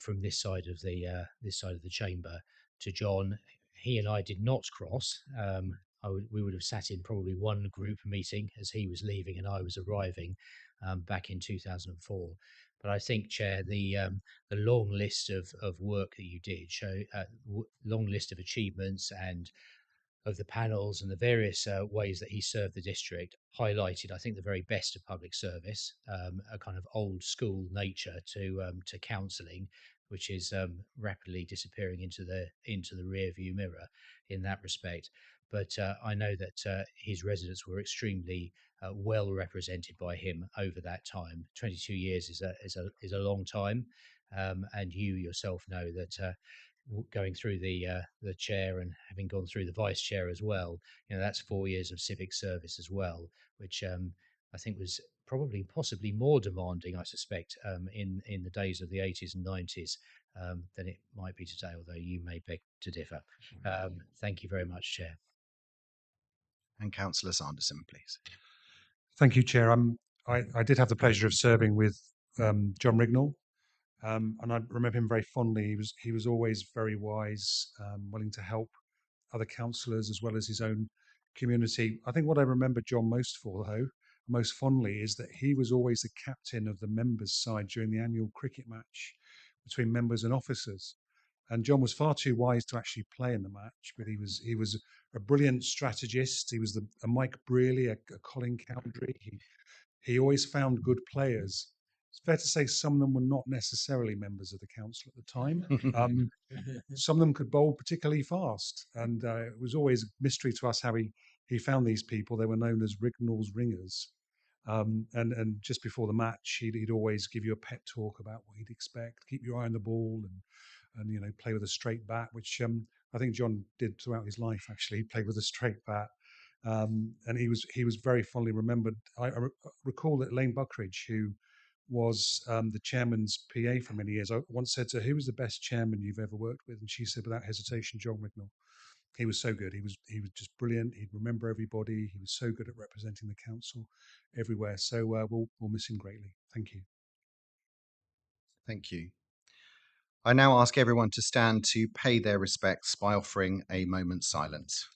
from this side of the chamber to John. He and I did not cross. We would have sat in probably one group meeting as he was leaving and I was arriving back in 2004. But I think, Chair, the long list of work that you did show long list of achievements and of the panels and the various ways that he served the district highlighted, I think, the very best of public service, a kind of old school nature to counselling, which is rapidly disappearing into the rear view mirror in that respect. But I know that his residents were extremely well represented by him over that time. 22 years is a long time, and you yourself know that going through the chair and having gone through the vice chair as well, that's 4 years of civic service as well, which I think was probably possibly more demanding, I suspect, in the days of the 80s and 90s than it might be today, although you may beg to differ. Thank you very much, Chair. And Councillor Sanderson, please. Thank you, Chair. I did have the pleasure of serving with John Rignall, and I remember him very fondly. He was always very wise, willing to help other councillors as well as his own community. I think what I remember John most for, though, most fondly, is that he was always the captain of the members' side during the annual cricket match between members and officers. And John was far too wise to actually play in the match, but he was a brilliant strategist. He was a Mike Brearley, a Colin Cowdrey. He always found good players. It's fair to say some of them were not necessarily members of the council at the time. Some of them could bowl particularly fast, and it was always a mystery to us how he found these people. They were known as Rignall's ringers. And just before the match, he'd always give you a pep talk about what he'd expect. Keep your eye on the ball, and play with a straight bat, which I think John did throughout his life. Actually, he played with a straight bat, and he was very fondly remembered. I recall that Elaine Buckridge, who was the chairman's PA for many years, I once said to her, "Who was the best chairman you've ever worked with?" And she said, without hesitation, John Rignall. He was so good. He was just brilliant. He'd remember everybody. He was so good at representing the council everywhere. So we'll miss him greatly. Thank you. Thank you. I now ask everyone to stand to pay their respects by offering a moment's silence.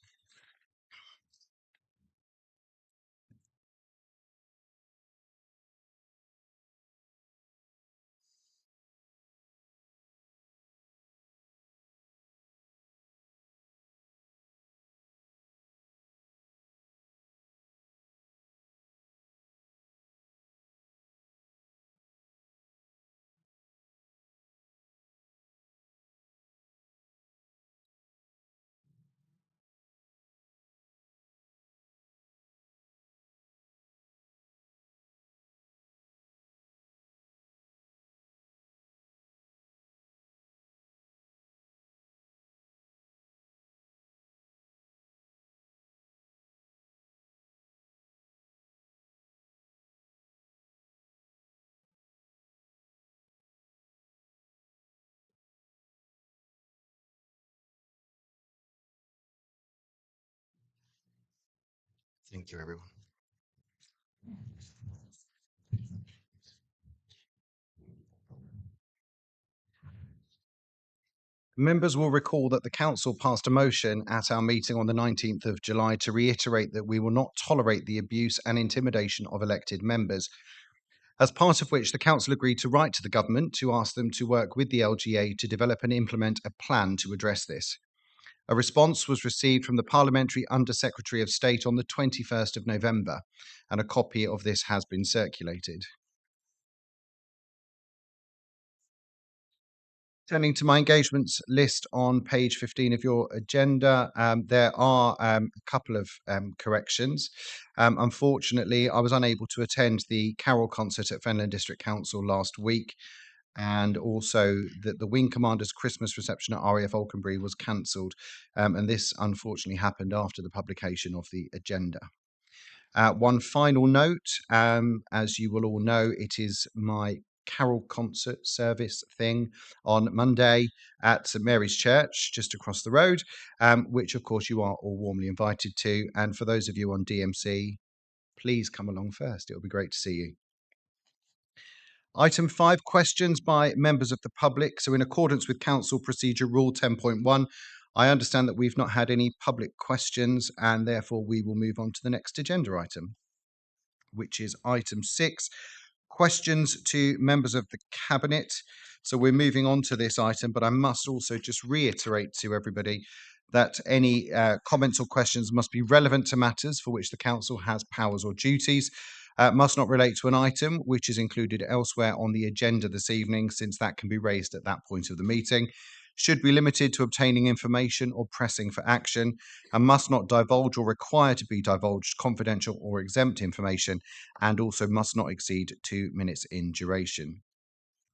Thank you, everyone. Members will recall that the Council passed a motion at our meeting on the 19th of July to reiterate that we will not tolerate the abuse and intimidation of elected members, as part of which the Council agreed to write to the Government to ask them to work with the LGA to develop and implement a plan to address this. A response was received from the Parliamentary Under-Secretary of State on the 21st of November, and a copy of this has been circulated. Turning to my engagements list on page 15 of your agenda, there are a couple of corrections. Unfortunately, I was unable to attend the carol concert at Fenland District Council last week, and also that the Wing Commander's Christmas reception at RAF Alconbury was cancelled, and this unfortunately happened after the publication of the agenda. One final note, as you will all know, it is my carol concert service thing on Monday at St Mary's Church, just across the road, which of course you are all warmly invited to. And for those of you on DMC, please come along first. It'll be great to see you. Item 5, questions by members of the public. So in accordance with Council Procedure Rule 10.1, I understand that we've not had any public questions, and therefore we will move on to the next agenda item, which is item 6, questions to members of the Cabinet. So we're moving on to this item, but I must also just reiterate to everybody that any comments or questions must be relevant to matters for which the Council has powers or duties, must not relate to an item which is included elsewhere on the agenda this evening, since that can be raised at that point of the meeting, should be limited to obtaining information or pressing for action, and must not divulge or require to be divulged confidential or exempt information, and also must not exceed 2 minutes in duration.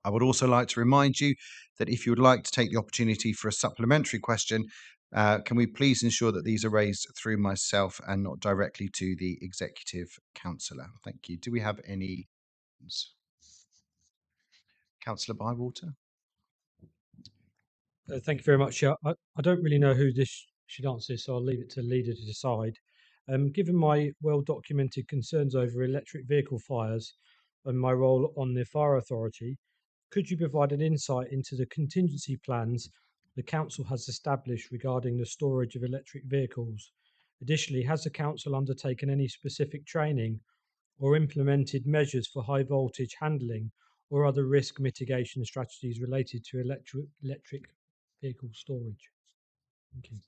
I would also like to remind you that if you would like to take the opportunity for a supplementary question, can we please ensure that these are raised through myself and not directly to the Executive Councillor? Thank you. Do we have any? Councillor Bywater? Thank you very much. Yeah, I don't really know who this should answer this, so I'll leave it to the leader to decide. Given my well-documented concerns over electric vehicle fires and my role on the Fire Authority, could you provide an insight into the contingency plans the Council has established regarding the storage of electric vehicles? Additionally, has the Council undertaken any specific training or implemented measures for high voltage handling or other risk mitigation strategies related to electric vehicle storage? Thank you.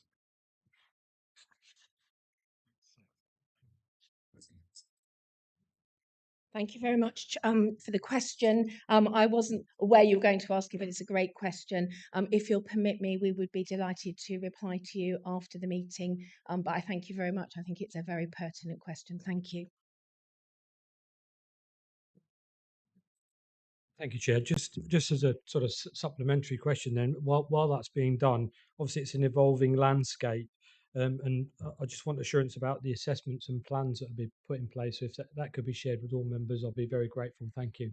Thank you very much for the question. I wasn't aware you were going to ask it, but it's a great question. If you'll permit me, we would be delighted to reply to you after the meeting. But I thank you very much. I think it's a very pertinent question. Thank you. Thank you, Chair. Just as a sort of supplementary question then, while that's being done, obviously it's an evolving landscape, and I just want assurance about the assessments and plans that will be put in place. So if that could be shared with all members, I'll be very grateful. Thank you.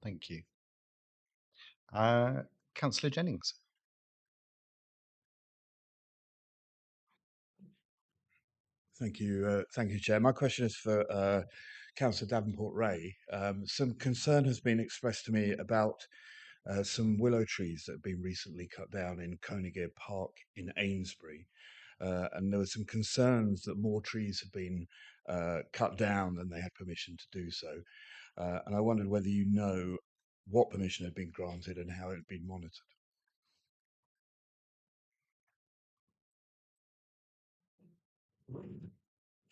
Thank you. Councillor Jennings? Thank you, Chair. My question is for Councillor Davenport-Ray. Some concern has been expressed to me about some willow trees that have been recently cut down in Coneygear Park in Amesbury. And there were some concerns that more trees have been cut down than they had permission to do so. And I wondered whether you know what permission had been granted and how it had been monitored.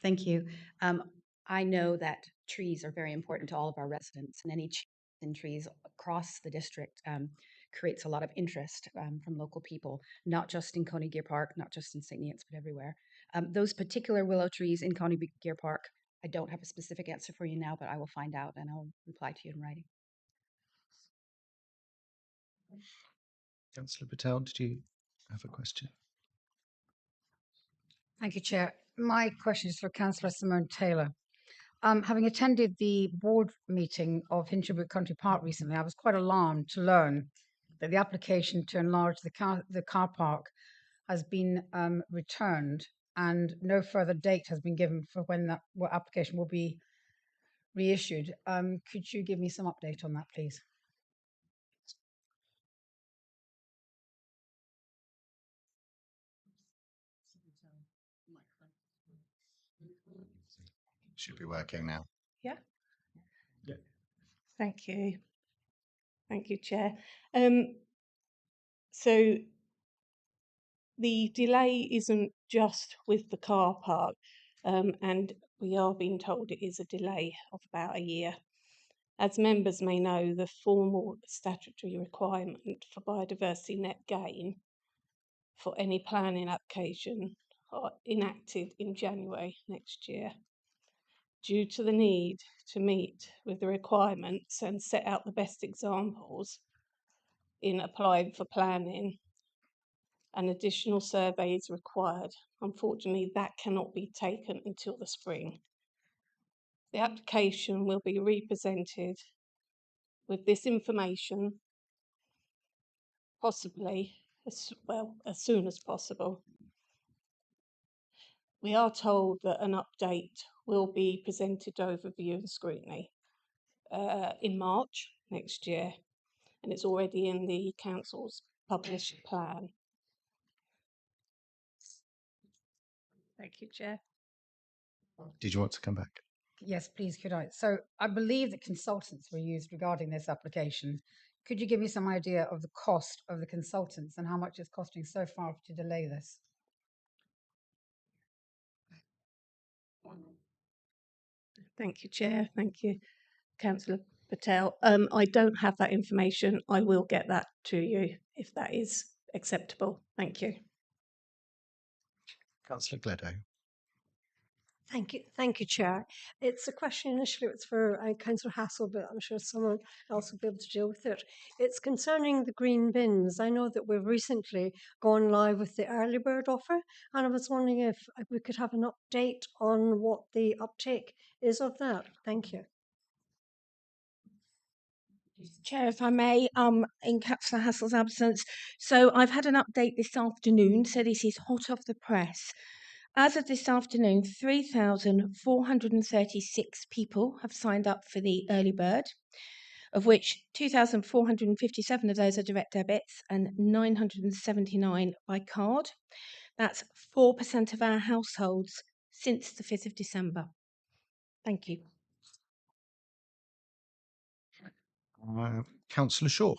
Thank you. I know that trees are very important to all of our residents, and any change in trees across the district creates a lot of interest from local people, not just in Coneygear Park, not just in St. Neots, but everywhere. Those particular willow trees in Coneygear Park, I don't have a specific answer for you now, but I will find out and I'll reply to you in writing. Councillor Patel, did you have a question? Thank you, Chair. My question is for Councillor Simone Taylor. Having attended the board meeting of Hinchinbrook Country Park recently, I was quite alarmed to learn that the application to enlarge the car park has been returned, and no further date has been given for when that application will be reissued. Could you give me some update on that, please? Should be working now. Yeah. Yeah. Thank you. Thank you, Chair. So the delay isn't just with the car park, and we are being told it is a delay of about a year. As members may know, the formal statutory requirement for biodiversity net gain for any planning application are enacted in January next year. Due to the need to meet with the requirements and set out the best examples in applying for planning, an additional survey is required. Unfortunately, that cannot be taken until the spring. The application will be represented with this information, possibly as soon as possible. We are told that an update will be presented to overview and scrutiny in March next year, and it's already in the council's published plan. Thank you, Chair. Did you want to come back? Yes, please, could I? So I believe that consultants were used regarding this application. Could you give me some idea of the cost of the consultants and how much it's costing so far to delay this? Thank you, Chair. Thank you, Councillor Patel. I don't have that information. I will get that to you if that is acceptable. Thank you. Councillor Gledo. Thank you, Chair. It's a question initially, it's for Councillor Hassel, but I'm sure someone else will be able to deal with it. It's concerning the green bins. I know that we've recently gone live with the early bird offer, and I was wondering if we could have an update on what the uptake is of that. Thank you. Chair, if I may, in Councillor Hassel's absence. So I've had an update this afternoon, so this is hot off the press. As of this afternoon, 3,436 people have signed up for the early bird, of which 2,457 of those are direct debits and 979 by card. That's 4% of our households since the 5th of December. Thank you. Councillor Shaw.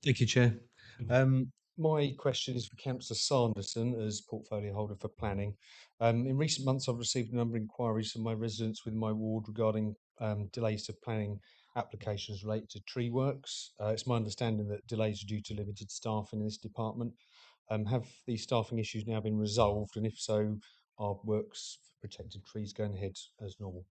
Thank you, Chair. My question is for Councillor Sanderson as portfolio holder for planning. In recent months, I've received a number of inquiries from my residents within my ward regarding delays to planning applications related to tree works. It's my understanding that delays are due to limited staffing in this department. Have these staffing issues now been resolved? And if so, are works for protected trees going ahead as normal?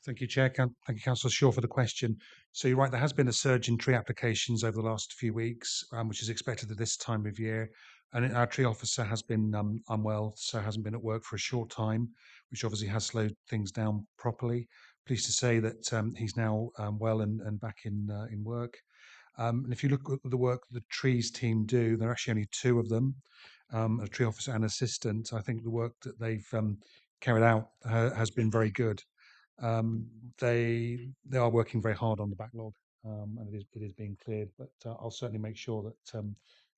Thank you, Chair. Thank you, Councillor Shaw, for the question. So you're right, there has been a surge in tree applications over the last few weeks, which is expected at this time of year. And our tree officer has been unwell, so hasn't been at work for a short time, which obviously has slowed things down properly. Pleased to say that he's now well and back in work. And if you look at the work the trees team do, there are actually only two of them, a tree officer and assistant. I think the work that they've carried out has been very good. They are working very hard on the backlog, and it is being cleared. But I'll certainly make sure that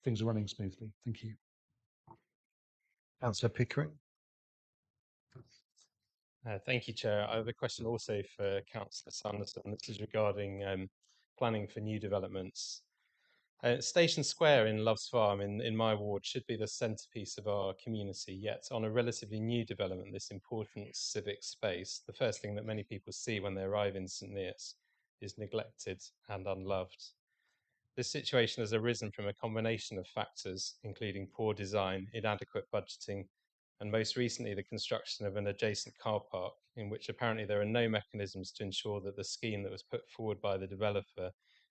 things are running smoothly. Thank you. Councillor Pickering. Thank you, Chair. I have a question also for Councillor Sanderson. This is regarding planning for new developments. Station Square in Loves Farm in my ward should be the centrepiece of our community, yet on a relatively new development, this important civic space, the first thing that many people see when they arrive in St Neots is neglected and unloved. This situation has arisen from a combination of factors, including poor design, inadequate budgeting, and most recently the construction of an adjacent car park, in which apparently there are no mechanisms to ensure that the scheme that was put forward by the developer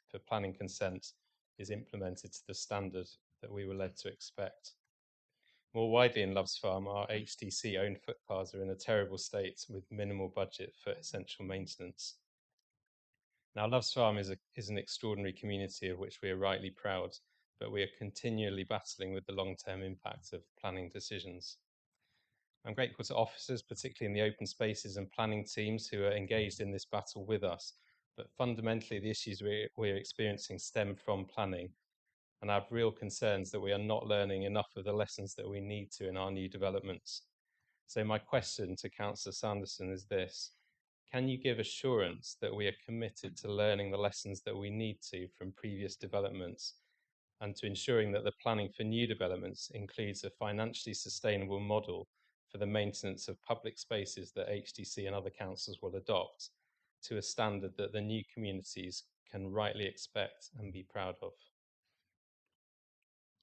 for planning consent is implemented to the standard that we were led to expect. More widely in Loves Farm, our HDC-owned footpaths are in a terrible state with minimal budget for essential maintenance. Now, Loves Farm is an extraordinary community of which we are rightly proud, but we are continually battling with the long-term impact of planning decisions. I'm grateful to officers, particularly in the open spaces and planning teams who are engaged in this battle with us, but fundamentally the issues we're experiencing stem from planning, and I have real concerns that we are not learning enough of the lessons that we need to in our new developments. So my question to Councillor Sanderson is this: can you give assurance that we are committed to learning the lessons that we need to from previous developments and to ensuring that the planning for new developments includes a financially sustainable model for the maintenance of public spaces that HDC and other councils will adopt to a standard that the new communities can rightly expect and be proud of?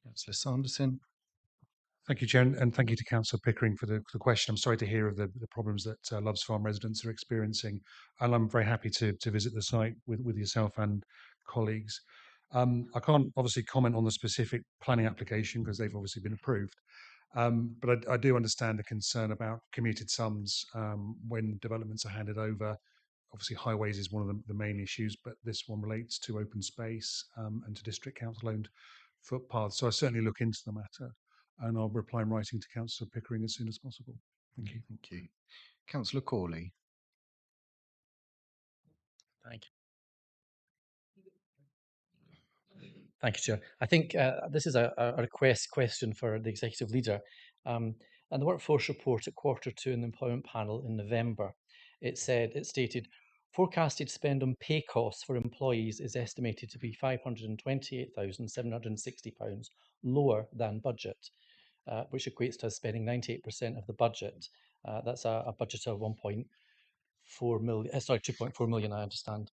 Councillor Sanderson. Thank you, Chair, and thank you to Councillor Pickering for the question. I'm sorry to hear of the problems that Loves Farm residents are experiencing, and I'm very happy to visit the site with yourself and colleagues. I can't obviously comment on the specific planning application because they've obviously been approved, but I do understand the concern about commuted sums when developments are handed over. Obviously, highways is one of the main issues, but this one relates to open space and to district council-owned footpaths. So I certainly look into the matter, and I'll reply in writing to Councillor Pickering as soon as possible. Thank you. Thank you. Councillor Corley. Thank you. Thank you, Chair. I think this is a request question for the Executive Leader. And the Workforce Report at Q2 in the Employment Panel in November, it stated, forecasted spend on pay costs for employees is estimated to be £528,760 lower than budget, which equates to us spending 98% of the budget. That's a budget of 1.4 million, sorry, 2.4 million, I understand.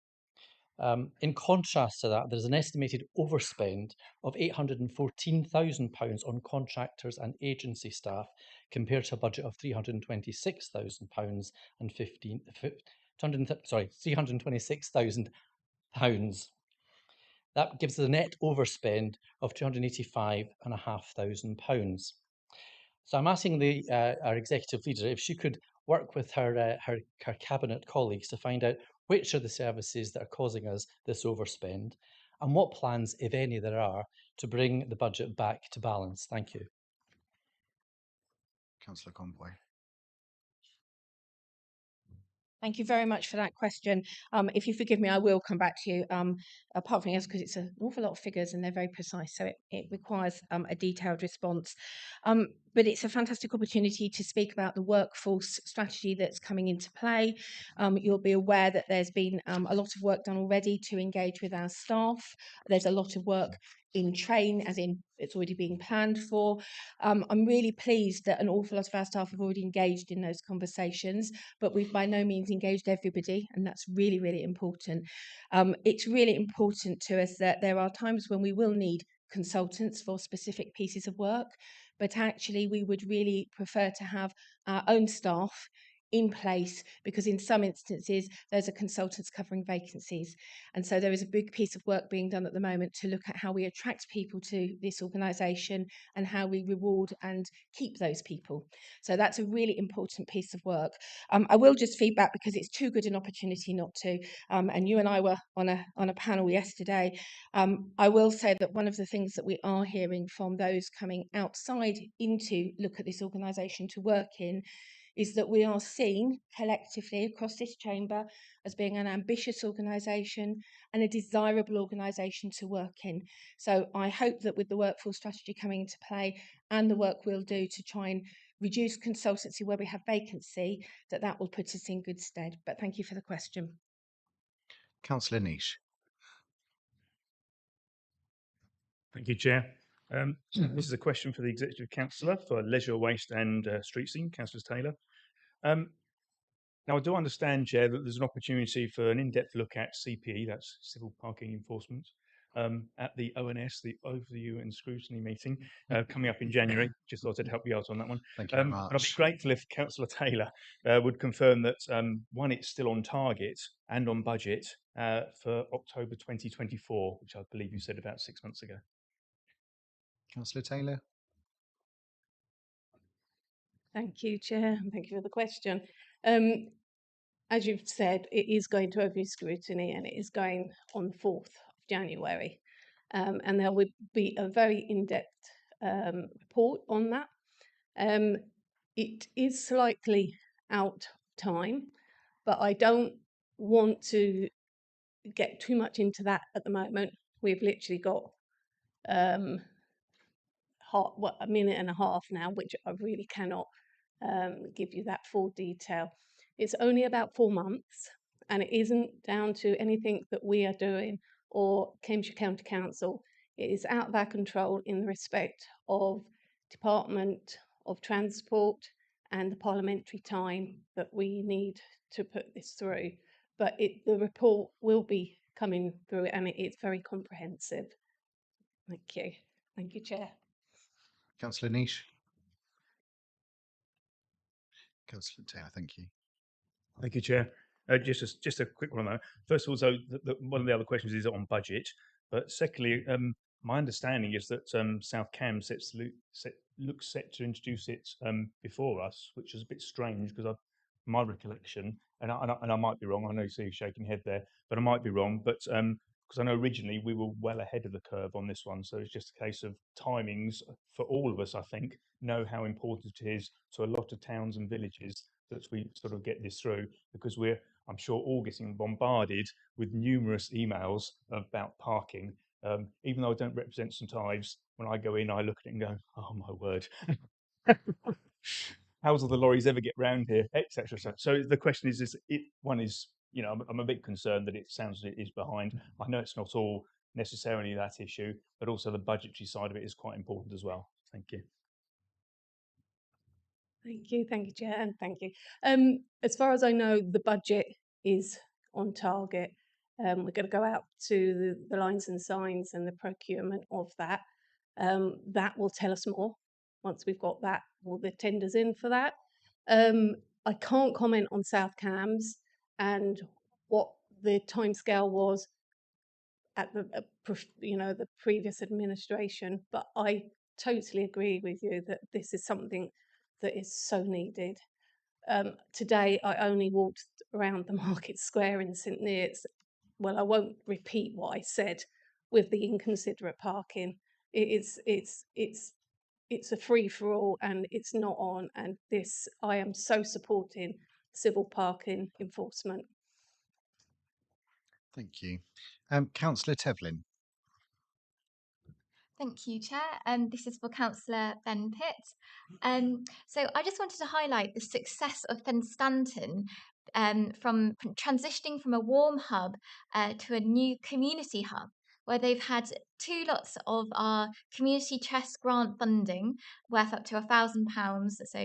In contrast to that, there's an estimated overspend of £814,000 on contractors and agency staff compared to a budget of £326,000 and £326,000. That gives a net overspend of £285,500. So I'm asking our executive leader if she could work with her cabinet colleagues to find out which are the services that are causing us this overspend and what plans, if any, there are to bring the budget back to balance. Thank you. Councillor Conboy. Thank you very much for that question. If you forgive me, I will come back to you, apart from this, because it's an awful lot of figures and they're very precise, so it requires a detailed response. But it's a fantastic opportunity to speak about the workforce strategy that's coming into play. You'll be aware that there's been a lot of work done already to engage with our staff. There's a lot of work in train, as in it's already being planned for. I'm really pleased that an awful lot of our staff have already engaged in those conversations, but we've by no means engaged everybody, and that's really, really important. It's really important to us that there are times when we will need consultants for specific pieces of work, but actually we would really prefer to have our own staff in place, because in some instances those are consultants covering vacancies, and so there is a big piece of work being done at the moment to look at how we attract people to this organisation and how we reward and keep those people. So that's a really important piece of work. I will just feedback, because it's too good an opportunity not to, and you and I were on a panel yesterday. I will say that one of the things that we are hearing from those coming outside into look at this organisation to work in is that we are seen collectively across this chamber as being an ambitious organisation and a desirable organisation to work in. So I hope that with the workforce strategy coming into play and the work we'll do to try and reduce consultancy where we have vacancy, that will put us in good stead. But thank you for the question. Councillor Niche. Thank you, Chair. This is a question for the Executive Councillor for Leisure, Waste and Street Scene, Councillor Taylor. Now, I do understand, Chair, that there's an opportunity for an in-depth look at CPE, that's Civil Parking Enforcement, at the ONS, the Overview and Scrutiny meeting, coming up in January. Just thought I'd help you out on that one. Thank you very much. And I'd be grateful if Councillor Taylor would confirm that, one, it's still on target and on budget for October 2024, which I believe you said about 6 months ago. Councillor Taylor. Thank you, Chair, and thank you for the question. As you've said, it is going to overview scrutiny and it is going on the 4th of January. And there will be a very in-depth report on that. It is slightly out of time, but I don't want to get too much into that at the moment. We've literally got a minute and a half now, which I really cannot give you that full detail. It's only about 4 months, and it isn't down to anything that we are doing or Cambridgeshire County Council. It is out of our control in respect of Department of Transport and the parliamentary time that we need to put this through. But the report will be coming through, and it is very comprehensive. Thank you. Thank you, Chair. Councillor Niche. Councillor Taylor, thank you. Thank you, Chair. Just a quick one on that. First of all, so one of the other questions is on budget. But secondly, my understanding is that South Cam looks set to introduce it before us, which is a bit strange because my recollection, and I might be wrong. I know you see you shaking your head there, but I might be wrong. But Because I know originally we were well ahead of the curve on this one. So it's just a case of timings for all of us, I think, know how important it is to a lot of towns and villages that we sort of get this through, because I'm sure, all getting bombarded with numerous emails about parking. Even though I don't represent St Ives, when I go in, I look at it and go, oh my word. How will the lorries ever get round here, etc. So the question is one is, I'm a bit concerned that it sounds it is behind. I know it's not all necessarily that issue, but also the budgetary side of it is quite important as well. Thank you. Thank you, Chair, and thank you. As far as I know, the budget is on target. We're going to go out to the lines and signs and the procurement of that. That will tell us more once we've got that, all the tenders in for that. I can't comment on South Cambs and what the timescale was at the previous administration, but I totally agree with you that this is something that is so needed. Today, I only walked around the Market Square in St Neots. Well, I won't repeat what I said with the inconsiderate parking. It's a free for all, and it's not on. And this, I am so supporting civil parking enforcement. Thank you. Councillor Tevlin. Thank you, Chair. This is for Councillor Ben Pitt. So I just wanted to highlight the success of Fenstanton from transitioning from a warm hub to a new community hub, where they've had 2 lots of our community chest grant funding worth up to £1,000, so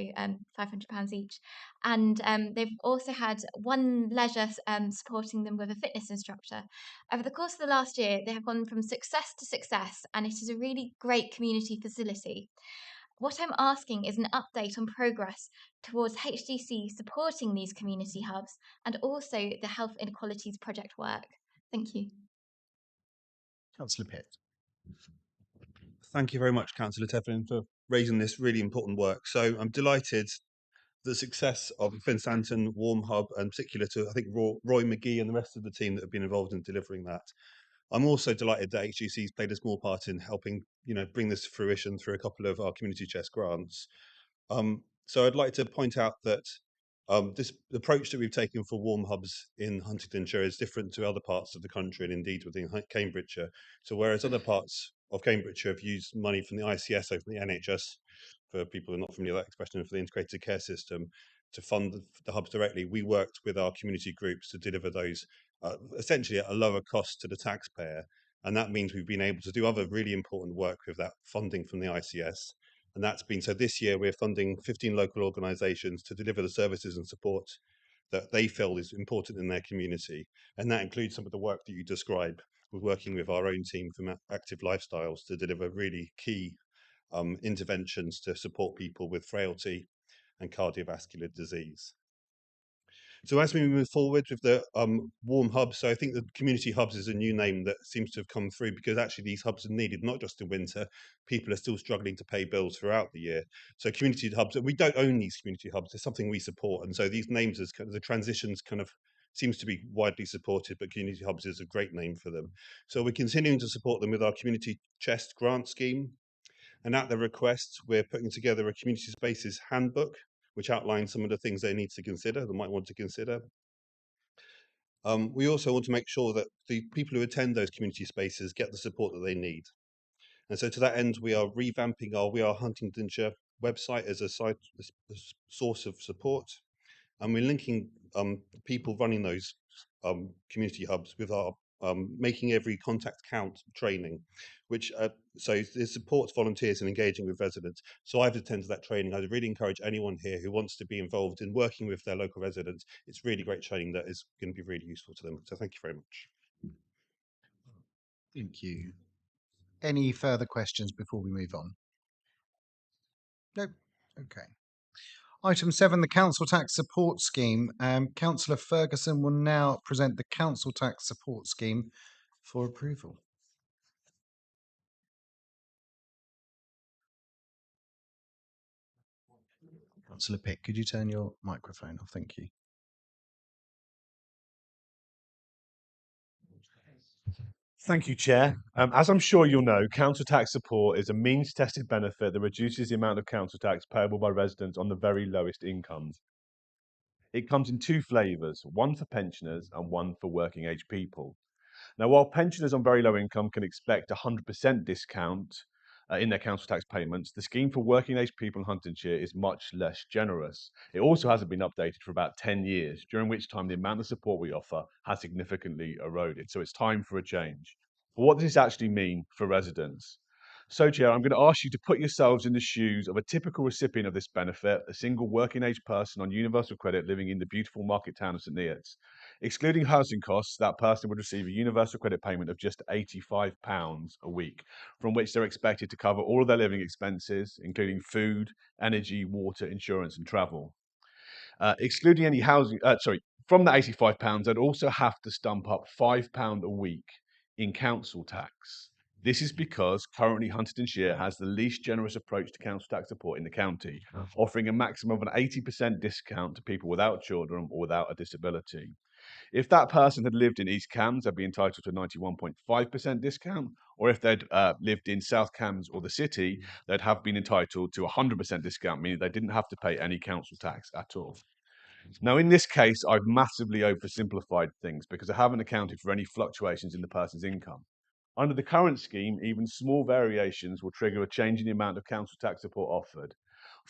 £500 each. And they've also had one leisure supporting them with a fitness instructor. Over the course of the last year, they have gone from success to success, and it is a really great community facility. What I'm asking is an update on progress towards HDC supporting these community hubs and also the Health Inequalities Project work. Thank you. Councillor Pitt. Thank you very much, Councillor Tevlin, for raising this really important work. So I'm delighted the success of Fenstanton Warm Hub, and particular to, I think, Roy McGee and the rest of the team that have been involved in delivering that. I'm also delighted that HGC's played a small part in helping, bring this to fruition through a couple of our community chest grants. So I'd like to point out that this approach that we've taken for warm hubs in Huntingdonshire is different to other parts of the country and indeed within Cambridgeshire. So whereas other parts of Cambridgeshire have used money from the ICS over the NHS, for people who are not familiar with that expression, for the integrated care system, to fund the hubs directly, we worked with our community groups to deliver those essentially at a lower cost to the taxpayer. And that means we've been able to do other really important work with that funding from the ICS. And that's been, so this year we're funding 15 local organisations to deliver the services and support that they feel is important in their community. And that includes some of the work that you describe. We're working with our own team from Active Lifestyles to deliver really key interventions to support people with frailty and cardiovascular disease. So as we move forward with the warm hubs, so I think the community hubs is a new name that seems to have come through, because actually these hubs are needed not just in winter. People are still struggling to pay bills throughout the year. So community hubs, and we don't own these community hubs, it's something we support. And so these names, as kind of the transitions kind of seems to be widely supported, but community hubs is a great name for them. So we're continuing to support them with our community chest grant scheme. And at their request, we're putting together a community spaces handbook, which outlines some of the things they need to consider, they might want to consider. We also want to make sure that the people who attend those community spaces get the support that they need. And so to that end, we are revamping our We Are Huntingdonshire website as a source of support. And we're linking people running those community hubs with our Making Every Contact Count training, which so it supports volunteers in engaging with residents. So I've attended that training. I'd really encourage anyone here who wants to be involved in working with their local residents. It's really great training that is going to be really useful to them. So thank you very much. Thank you. Any further questions before we move on? Nope. Okay. Item 7, the Council Tax Support Scheme. Councillor Ferguson will now present the Council Tax Support Scheme for approval. Councillor Pitt, could you turn your microphone off? Thank you. Thank you, Chair. As I'm sure you'll know, council tax support is a means-tested benefit that reduces the amount of council tax payable by residents on the very lowest incomes. It comes in two flavours, one for pensioners and one for working age people. Now, while pensioners on very low income can expect a 100% discount in their council tax payments, the scheme for working age people in Huntingdonshire is much less generous. It also hasn't been updated for about 10 years, during which time the amount of support we offer has significantly eroded. So it's time for a change. But what does this actually mean for residents? So, Chair, I'm going to ask you to put yourselves in the shoes of a typical recipient of this benefit, a single working age person on universal credit living in the beautiful market town of St Neots. Excluding housing costs, that person would receive a universal credit payment of just £85 a week, from which they're expected to cover all of their living expenses, including food, energy, water, insurance, and travel. Excluding any housing, from the £85, they'd also have to stump up £5 a week in council tax. This is because currently Huntingdonshire has the least generous approach to council tax support in the county, offering a maximum of an 80% discount to people without children or without a disability. If that person had lived in East Cambs, they'd be entitled to a 91.5% discount, or if they'd lived in South Cambs or the city, they'd have been entitled to a 100% discount, meaning they didn't have to pay any council tax at all. Now, in this case, I've massively oversimplified things because I haven't accounted for any fluctuations in the person's income. Under the current scheme, even small variations will trigger a change in the amount of council tax support offered.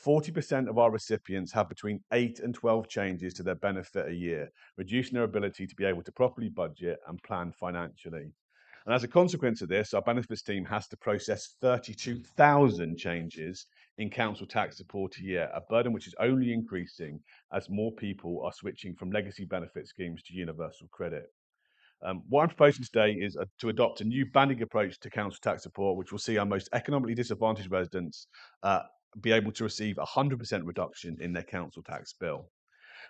40% of our recipients have between 8 and 12 changes to their benefit a year, reducing their ability to be able to properly budget and plan financially. And as a consequence of this, our benefits team has to process 32,000 changes in council tax support a year, a burden which is only increasing as more people are switching from legacy benefit schemes to universal credit. What I'm proposing today is to adopt a new banding approach to council tax support, which will see our most economically disadvantaged residents be able to receive a 100% reduction in their council tax bill.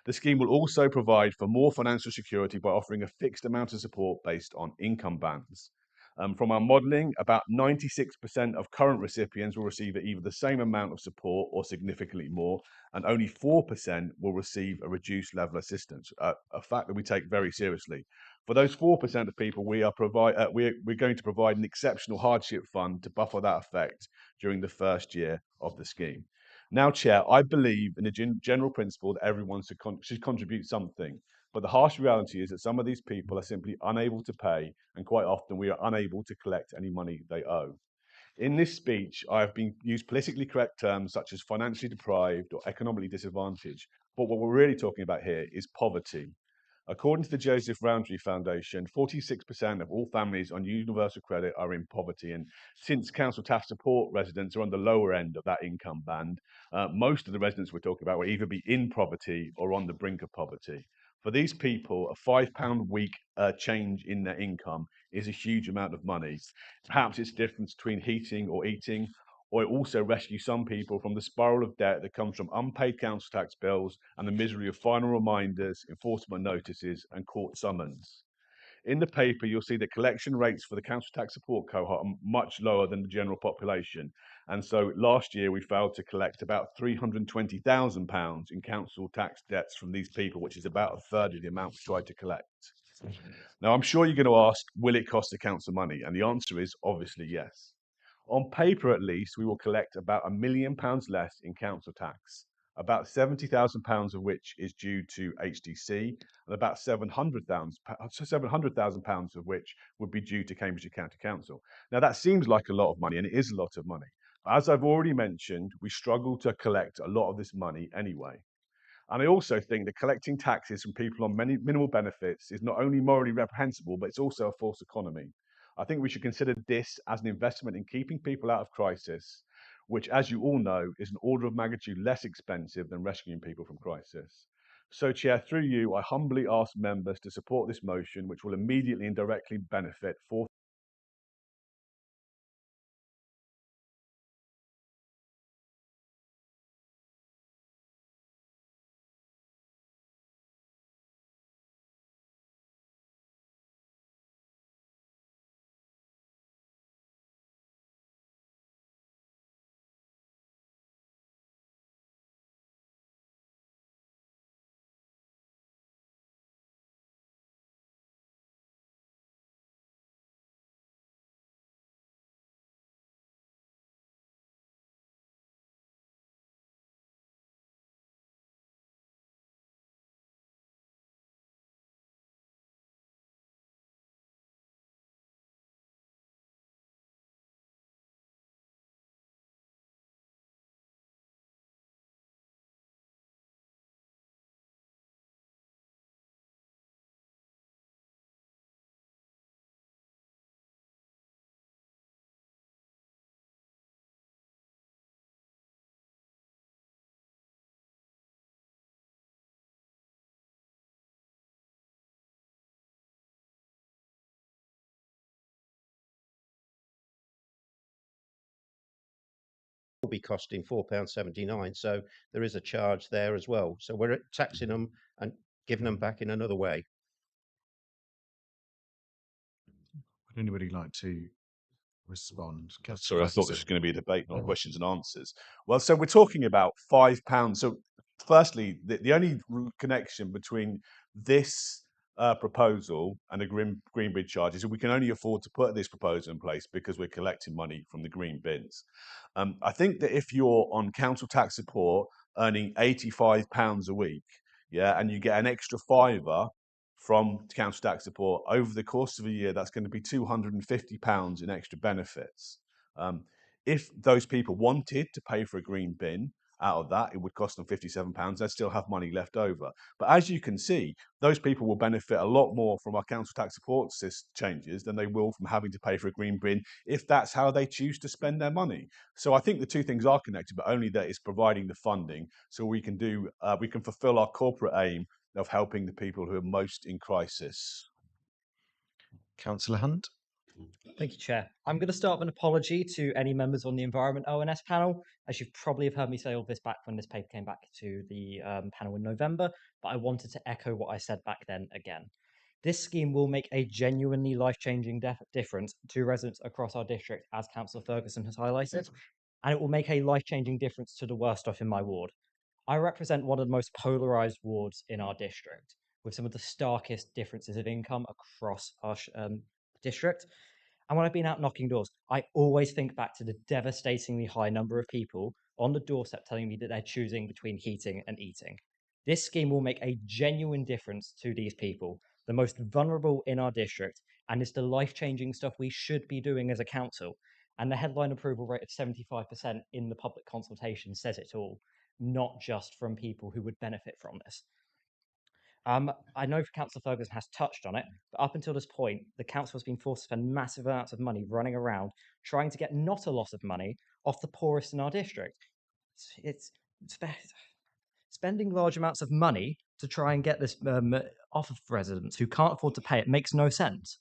The scheme will also provide for more financial security by offering a fixed amount of support based on income bands. From our modelling, about 96% of current recipients will receive either the same amount of support or significantly more, and only 4% will receive a reduced level of assistance, a fact that we take very seriously. For those 4% of people, we're going to provide an exceptional hardship fund to buffer that effect during the first year of the scheme. Now, Chair, I believe in the general principle that everyone should contribute something. But the harsh reality is that some of these people are simply unable to pay, and quite often we are unable to collect any money they owe. In this speech, I have used politically correct terms such as financially deprived or economically disadvantaged. But what we're really talking about here is poverty. According to the Joseph Rowntree Foundation, 46% of all families on universal credit are in poverty. And since council tax support residents are on the lower end of that income band, most of the residents we're talking about will either be in poverty or on the brink of poverty. For these people, a £5 a week change in their income is a huge amount of money. Perhaps it's the difference between heating or eating, or it also rescues some people from the spiral of debt that comes from unpaid council tax bills and the misery of final reminders, enforcement notices, and court summons. In the paper, you'll see that collection rates for the council tax support cohort are much lower than the general population. And so last year, we failed to collect about £320,000 in council tax debts from these people, which is about a third of the amount we tried to collect. Now, I'm sure you're going to ask, will it cost the council money? And the answer is obviously yes. On paper, at least, we will collect about £1 million less in council tax, about £70,000 of which is due to HDC, and about £700,000 of which would be due to Cambridgeshire County Council. Now, that seems like a lot of money, and it is a lot of money. But as I've already mentioned, we struggle to collect a lot of this money anyway. And I also think that collecting taxes from people on minimal benefits is not only morally reprehensible, but it's also a false economy. I think we should consider this as an investment in keeping people out of crisis, which, as you all know, is an order of magnitude less expensive than rescuing people from crisis. So, Chair, through you, I humbly ask members to support this motion, which will immediately and directly benefit 4 could be costing £4.79. So there is a charge there as well. So we're taxing them and giving them back in another way. Would anybody like to respond? Sorry, I thought this was Ferguson. going to be a debate, not questions and answers. Well, so we're talking about £5. So, firstly, the only connection between this proposal and a green bin charge is that we can only afford to put this proposal in place because we're collecting money from the green bins. I think that if you're on council tax support earning £85 a week, yeah, and you get an extra fiver from council tax support over the course of a year, that's going to be £250 in extra benefits. If those people wanted to pay for a green bin out of that, it would cost them £57. They'd still have money left over. But as you can see, those people will benefit a lot more from our council tax support changes than they will from having to pay for a green bin if that's how they choose to spend their money. So I think the two things are connected, but only that it's providing the funding so we can fulfill our corporate aim of helping the people who are most in crisis. Councillor Hunt. Thank you, Chair. I'm going to start with an apology to any members on the Environment ONS panel, as you probably have heard me say all this back when this paper came back to the panel in November, but I wanted to echo what I said back then again. This scheme will make a genuinely life-changing difference to residents across our district, as Councillor Ferguson has highlighted, and it will make a life-changing difference to the worst off in my ward. I represent one of the most polarised wards in our district, with some of the starkest differences of income across our district. And when I've been out knocking doors, I always think back to the devastatingly high number of people on the doorstep telling me that they're choosing between heating and eating. This scheme will make a genuine difference to these people, the most vulnerable in our district, and it's the life-changing stuff we should be doing as a council. And the headline approval rate of 75% in the public consultation says it all, not just from people who would benefit from this. I know Councillor Ferguson has touched on it, but up until this point, the council has been forced to spend massive amounts of money running around trying to get not a lot of money off the poorest in our district. It's spending large amounts of money to try and get this off of residents who can't afford to pay it makes no sense.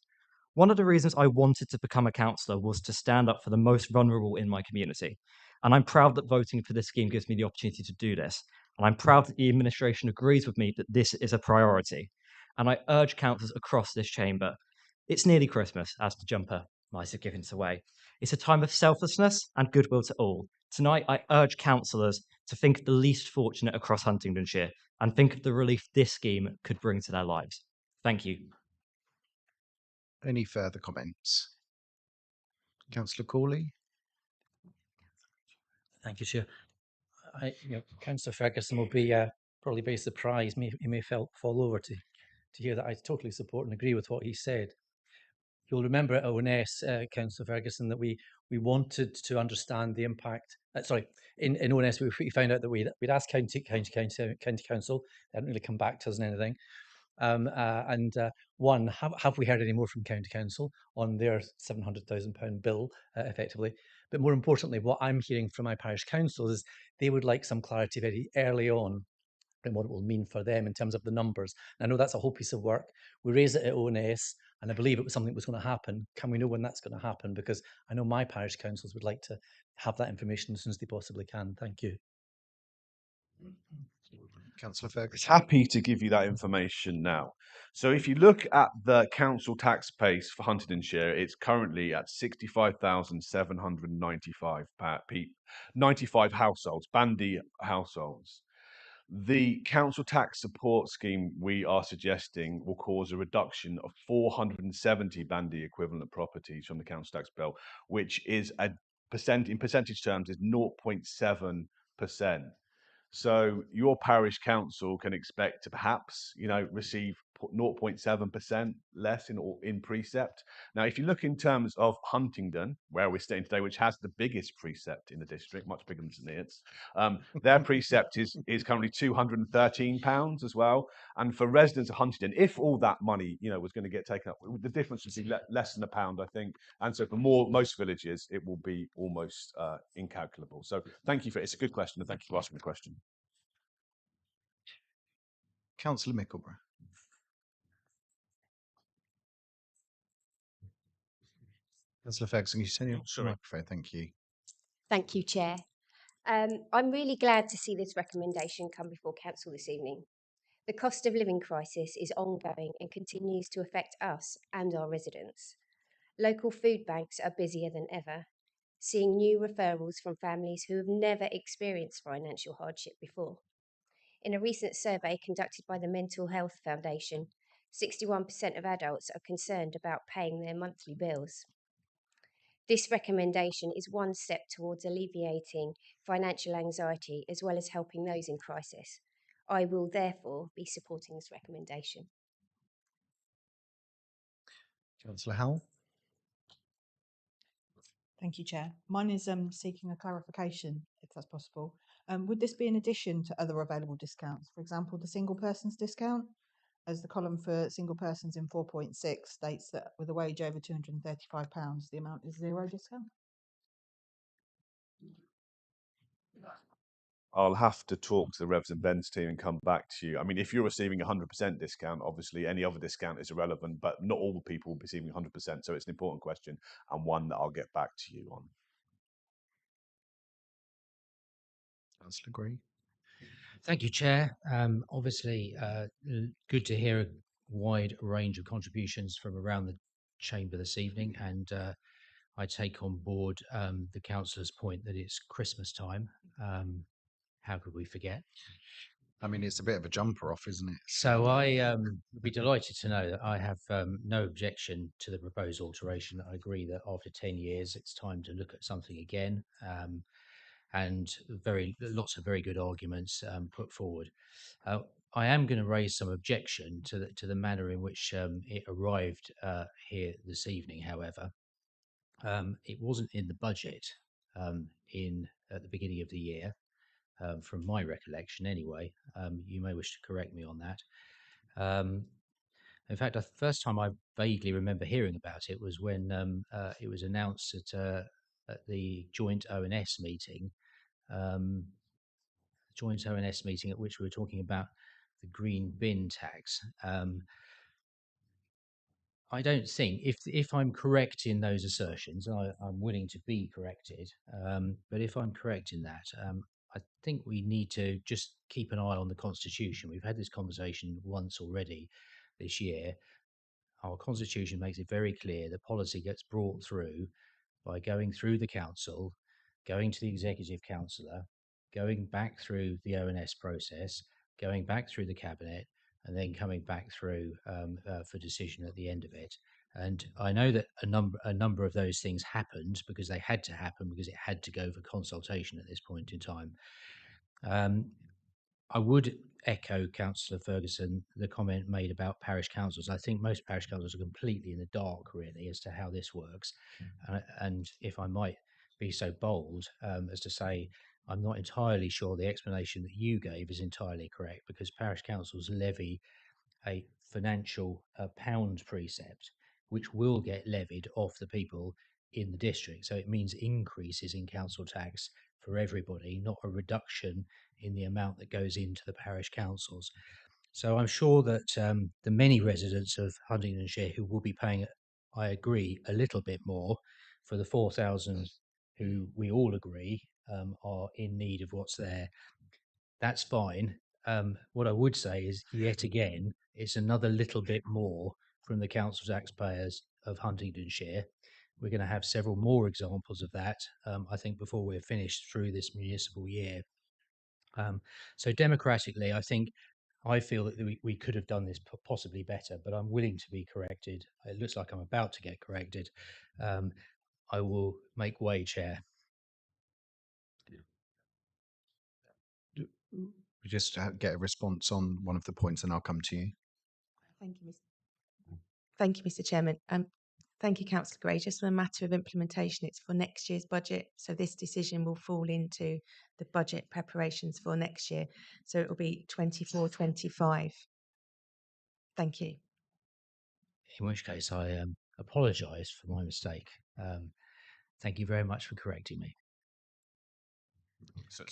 One of the reasons I wanted to become a councillor was to stand up for the most vulnerable in my community. And I'm proud that voting for this scheme gives me the opportunity to do this. And I'm proud that the administration agrees with me that this is a priority. And I urge councillors across this chamber. It's nearly Christmas, as the jumper might have given us away. It's a time of selflessness and goodwill to all. Tonight, I urge councillors to think of the least fortunate across Huntingdonshire and think of the relief this scheme could bring to their lives. Thank you. Any further comments? Councillor Cawley. Thank you, Chair. Councillor Ferguson will be probably very surprised. He may fall over to hear that I totally support and agree with what he said. You'll remember at ONS, Councillor Ferguson, that we wanted to understand the impact. In ONS, we found out that we'd asked County Council. They hadn't really come back to us on anything. One, have we heard any more from County Council on their £700,000 bill, effectively? But more importantly, what I'm hearing from my parish council is they would like some clarity very early on and what it will mean for them in terms of the numbers. And I know that's a whole piece of work. We raised it at ONS, and I believe it was something that was going to happen. Can we know when that's going to happen? Because I know my parish councils would like to have that information as soon as they possibly can. Thank you. Councillor Ferguson. Happy to give you that information now. So if you look at the council tax base for Huntingdonshire, it's currently at 65,795 95 households, bandy households. The council tax support scheme we are suggesting will cause a reduction of 470 bandy equivalent properties from the council tax bill, which is in percentage terms is 0.7%. So your parish council can expect to perhaps, receive 0.7% less in precept. Now, if you look in terms of Huntingdon, where we're staying today, which has the biggest precept in the district, much bigger than St Neots, their precept is currently £213 as well. And for residents of Huntingdon, if all that money, was going to get taken up, the difference would be less than £1, I think. And so for most villages, it will be almost incalculable. So thank you it's a good question, and thank you for asking the question. Councillor Mickleborough. Councillor Ferguson, you turn your microphone. Thank you. Thank you, Chair. I'm really glad to see this recommendation come before Council this evening. The cost of living crisis is ongoing and continues to affect us and our residents. Local food banks are busier than ever, seeing new referrals from families who have never experienced financial hardship before. In a recent survey conducted by the Mental Health Foundation, 61% of adults are concerned about paying their monthly bills. This recommendation is one step towards alleviating financial anxiety as well as helping those in crisis. I will therefore be supporting this recommendation. Councillor Howell. Thank you, Chair. Mine is seeking a clarification, if that's possible. Would this be in addition to other available discounts? For example, the single persons discount, as the column for single persons in 4.6 states that with a wage over £235, the amount is zero discount? I'll have to talk to the Revs and Bens team and come back to you. I mean, if you're receiving 100% discount, obviously any other discount is irrelevant, but not all people will be receiving 100%. So it's an important question and one that I'll get back to you on. Councillor Green. Thank you, Chair. Obviously, good to hear a wide range of contributions from around the chamber this evening, and I take on board the councillor's point that it's Christmas time. How could we forget? I mean, it's a bit of a jumper off, isn't it? So I would be delighted to know that I have no objection to the proposed alteration. I agree that after 10 years, it's time to look at something again. And lots of very good arguments put forward. I am going to raise some objection to the manner in which it arrived here this evening. However, it wasn't in the budget at the beginning of the year, from my recollection. Anyway, you may wish to correct me on that. In fact, the first time I vaguely remember hearing about it was when it was announced at the joint ONS meeting. Joint ONS meeting at which we were talking about the green bin tax. I don't think, if I'm correct in those assertions, I'm willing to be corrected, but if I'm correct in that, I think we need to just keep an eye on the Constitution. We've had this conversation once already this year. Our Constitution makes it very clear that policy gets brought through by going through the council, going to the executive councillor, going back through the ONS process, going back through the cabinet, and then coming back through for decision at the end of it. And I know that a number of those things happened because they had to happen, because it had to go for consultation at this point in time. I would echo Councillor Ferguson, the comment made about parish councils. I think most parish councils are completely in the dark, really, as to how this works. And if I might be so bold as to say, I'm not entirely sure the explanation that you gave is entirely correct, because parish councils levy a financial pound precept, which will get levied off the people in the district. So it means increases in council tax for everybody, not a reduction in the amount that goes into the parish councils. So I'm sure that the many residents of Huntingdonshire who will be paying, I agree, a little bit more for the 4,000 who we all agree are in need of what's there, that's fine. What I would say is, yet again, it's another little bit more from the council taxpayers of Huntingdonshire. We're going to have several more examples of that, I think, before we're finished through this municipal year. So democratically, I feel that we could have done this possibly better, but I'm willing to be corrected. It looks like I'm about to get corrected. I will make way, Chair. We just get a response on one of the points, and I'll come to you. Thank you, Mr. Chairman. Thank you, Councillor Gray. Just on a matter of implementation, it's for next year's budget. So this decision will fall into the budget preparations for next year. So it will be 24-25. Thank you. In which case, I apologise for my mistake. Thank you very much for correcting me. So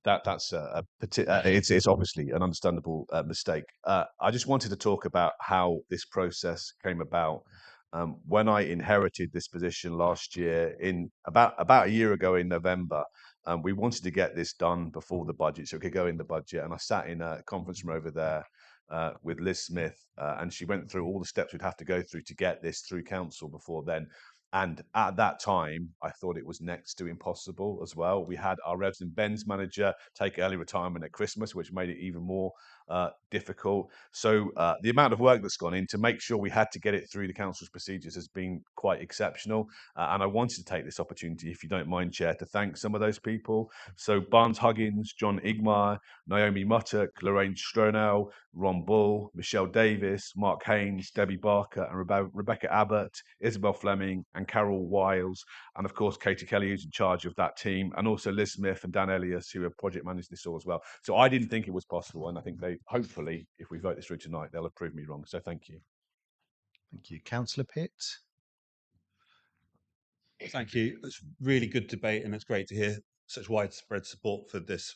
that's it's obviously an understandable mistake. I just wanted to talk about how this process came about. When I inherited this position last year, in about a year ago in November, We wanted to get this done before the budget so it could go in the budget. And I sat in a conference room over there with Liz Smith, and she went through all the steps we'd have to go through to get this through council before then. And at that time, I thought it was next to impossible as well. We had our Revs and Ben's manager take early retirement at Christmas, which made it even more difficult. So the amount of work that's gone in to make sure we had to get it through the council's procedures has been quite exceptional. And I wanted to take this opportunity, if you don't mind, Chair, to thank some of those people. So Barnes Huggins, John Igmar, Naomi Muttock, Lorraine Stronell, Ron Bull, Michelle Davis, Mark Haynes, Debbie Barker, and Rebecca Abbott, Isabel Fleming, and Carol Wiles, and of course Katie Kelly, who's in charge of that team, and also Liz Smith and Dan Elias, who have project managed this all as well. So I didn't think it was possible, and I think they, hopefully, if we vote this through tonight, they'll have proved me wrong. So thank you. Thank you. Councillor Pitt. Thank you. It's really good debate, and it's great to hear such widespread support for this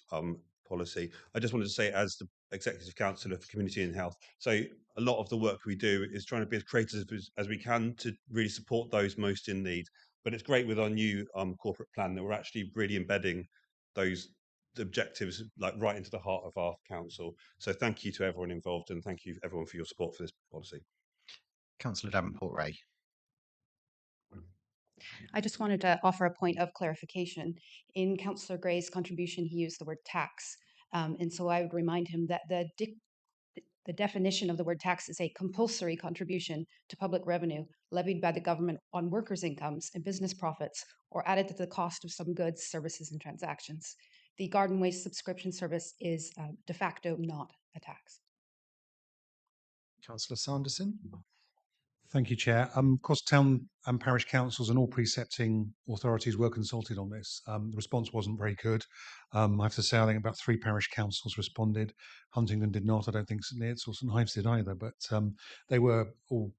policy. I just wanted to say, as the Executive Councillor for Community and Health, so a lot of the work we do is trying to be as creative as we can to really support those most in need. But it's great with our new corporate plan that we're actually really embedding those objectives like right into the heart of our council. So thank you to everyone involved, and thank you everyone for your support for this policy. Councillor Davenport-Ray. I just wanted to offer a point of clarification. In Councillor Gray's contribution, he used the word tax. And so I would remind him that the definition of the word tax is a compulsory contribution to public revenue levied by the government on workers' incomes and business profits, or added to the cost of some goods, services, and transactions. The garden waste subscription service is de facto not a tax. Councillor Sanderson. Thank you, Chair. Of course, town and parish councils and all precepting authorities were consulted on this. The response wasn't very good. I have to say, I think about 3 parish councils responded. Huntingdon did not. I don't think St Neots or St Ives did either, but they were all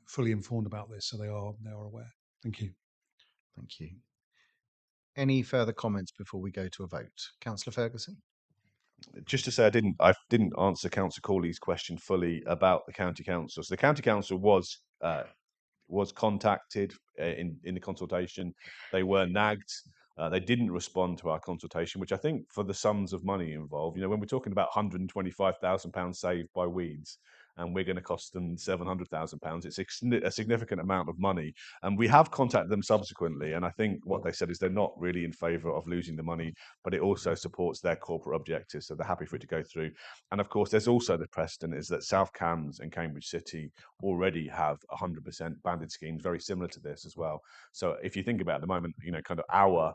fully informed about this, so they are aware. Thank you. Thank you. Any further comments before we go to a vote? Councillor Ferguson. Just to say, I didn't answer Councillor Corley's question fully about the county council. So the county council was contacted in the consultation. They were nagged. They didn't respond to our consultation, which I think, for the sums of money involved, you know, when we're talking about £125,000 saved by weeds, and we're going to cost them £700,000, it's a significant amount of money. And we have contacted them subsequently, and I think what they said is they're not really in favour of losing the money, but it also supports their corporate objectives, so they're happy for it to go through. And of course, there's also the precedent is that South Cambs and Cambridge City already have 100% banded schemes very similar to this as well. So if you think about at the moment, you know, kind of our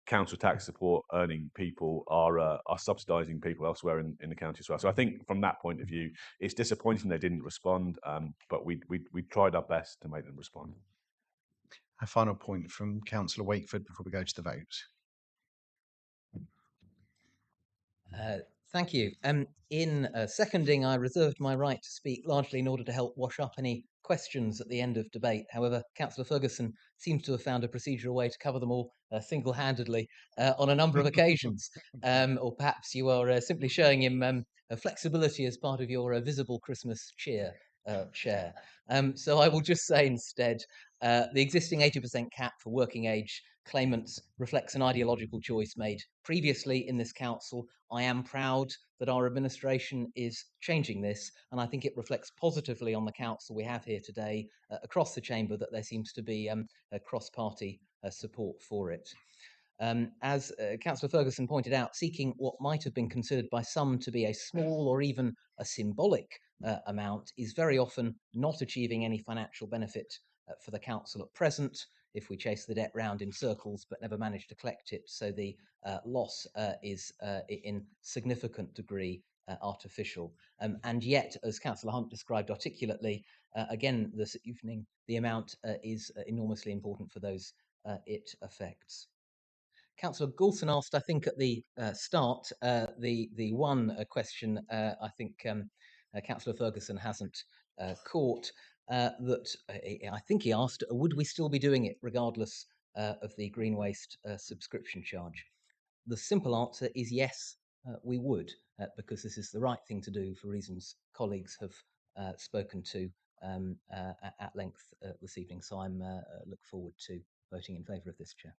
council tax support earning people are subsidising people elsewhere in the county as well. So I think from that point of view, it's disappointing they didn't respond, but we tried our best to make them respond. A final point from Councillor Wakeford before we go to the vote. Thank you. In seconding, I reserved my right to speak largely in order to help wash up any questions at the end of debate. However, Councillor Ferguson seems to have found a procedural way to cover them all single-handedly on a number of occasions. Or perhaps you are simply showing him flexibility as part of your visible Christmas cheer, Chair. So I will just say instead, the existing 80% cap for working age claimants reflects an ideological choice made previously in this council. I am proud that our administration is changing this, and I think it reflects positively on the council we have here today across the chamber that there seems to be a cross-party support for it. As Councillor Ferguson pointed out, seeking what might have been considered by some to be a small or even a symbolic amount is very often not achieving any financial benefit for the council at present, if we chase the debt round in circles but never manage to collect it. So the loss is in significant degree artificial. And yet, as Councillor Hunt described articulately, again this evening, the amount is enormously important for those it affects. Councillor Goulson asked, I think at the start, the one question I think Councillor Ferguson hasn't caught, that I think he asked, would we still be doing it regardless of the green waste subscription charge? The simple answer is yes, we would, because this is the right thing to do for reasons colleagues have spoken to at length this evening. So I'm look forward to voting in favour of this, Chair.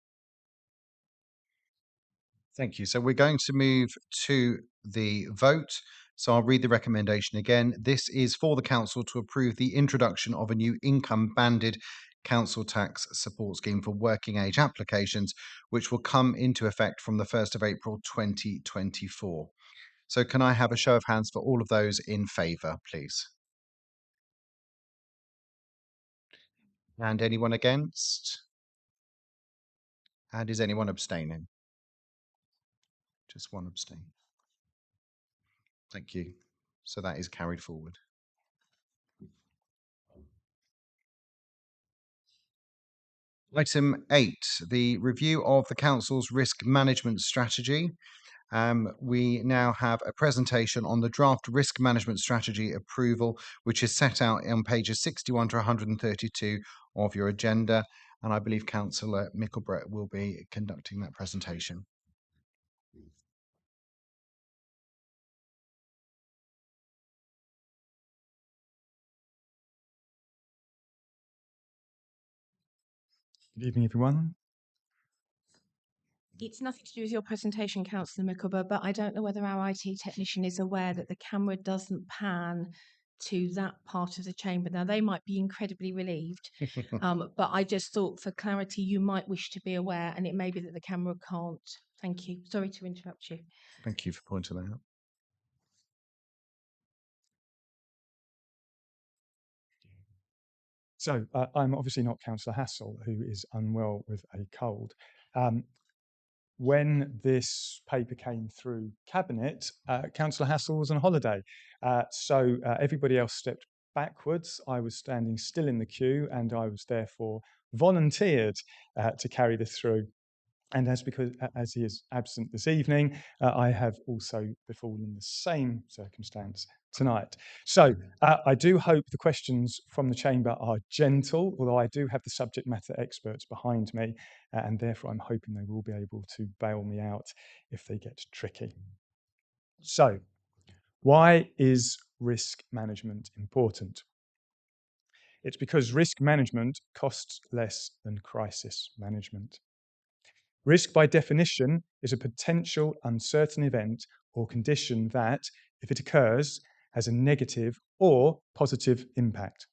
Thank you. So we're going to move to the vote. So I'll read the recommendation again. This is for the council to approve the introduction of a new income banded council tax support scheme for working age applications, which will come into effect from the 1st of April 2024. So can I have a show of hands for all of those in favour, please? And anyone against? And is anyone abstaining? Just one abstain. Thank you. So that is carried forward. Item 8, the review of the council's risk management strategy. We now have a presentation on the draft risk management strategy approval, which is set out on pages 61 to 132 of your agenda. And I believe Councillor Mickelbrett will be conducting that presentation. Good evening, everyone. It's nothing to do with your presentation, Councillor Mickelber, but I don't know whether our IT technician is aware that the camera doesn't pan to that part of the chamber. Now, they might be incredibly relieved, but I just thought for clarity, you might wish to be aware, and it may be that the camera can't. Thank you. Sorry to interrupt you. Thank you for pointing that out. So I'm obviously not Councillor Hassel, who is unwell with a cold. When this paper came through Cabinet, Councillor Hassel was on holiday. So everybody else stepped backwards. I was standing still in the queue, and I was therefore volunteered to carry this through. And as he is absent this evening, I have also befallen the same circumstance tonight. So I do hope the questions from the chamber are gentle, although I do have the subject matter experts behind me, and therefore I'm hoping they will be able to bail me out if they get tricky. So why is risk management important? It's because risk management costs less than crisis management. Risk, by definition, is a potential uncertain event or condition that, if it occurs, has a negative or positive impact.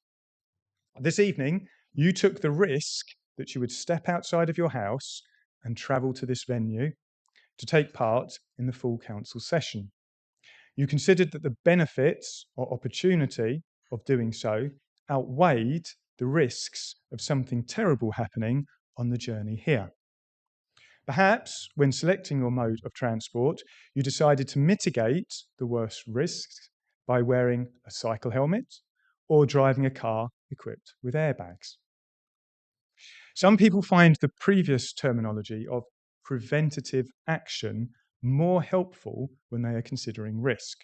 This evening, you took the risk that you would step outside of your house and travel to this venue to take part in the full council session. You considered that the benefits or opportunity of doing so outweighed the risks of something terrible happening on the journey here. Perhaps, when selecting your mode of transport, you decided to mitigate the worst risks by wearing a cycle helmet or driving a car equipped with airbags. Some people find the previous terminology of preventative action more helpful when they are considering risk.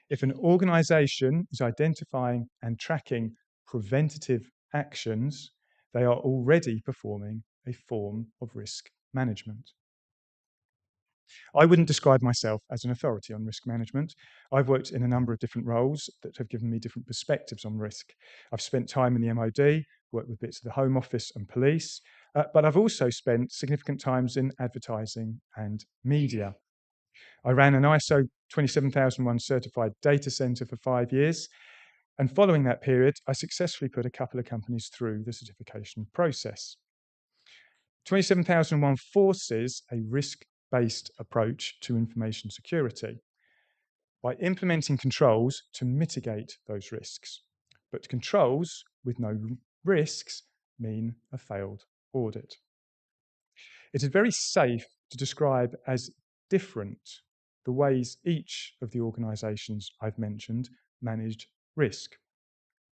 If an organisation is identifying and tracking preventative actions, they are already performing a form of risk management. I wouldn't describe myself as an authority on risk management. I've worked in a number of different roles that have given me different perspectives on risk. I've spent time in the MOD, worked with bits of the Home Office and police, but I've also spent significant times in advertising and media. I ran an ISO 27001 certified data centre for 5 years, and following that period, I successfully put a couple of companies through the certification process. 27001 forces a risk-based approach to information security by implementing controls to mitigate those risks. But controls with no risks mean a failed audit. It is very safe to describe as different the ways each of the organisations I've mentioned managed risk.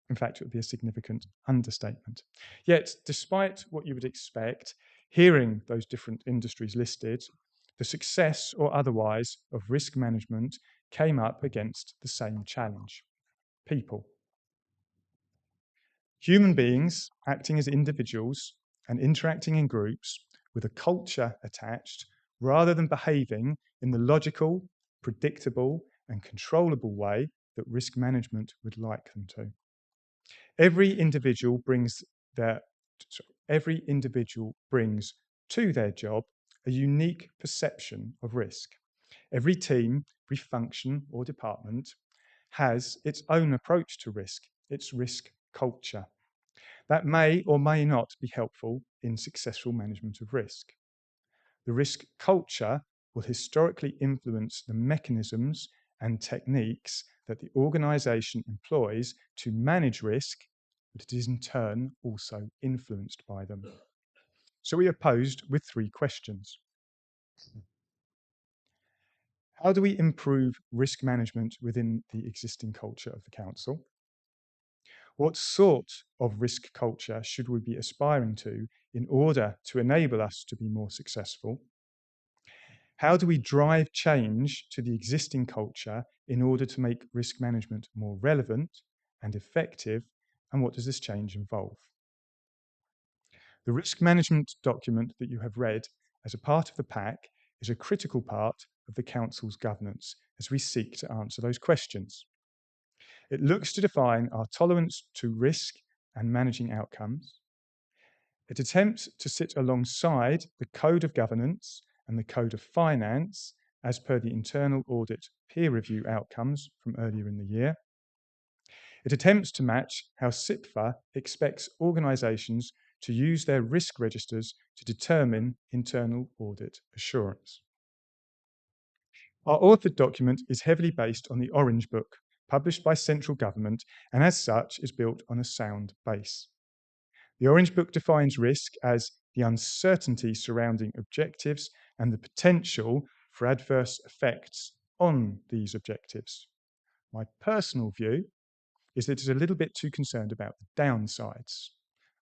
In fact, it would be a significant understatement. Yet, despite what you would expect, hearing those different industries listed, the success or otherwise of risk management came up against the same challenge: people. Human beings acting as individuals and interacting in groups with a culture attached, rather than behaving in the logical, predictable, and controllable way that risk management would like them to. Every individual brings to their job a unique perception of risk. Every team, every function or department has its own approach to risk, its risk culture. That may or may not be helpful in successful management of risk. The risk culture will historically influence the mechanisms and techniques that the organisation employs to manage risk, but it is in turn also influenced by them. So we are posed with 3 questions. How do we improve risk management within the existing culture of the council? What sort of risk culture should we be aspiring to in order to enable us to be more successful? How do we drive change to the existing culture in order to make risk management more relevant and effective? And what does this change involve? The risk management document that you have read as a part of the pack is a critical part of the council's governance as we seek to answer those questions. It looks to define our tolerance to risk and managing outcomes. It attempts to sit alongside the Code of Governance and the Code of Finance as per the internal audit peer review outcomes from earlier in the year. It attempts to match how SIPFA expects organisations to use their risk registers to determine internal audit assurance. Our authored document is heavily based on the Orange Book, published by central government, and as such is built on a sound base. The Orange Book defines risk as the uncertainty surrounding objectives and the potential for adverse effects on these objectives. My personal view is that it's a little bit too concerned about the downsides.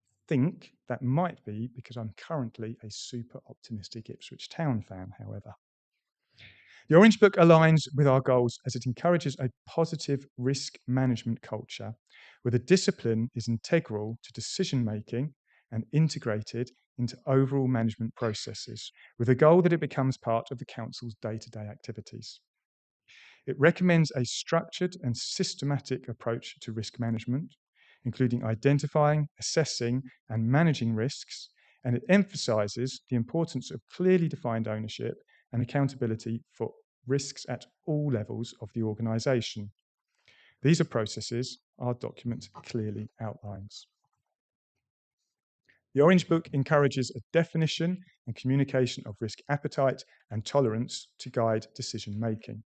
I think that might be because I'm currently a super optimistic Ipswich Town fan, however. The Orange Book aligns with our goals as it encourages a positive risk management culture where the discipline is integral to decision making and integrated into overall management processes, with a goal that it becomes part of the council's day-to-day activities. It recommends a structured and systematic approach to risk management, including identifying, assessing, and managing risks, and it emphasises the importance of clearly defined ownership and accountability for risks at all levels of the organisation. These are processes our document clearly outlines. The Orange Book encourages a definition and communication of risk appetite and tolerance to guide decision making.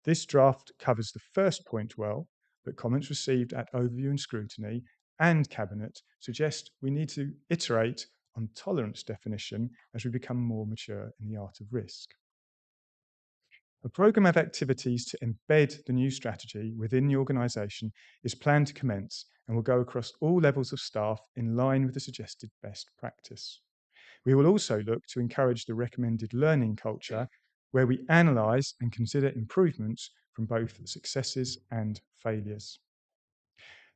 This draft covers the first point well, but comments received at overview and scrutiny and Cabinet suggest we need to iterate on tolerance definition as we become more mature in the art of risk. A programme of activities to embed the new strategy within the organisation is planned to commence and will go across all levels of staff in line with the suggested best practice. We will also look to encourage the recommended learning culture where we analyse and consider improvements from both successes and failures.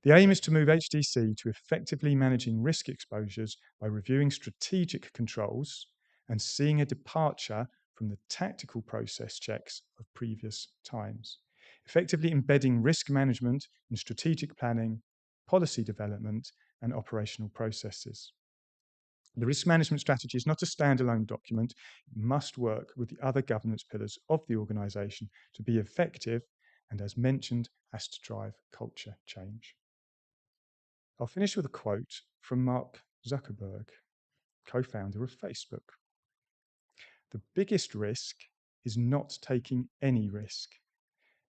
The aim is to move HDC to effectively managing risk exposures by reviewing strategic controls and seeing a departure from the tactical process checks of previous times, effectively embedding risk management in strategic planning, policy development, and operational processes. The risk management strategy is not a standalone document. It must work with the other governance pillars of the organisation to be effective and, as mentioned, has to drive culture change. I'll finish with a quote from Mark Zuckerberg, co-founder of Facebook. The biggest risk is not taking any risk.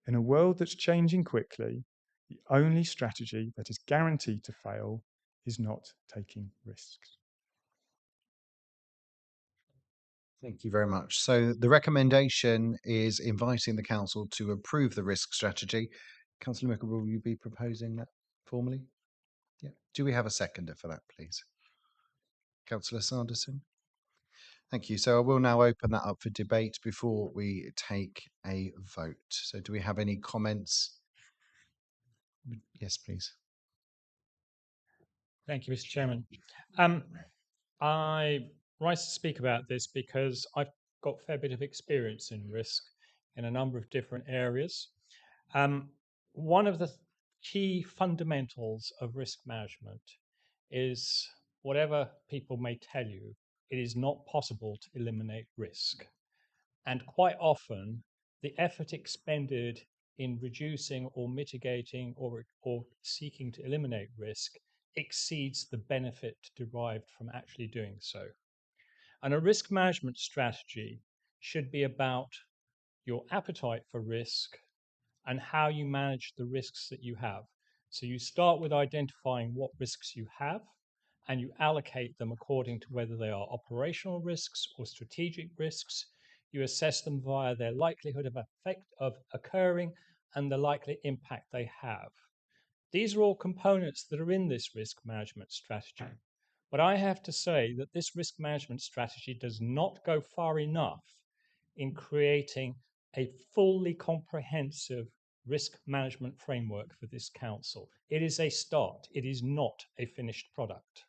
In a world that's changing quickly, the only strategy that is guaranteed to fail is not taking risks. Thank you very much. So the recommendation is inviting the council to approve the risk strategy. Councillor Mickle, will you be proposing that formally? Yeah. Do we have a seconder for that, please? Councillor Sanderson? Thank you. So I will now open that up for debate before we take a vote. So do we have any comments? Yes, please. Thank you, Mr. Chairman. I rise to speak about this because I've got a fair bit of experience in risk in a number of different areas. One of the key fundamentals of risk management is whatever people may tell you, it is not possible to eliminate risk. And quite often, the effort expended in reducing or mitigating or seeking to eliminate risk exceeds the benefit derived from actually doing so. And a risk management strategy should be about your appetite for risk and how you manage the risks that you have. So you start with identifying what risks you have, and you allocate them according to whether they are operational risks or strategic risks. You assess them via their likelihood of occurring and the likely impact they have. These are all components that are in this risk management strategy. But I have to say that this risk management strategy does not go far enough in creating a fully comprehensive risk management framework for this council. It is a start. It is not a finished product.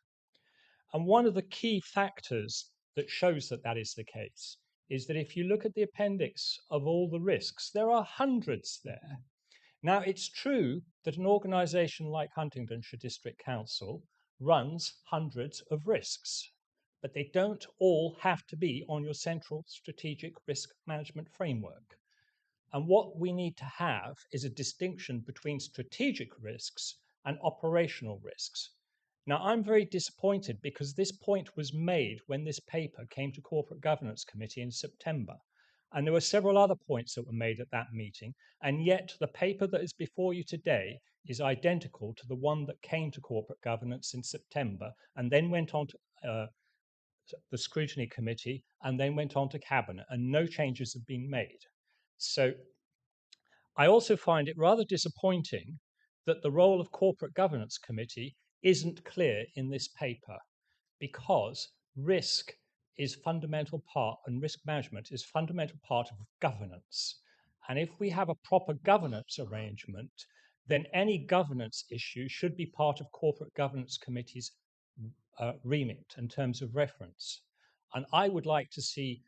And one of the key factors that shows that that is the case is that if you look at the appendix of all the risks, there are hundreds there. Now, it's true that an organisation like Huntingdonshire District Council runs hundreds of risks, but they don't all have to be on your central strategic risk management framework. And what we need to have is a distinction between strategic risks and operational risks. Now, I'm very disappointed because this point was made when this paper came to Corporate Governance Committee in September. And there were several other points that were made at that meeting. And yet the paper that is before you today is identical to the one that came to Corporate Governance in September and then went on to the Scrutiny Committee and then went on to Cabinet, and no changes have been made. So I also find it rather disappointing that the role of Corporate Governance Committee isn't clear in this paper, because risk is fundamental part, and risk management is fundamental part of governance. And if we have a proper governance arrangement, then any governance issue should be part of Corporate Governance Committee's remit in terms of reference. And I would like to see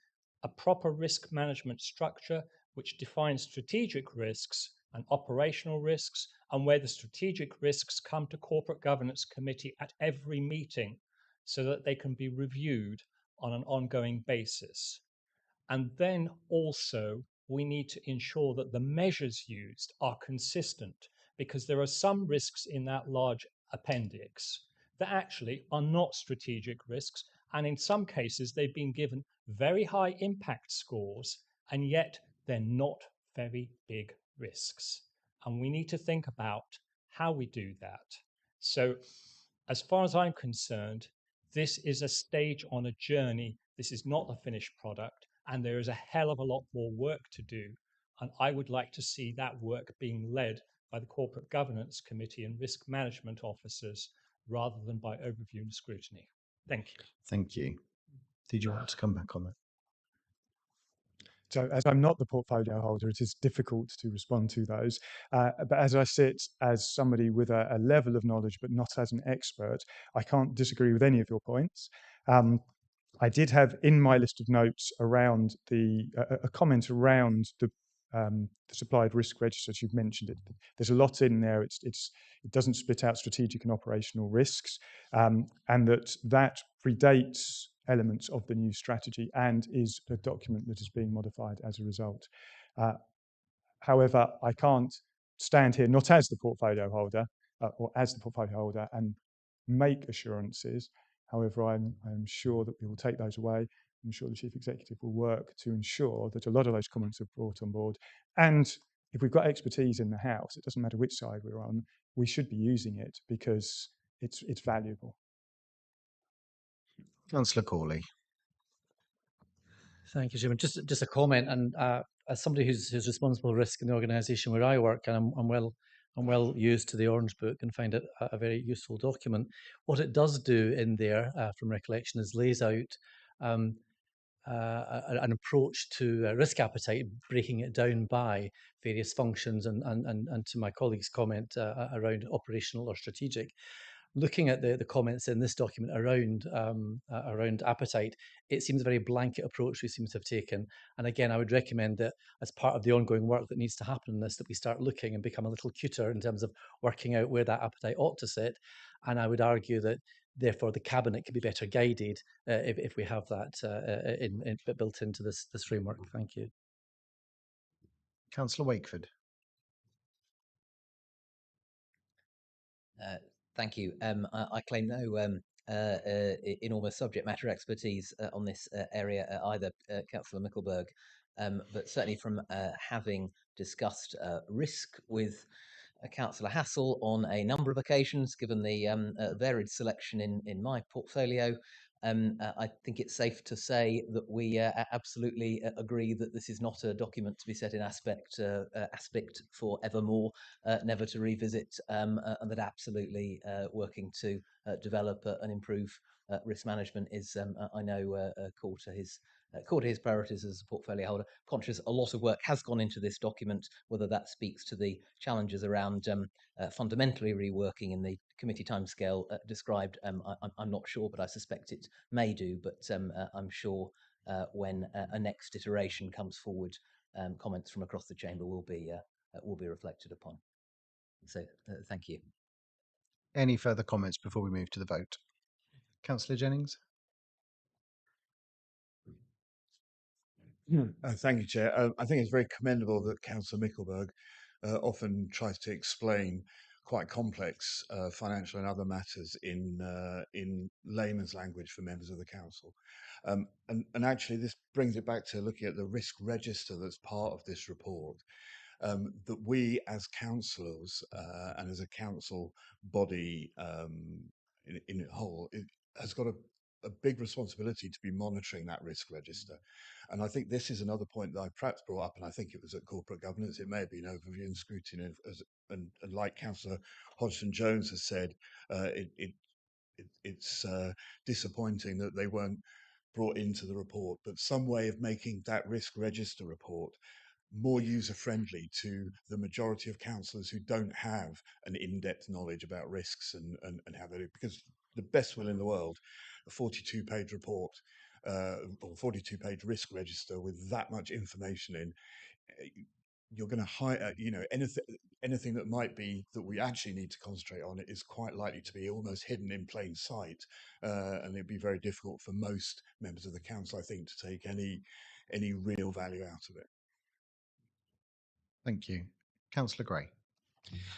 a proper risk management structure which defines strategic risks and operational risks, and where the strategic risks come to Corporate Governance Committee at every meeting so that they can be reviewed on an ongoing basis. And then also we need to ensure that the measures used are consistent, because there are some risks in that large appendix that actually are not strategic risks, and in some cases they've been given very high impact scores, and yet they're not very big risks. And we need to think about how we do that. So as far as I'm concerned, this is a stage on a journey. This is not the finished product, and there is a hell of a lot more work to do. And I would like to see that work being led by the Corporate Governance Committee and risk management officers rather than by overview and scrutiny. Thank you. Thank you. Did you want to come back on that? So as I'm not the portfolio holder, it is difficult to respond to those. But as I sit as somebody with a level of knowledge, but not as an expert, I can't disagree with any of your points. I did have in my list of notes around a comment around the supplied risk registers. You've mentioned it. There's a lot in there. It doesn't split out strategic and operational risks, and that predates elements of the new strategy and is a document that is being modified as a result. However, I can't stand here, not as the portfolio holder or as the portfolio holder, and make assurances. However, I'm sure that we will take those away. I'm sure the Chief Executive will work to ensure that a lot of those comments are brought on board. And if we've got expertise in the House, it doesn't matter which side we're on, we should be using it because it's valuable. Councillor Corley. Thank you, Chairman. Just a comment, and as somebody who's responsible for risk in the organisation where I work, and I'm well used to the Orange Book and find it a very useful document. What it does do in there, from recollection, is lays out an approach to risk appetite, breaking it down by various functions, and to my colleague's comment around operational or strategic. Looking at the comments in this document around appetite, it seems a very blanket approach we seem to have taken. And again, I would recommend that as part of the ongoing work that needs to happen in this, that we start looking and become a little cuter in terms of working out where that appetite ought to sit. And I would argue that therefore the cabinet can be better guided if we have that built into this framework. Thank you. Councillor Wakeford. Thank you. I claim no enormous subject matter expertise on this area either, Councillor Mickelberg, but certainly from having discussed risk with Councillor Hassel on a number of occasions, given the varied selection in my portfolio. I think it's safe to say that we absolutely agree that this is not a document to be set in aspect for evermore, never to revisit, and that absolutely working to develop and improve risk management is, I know, core to his priorities as a portfolio holder. Conscious a lot of work has gone into this document, whether that speaks to the challenges around fundamentally reworking in the committee timescale described, I'm not sure, but I suspect it may do. But I'm sure when a next iteration comes forward, comments from across the chamber will be reflected upon. So thank you. Any further comments before we move to the vote? Councillor Jennings. Thank you, Chair. I think it's very commendable that Councillor Mickelberg often tries to explain quite complex financial and other matters in layman's language for members of the council. And actually, this brings it back to looking at the risk register that's part of this report. That we as councillors and as a council body in a whole has got a big responsibility to be monitoring that risk register. And I think this is another point that I perhaps brought up, and I think it was at corporate governance. It may have been overview and scrutiny, and like Councillor Hodgson-Jones has said, it's disappointing that they weren't brought into the report, but some way of making that risk register report more user-friendly to the majority of councillors who don't have an in-depth knowledge about risks and how they do. Because the best will in the world, a 42-page report or 42-page risk register with that much information in, you're going to hide, anything that might be that we actually need to concentrate on is quite likely to be almost hidden in plain sight, and it'd be very difficult for most members of the council, I think, to take any real value out of it. Thank you. Councillor Gray.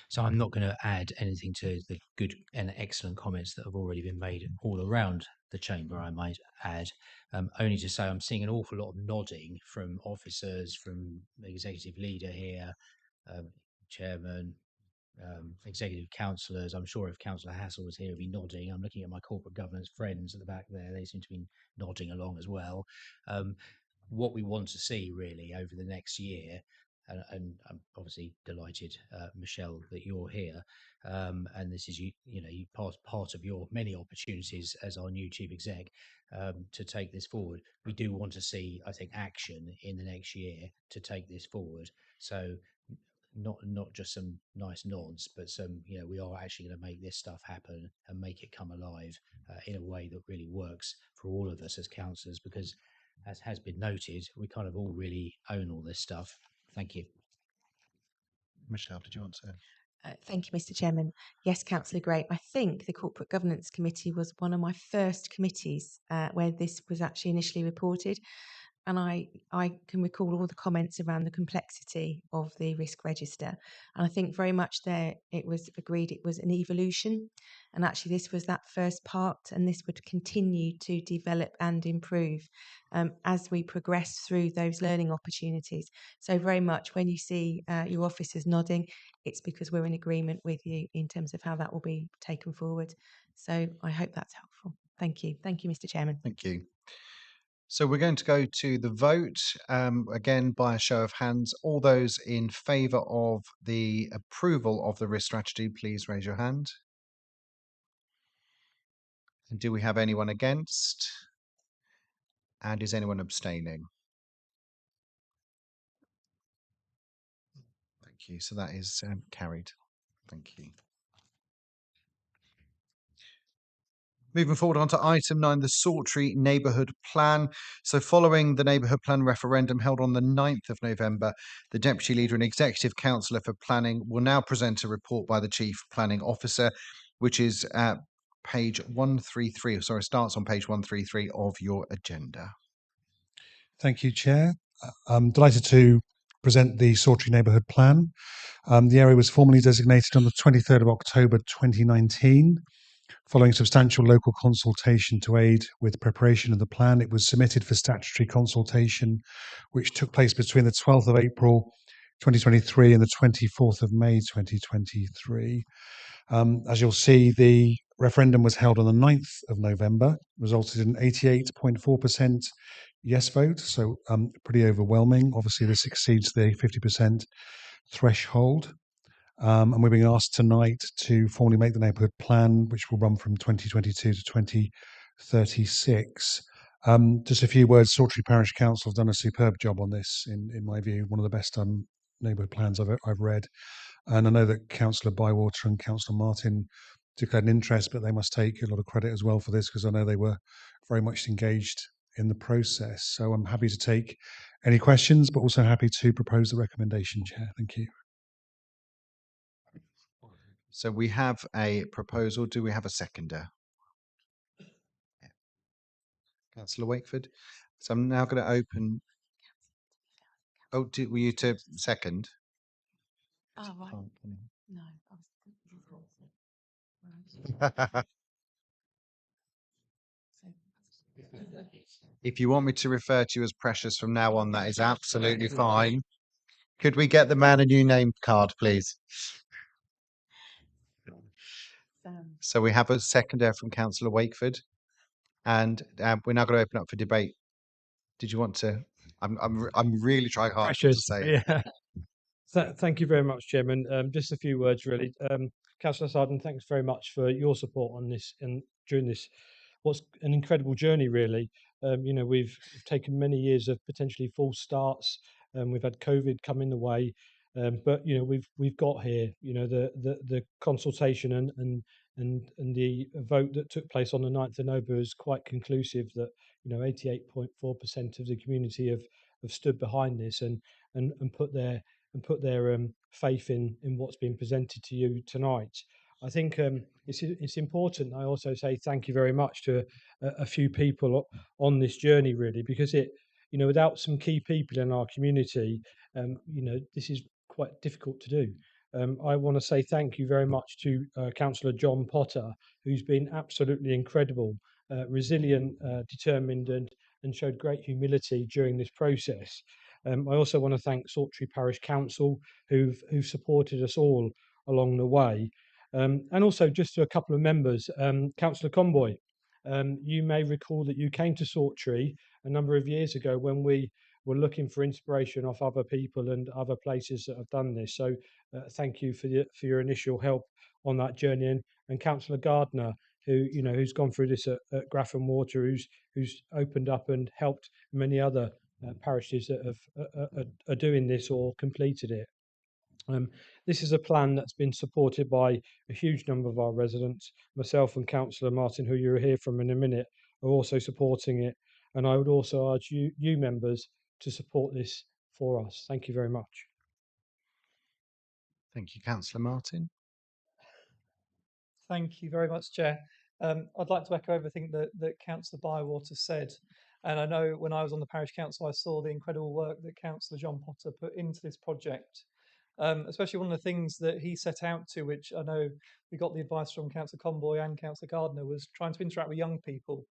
So I'm not going to add anything to the good and excellent comments that have already been made all around the chamber, I might add, only to say I'm seeing an awful lot of nodding from officers, from the executive leader here, chairman, executive councillors. I'm sure if Councillor Hassel was here, he'd be nodding. I'm looking at my corporate governance friends at the back there. They seem to be nodding along as well. What we want to see really over the next year, and I'm obviously delighted, Michelle, that you're here, and this is you part of your many opportunities as our new chief exec to take this forward. We do want to see, I think, action in the next year to take this forward. So not just some nice nods, but some, we are actually going to make this stuff happen and make it come alive in a way that really works for all of us as councillors, because as has been noted, we kind of all really own all this stuff. Thank you. Michelle, did you want to? Thank you, Mr. Chairman. Yes, Councillor Gray. I think the Corporate Governance Committee was one of my first committees where this was actually initially reported. And I can recall all the comments around the complexity of the risk register. And I think very much there it was agreed it was an evolution. And actually this was that first part, and this would continue to develop and improve as we progress through those learning opportunities. So very much when you see your officers nodding, it's because we're in agreement with you in terms of how that will be taken forward. So I hope that's helpful. Thank you. Thank you, Mr. Chairman. Thank you. So we're going to go to the vote, again, by a show of hands. All those in favour of the approval of the risk strategy, please raise your hand. And do we have anyone against? And is anyone abstaining? Thank you. So that is carried. Thank you. Moving forward on to item 9, the Sawtry Neighbourhood Plan. So following the Neighbourhood Plan referendum held on the 9th of November, the Deputy Leader and Executive Councillor for Planning will now present a report by the Chief Planning Officer, which is page 133. Sorry, starts on page 133 of your agenda. Thank you, Chair. I'm delighted to present the Sawtry Neighbourhood Plan. The area was formally designated on the 23rd of October 2019. Following substantial local consultation to aid with preparation of the plan, it was submitted for statutory consultation, which took place between the 12th of April 2023 and the 24th of May 2023. As you'll see, the referendum was held on the 9th of November, resulted in 88.4% yes vote, so pretty overwhelming. Obviously, this exceeds the 50% threshold. And we're being asked tonight to formally make the neighbourhood plan, which will run from 2022 to 2036. Just a few words. Sawtry Parish Council have done a superb job on this, in my view, one of the best neighbourhood plans I've read. And I know that Councillor Bywater and Councillor Martin declared an interest, but they must take a lot of credit as well for this, because I know they were very much engaged in the process. So I'm happy to take any questions, but also happy to propose the recommendation, Chair. Thank you. So we have a proposal. Do we have a seconder? Yeah. Councillor Wakeford. So I'm now going to open. Oh, were you to second? Oh, right. No. If you want me to refer to you as Precious from now on, that is absolutely fine. Could we get the man a new name card, please? So we have a seconder from Councillor Wakeford, and we're now going to open up for debate. Did you want to? I'm really trying hard to say it. Yeah. Thank you very much, Chairman. Just a few words, really. Councillor Sarden, thanks very much for your support on this and during this, what's an incredible journey, really. We've taken many years of potentially false starts. We've had COVID come in the way, but we've got here. The consultation and the vote that took place on the 9th of November is quite conclusive. That 88.4% of the community have stood behind this and put their faith in what's been presented to you tonight. I think it's important. I also say thank you very much to a few people on this journey, really, because without some key people in our community, this is quite difficult to do. I want to say thank you very much to Councillor John Potter, who's been absolutely incredible, resilient, determined, and showed great humility during this process. I also want to thank Sawtry Parish Council, who've supported us all along the way. And also just to a couple of members, Councillor Conboy, you may recall that you came to Sawtry a number of years ago when we were looking for inspiration off other people and other places that have done this. So thank you for your initial help on that journey. And Councillor Gardner, who's gone through this at Grafham Water, who's opened up and helped many other parishes that are doing this or completed it. This is a plan that's been supported by a huge number of our residents. Myself and Councillor Martin, who you'll hear from in a minute, are also supporting it. And I would also urge you members to support this for us. Thank you very much. Thank you, Councillor Martin. Thank you very much, Chair. I'd like to echo everything that Councillor Bywater said. And I know when I was on the parish council, I saw the incredible work that Councillor John Potter put into this project. Especially one of the things that he set out to, which I know we got the advice from Councillor Conboy and Councillor Gardner, was trying to interact with young people.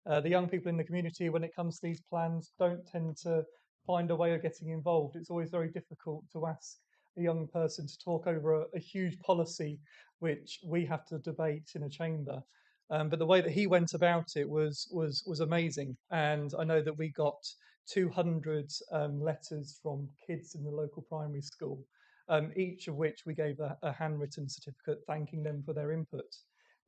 The young people in the community, when it comes to these plans, don't tend to find a way of getting involved. It's always very difficult to ask a young person to talk over a huge policy which we have to debate in a chamber. But the way that he went about it was amazing. And I know that we got 200 letters from kids in the local primary school, each of which we gave a handwritten certificate thanking them for their input.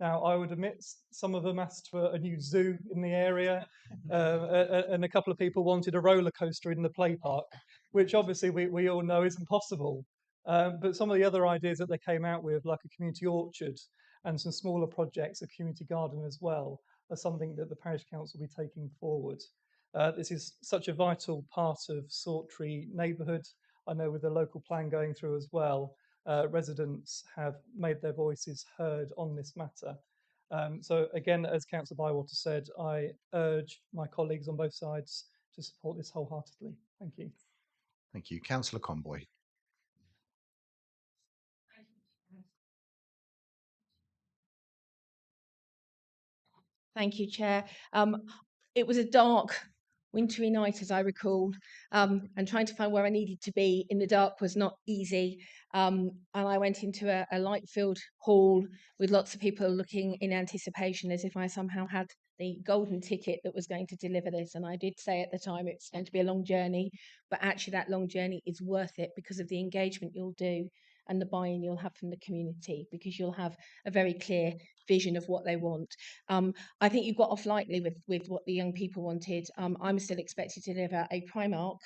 Now, I would admit some of them asked for a new zoo in the area, and a couple of people wanted a roller coaster in the play park, which obviously we all know isn't possible. But some of the other ideas that they came out with, like a community orchard and some smaller projects, a community garden as well, are something that the parish council will be taking forward. This is such a vital part of Sawtry neighbourhood. I know with the local plan going through as well, residents have made their voices heard on this matter. So again, as Councillor Bywater said, I urge my colleagues on both sides to support this wholeheartedly. Thank you. Thank you. Councillor Conboy. Thank you, Chair. It was a dark, wintry night, as I recall, and trying to find where I needed to be in the dark was not easy. And I went into a light-filled hall with lots of people looking in anticipation as if I somehow had the golden ticket that was going to deliver this. And I did say at the time it's going to be a long journey, but actually that long journey is worth it because of the engagement you'll do and the buy-in you'll have from the community, because you'll have a very clear vision of what they want. I think you got off lightly with what the young people wanted. I'm still expected to deliver a Primark,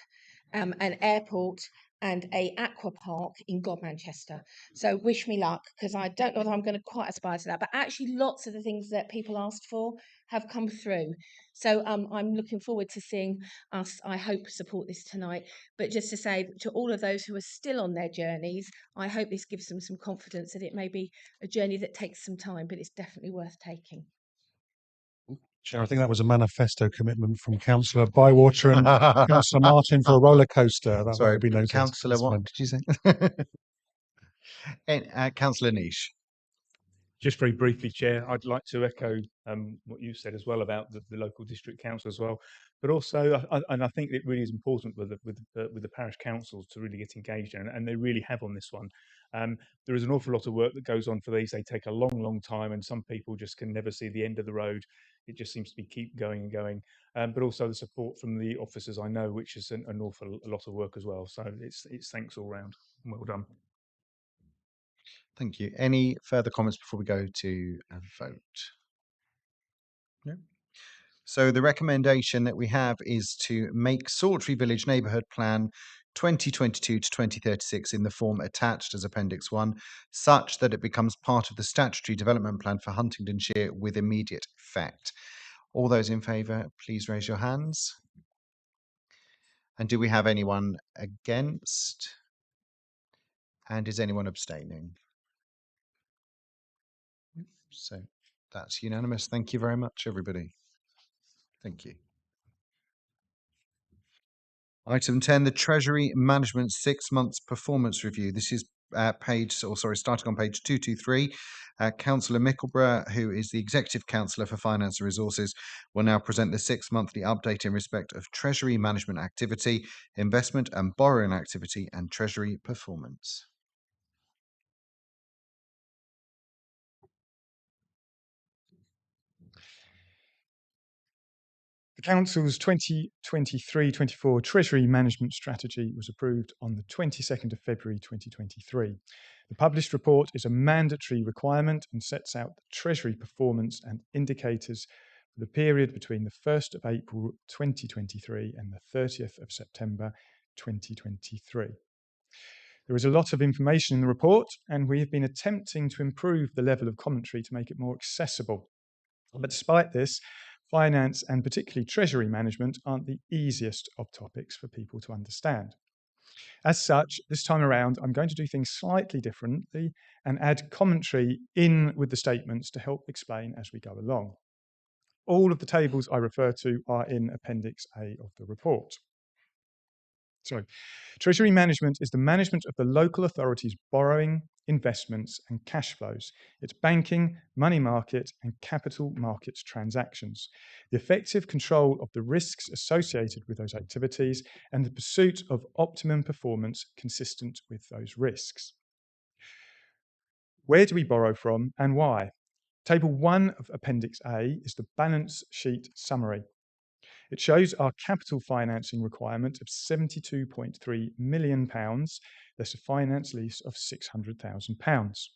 an airport, and a aqua park in Godmanchester. So wish me luck, because I don't know if I'm going to quite aspire to that. But actually, lots of the things that people asked for have come through. So I'm looking forward to seeing us, I hope, support this tonight. But just to say to all of those who are still on their journeys, I hope this gives them some confidence that it may be a journey that takes some time, but it's definitely worth taking. Chair, I think that was a manifesto commitment from Councillor Bywater and Councillor Martin for a roller coaster. That Sorry, will be noted. Councillor, what did you say? Councillor Niche. Just very briefly, Chair, I'd like to echo what you said as well about the local district council as well, but also, and I think it really is important with the parish councils to really get engaged in, and they really have on this one. There is an awful lot of work that goes on for these. They take a long, long time, and some people just can never see the end of the road. It just seems to be keep going and going. But also the support from the officers I know, which is an awful lot of work as well. So it's thanks all round. Well done. Thank you. Any further comments before we go to a vote? No. So the recommendation that we have is to make Sawtry Village Neighbourhood Plan 2022 to 2036 in the form attached as Appendix 1, such that it becomes part of the statutory development plan for Huntingdonshire with immediate effect. All those in favour, please raise your hands. And do we have anyone against? And is anyone abstaining? So that's unanimous. Thank you very much, everybody. Thank you. Item 10, the Treasury Management 6 months performance review. This is starting on page 223. Councillor Mickleborough, who is the Executive Councillor for Finance and Resources, will now present the 6-monthly update in respect of Treasury management activity, investment and borrowing activity, and Treasury performance. The Council's 2023-24 Treasury Management Strategy was approved on the 22nd of February 2023. The published report is a mandatory requirement and sets out the Treasury performance and indicators for the period between the 1st of April 2023 and the 30th of September 2023. There is a lot of information in the report, and we have been attempting to improve the level of commentary to make it more accessible. But despite this, finance and particularly treasury management aren't the easiest of topics for people to understand. As such, this time around, I'm going to do things slightly differently and add commentary in with the statements to help explain as we go along. All of the tables I refer to are in Appendix A of the report. So, Treasury management is the management of the local authority's borrowing, investments and cash flows, its banking, money market and capital markets transactions, the effective control of the risks associated with those activities and the pursuit of optimum performance consistent with those risks. Where do we borrow from and why? Table 1 of Appendix A is the balance sheet summary. It shows our capital financing requirement of £72.3 million, less a finance lease of £600,000.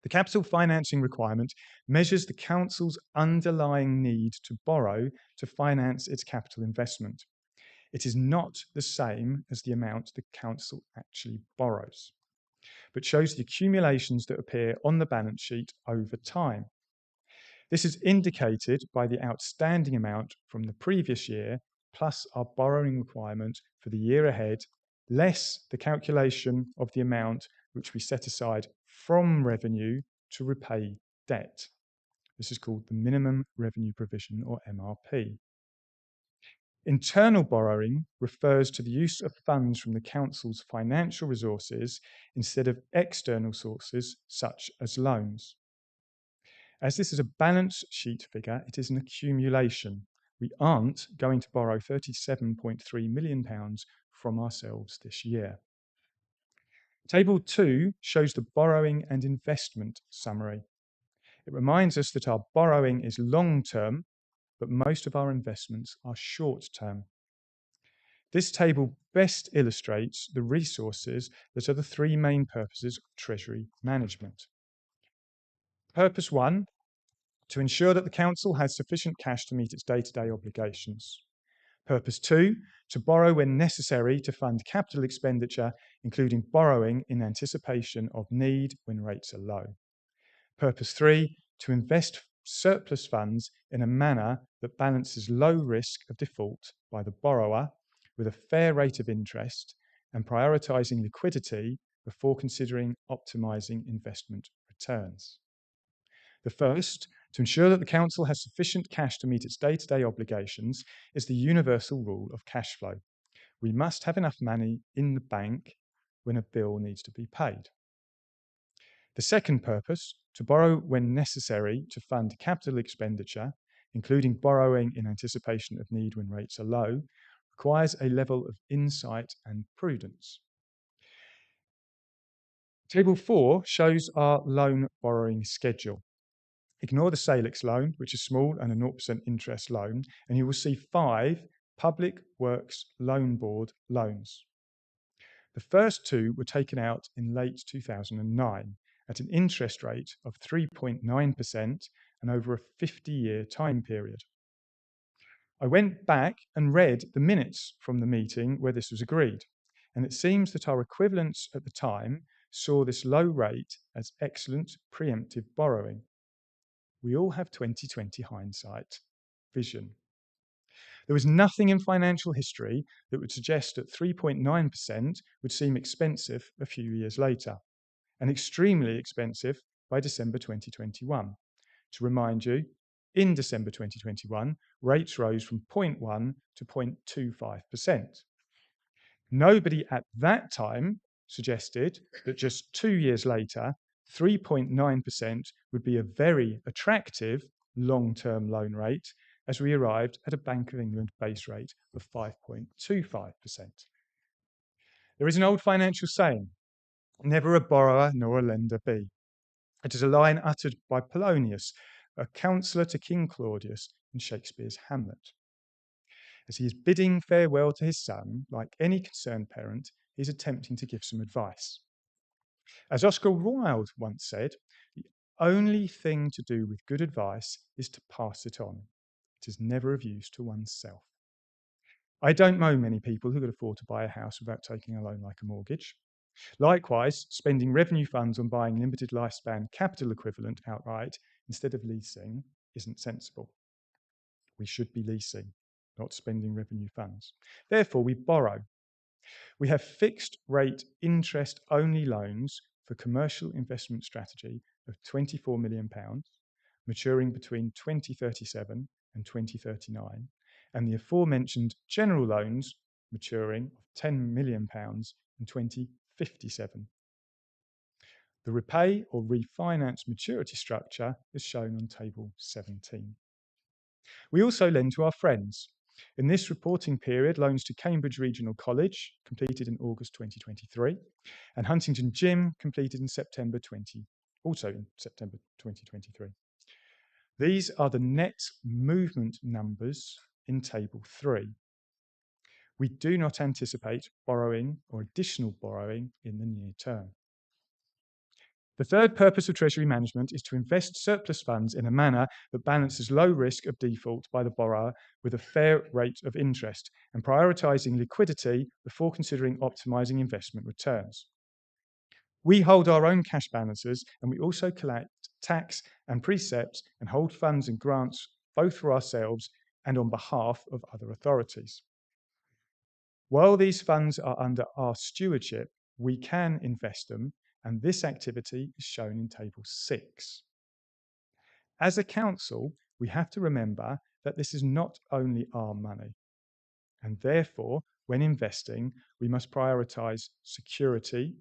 The capital financing requirement measures the council's underlying need to borrow to finance its capital investment. It is not the same as the amount the council actually borrows, but shows the accumulations that appear on the balance sheet over time. This is indicated by the outstanding amount from the previous year, plus our borrowing requirement for the year ahead, less the calculation of the amount which we set aside from revenue to repay debt. The This is called the minimum revenue provision, or MRP. Internal borrowing refers to the use of funds from the council's financial resources instead of external sources such as loans. As this is a balance sheet figure, it is an accumulation. We aren't going to borrow £37.3 million from ourselves this year. Table 2 shows the borrowing and investment summary. It reminds us that our borrowing is long-term, but most of our investments are short-term. This table best illustrates the resources that are the three main purposes of Treasury management. Purpose 1, to ensure that the Council has sufficient cash to meet its day-to-day obligations. Purpose 2, to borrow when necessary to fund capital expenditure, including borrowing in anticipation of need when rates are low. Purpose 3, to invest surplus funds in a manner that balances low risk of default by the borrower with a fair rate of interest and prioritising liquidity before considering optimising investment returns. The first, to ensure that the Council has sufficient cash to meet its day-to-day obligations, is the universal rule of cash flow. We must have enough money in the bank when a bill needs to be paid. The second purpose, to borrow when necessary to fund capital expenditure, including borrowing in anticipation of need when rates are low, requires a level of insight and prudence. Table 4 shows our loan borrowing schedule. Ignore the Salix loan, which is small and a 0% interest loan, and you will see 5 Public Works Loan Board loans. The first 2 were taken out in late 2009 at an interest rate of 3.9% and over a 50-year time period. I went back and read the minutes from the meeting where this was agreed, and it seems that our equivalents at the time saw this low rate as excellent preemptive borrowing. We all have 20/20 hindsight vision. There was nothing in financial history that would suggest that 3.9% would seem expensive a few years later, and extremely expensive by December 2021. To remind you, in December 2021, rates rose from 0.1 to 0.25%. Nobody at that time suggested that just 2 years later, 3.9% would be a very attractive long-term loan rate, as we arrived at a Bank of England base rate of 5.25%. There is an old financial saying, never a borrower nor a lender be. It is a line uttered by Polonius, a counsellor to King Claudius in Shakespeare's Hamlet. As he is bidding farewell to his son, like any concerned parent, he is attempting to give some advice. As Oscar Wilde once said, the only thing to do with good advice is to pass it on. It is never of use to oneself. I don't know many people who could afford to buy a house without taking a loan like a mortgage. Likewise, spending revenue funds on buying limited lifespan capital equivalent outright instead of leasing isn't sensible. We should be leasing, not spending revenue funds. Therefore, we borrow. We have fixed rate interest only loans for commercial investment strategy of £24 million, maturing between 2037 and 2039, and the aforementioned general loans maturing of £10 million in 2057. The repay or refinance maturity structure is shown on table 17. We also lend to our friends. In this reporting period, loans to Cambridge Regional College, completed in August 2023, and Huntington Gym, completed in September 2023. These are the net movement numbers in table 3. We do not anticipate borrowing or additional borrowing in the near term. The third purpose of Treasury management is to invest surplus funds in a manner that balances low risk of default by the borrower with a fair rate of interest and prioritising liquidity before considering optimising investment returns. We hold our own cash balances, and we also collect tax and precepts and hold funds and grants both for ourselves and on behalf of other authorities. While these funds are under our stewardship, we can invest them, and this activity is shown in table 6. As a council, we have to remember that this is not only our money, and therefore, when investing, we must prioritise security,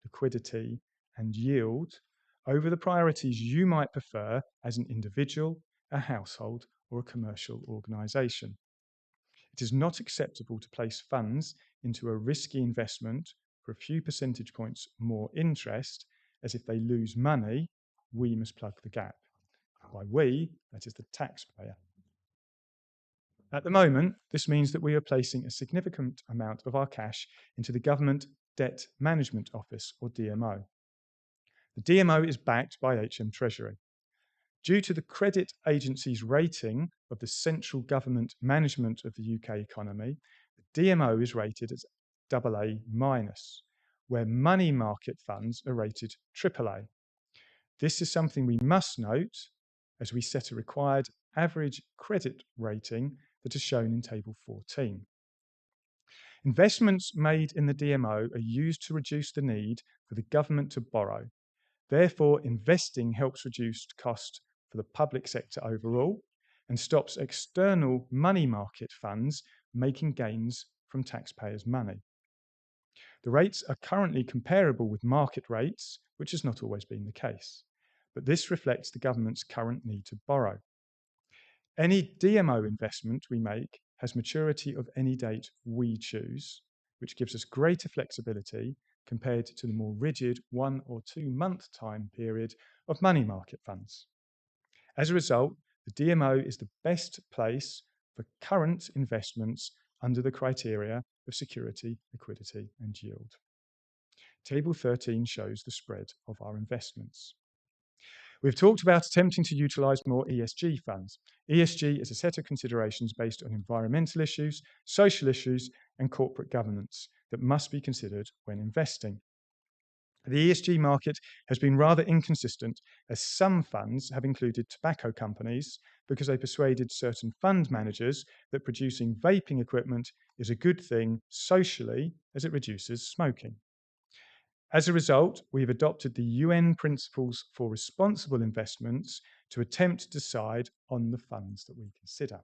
liquidity, and yield over the priorities you might prefer as an individual, a household, or a commercial organisation. It is not acceptable to place funds into a risky investment for a few percentage points more interest, as if they lose money, we must plug the gap. By we, that is the taxpayer. At the moment, this means that we are placing a significant amount of our cash into the Government Debt Management Office, or DMO. The DMO is backed by HM Treasury. Due to the credit agency's rating of the central government management of the UK economy, the DMO is rated as AA-, where money market funds are rated AAA. This is something we must note as we set a required average credit rating that is shown in Table 14. Investments made in the DMO are used to reduce the need for the government to borrow. Therefore, investing helps reduce cost for the public sector overall and stops external money market funds making gains from taxpayers' money. The rates are currently comparable with market rates, which has not always been the case, but this reflects the government's current need to borrow. Any DMO investment we make has maturity of any date we choose, which gives us greater flexibility compared to the more rigid 1 or 2 month time period of money market funds. As a result, the DMO is the best place for current investments under the criteria of security, liquidity, and yield. Table 13 shows the spread of our investments. We've talked about attempting to utilise more ESG funds. ESG is a set of considerations based on environmental issues, social issues, and corporate governance that must be considered when investing. The ESG market has been rather inconsistent, as some funds have included tobacco companies because they persuaded certain fund managers that producing vaping equipment is a good thing socially as it reduces smoking. As a result, we've adopted the UN Principles for Responsible Investments to attempt to decide on the funds that we consider.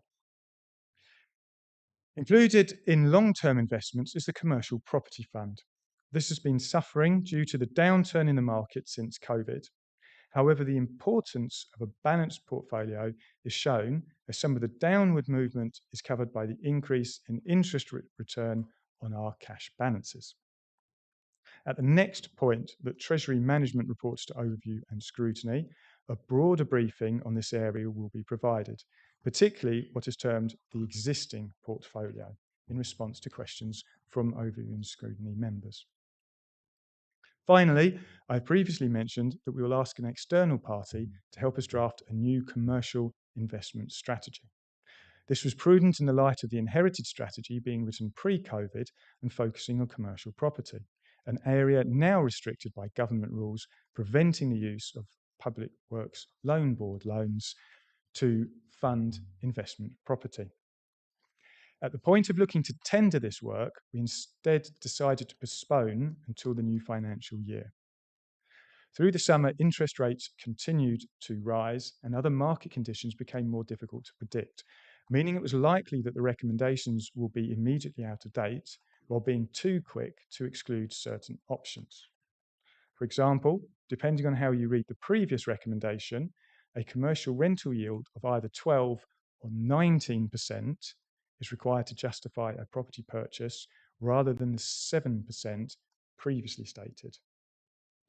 Included in long-term investments is the Commercial Property Fund. This has been suffering due to the downturn in the market since COVID. However, the importance of a balanced portfolio is shown as some of the downward movement is covered by the increase in interest return on our cash balances. At the next point that Treasury Management reports to overview and scrutiny, a broader briefing on this area will be provided, particularly what is termed the existing portfolio, in response to questions from overview and scrutiny members. Finally, I previously mentioned that we will ask an external party to help us draft a new commercial investment strategy. This was prudent in the light of the inherited strategy being written pre-COVID and focusing on commercial property, an area now restricted by government rules preventing the use of Public Works Loan Board loans to fund investment property. At the point of looking to tender this work, we instead decided to postpone until the new financial year. Through the summer, interest rates continued to rise and other market conditions became more difficult to predict, meaning it was likely that the recommendations will be immediately out of date while being too quick to exclude certain options. For example, depending on how you read the previous recommendation, a commercial rental yield of either 12 or 19% is required to justify a property purchase rather than the 7% previously stated.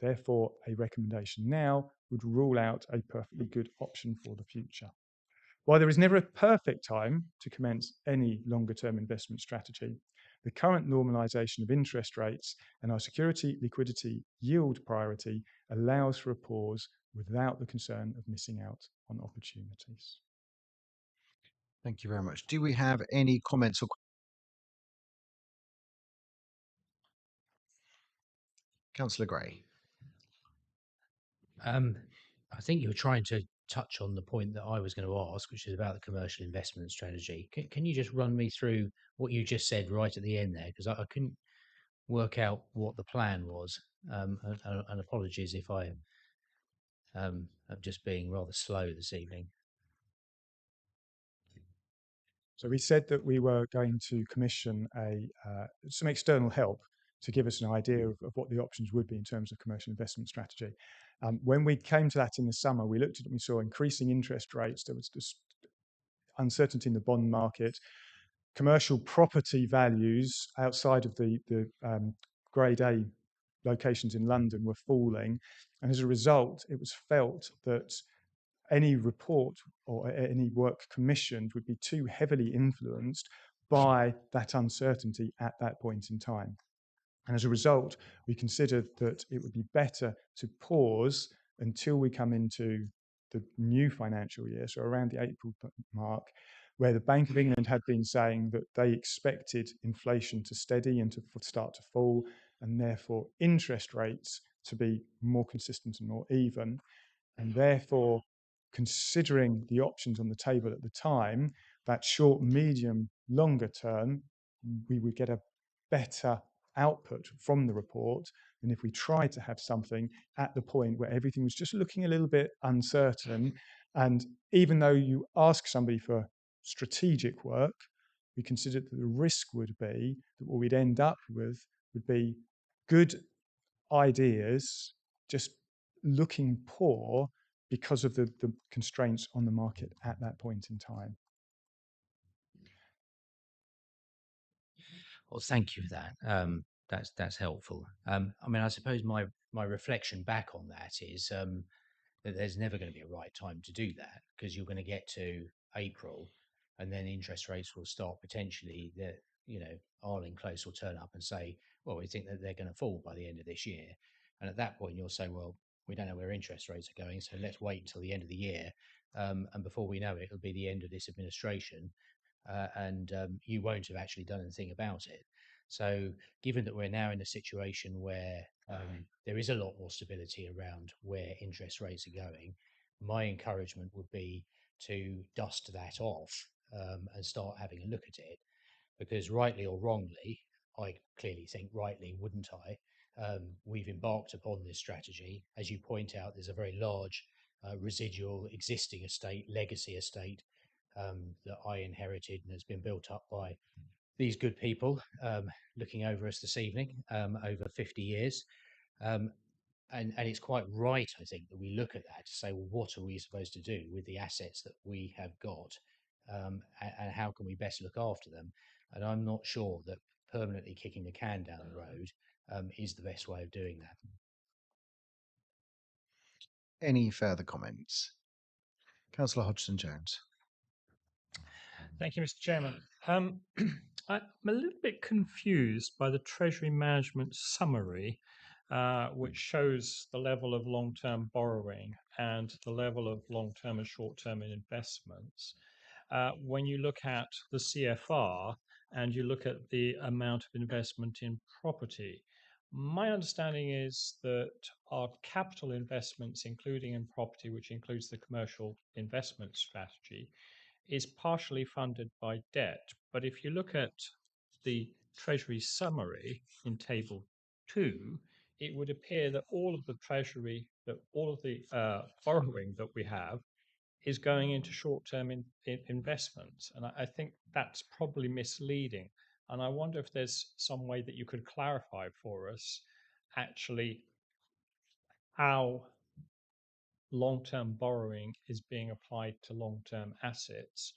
Therefore, a recommendation now would rule out a perfectly good option for the future. While there is never a perfect time to commence any longer-term investment strategy, the current normalisation of interest rates and our security, liquidity, yield priority allows for a pause without the concern of missing out on opportunities. Thank you very much. Do we have any comments or Councillor Gray? I think you were trying to touch on the point that I was going to ask, which is about the commercial investment strategy. Can you just run me through what you just said right at the end there? Because I couldn't work out what the plan was. And apologies if I I'm just being rather slow this evening. So we said that we were going to commission some external help to give us an idea of what the options would be in terms of commercial investment strategy. When we came to that in the summer, we looked at it and we saw increasing interest rates. There was just uncertainty in the bond market. Commercial property values outside of the Grade A locations in London were falling. And as a result, it was felt that any report or any work commissioned would be too heavily influenced by that uncertainty at that point in time. And as a result, we considered that it would be better to pause until we come into the new financial year, so around the April mark, where the Bank of England had been saying that they expected inflation to steady and to start to fall, and therefore interest rates to be more consistent and more even. And therefore, considering the options on the table at the time, that short, medium, longer term, we would get a better output from the report than if we tried to have something at the point where everything was just looking a little bit uncertain. And even though you ask somebody for strategic work, we considered that the risk would be that what we'd end up with would be good ideas just looking poor because of the constraints on the market at that point in time. Well, thank you for that. That's helpful. I mean, I suppose my reflection back on that is that there's never going to be a right time to do that, because you're going to get to April, and then interest rates will start potentially. That Arlene Close will turn up and say, "Well, we think that they're going to fall by the end of this year," and at that point you'll say, "Well, we don't know where interest rates are going, so let's wait until the end of the year." And before we know it, it'll be the end of this administration, and you won't have actually done anything about it. So, given that we're now in a situation where there is a lot more stability around where interest rates are going, my encouragement would be to dust that off and start having a look at it. Because rightly or wrongly, I clearly think rightly, wouldn't I? We've embarked upon this strategy. As you point out, there's a very large residual existing estate, legacy estate, that I inherited and has been built up by these good people looking over us this evening over 50 years. And it's quite right, I think, that we look at that to say, well, what are we supposed to do with the assets that we have got, and how can we best look after them? And I'm not sure that permanently kicking the can down the road is the best way of doing that. Any further comments? Councillor Hodgson-Jones. Thank you, Mr. Chairman. I'm a little bit confused by the Treasury Management Summary, which shows the level of long-term borrowing and the level of long-term and short-term investments. When you look at the CFR and you look at the amount of investment in property, my understanding is that our capital investments, including in property, which includes the commercial investment strategy, is partially funded by debt. But if you look at the Treasury summary in Table 2, it would appear that all of the Treasury, that all of the borrowing that we have is going into short-term investments. And I think that's probably misleading. And I wonder if there's some way that you could clarify for us actually how long-term borrowing is being applied to long-term assets,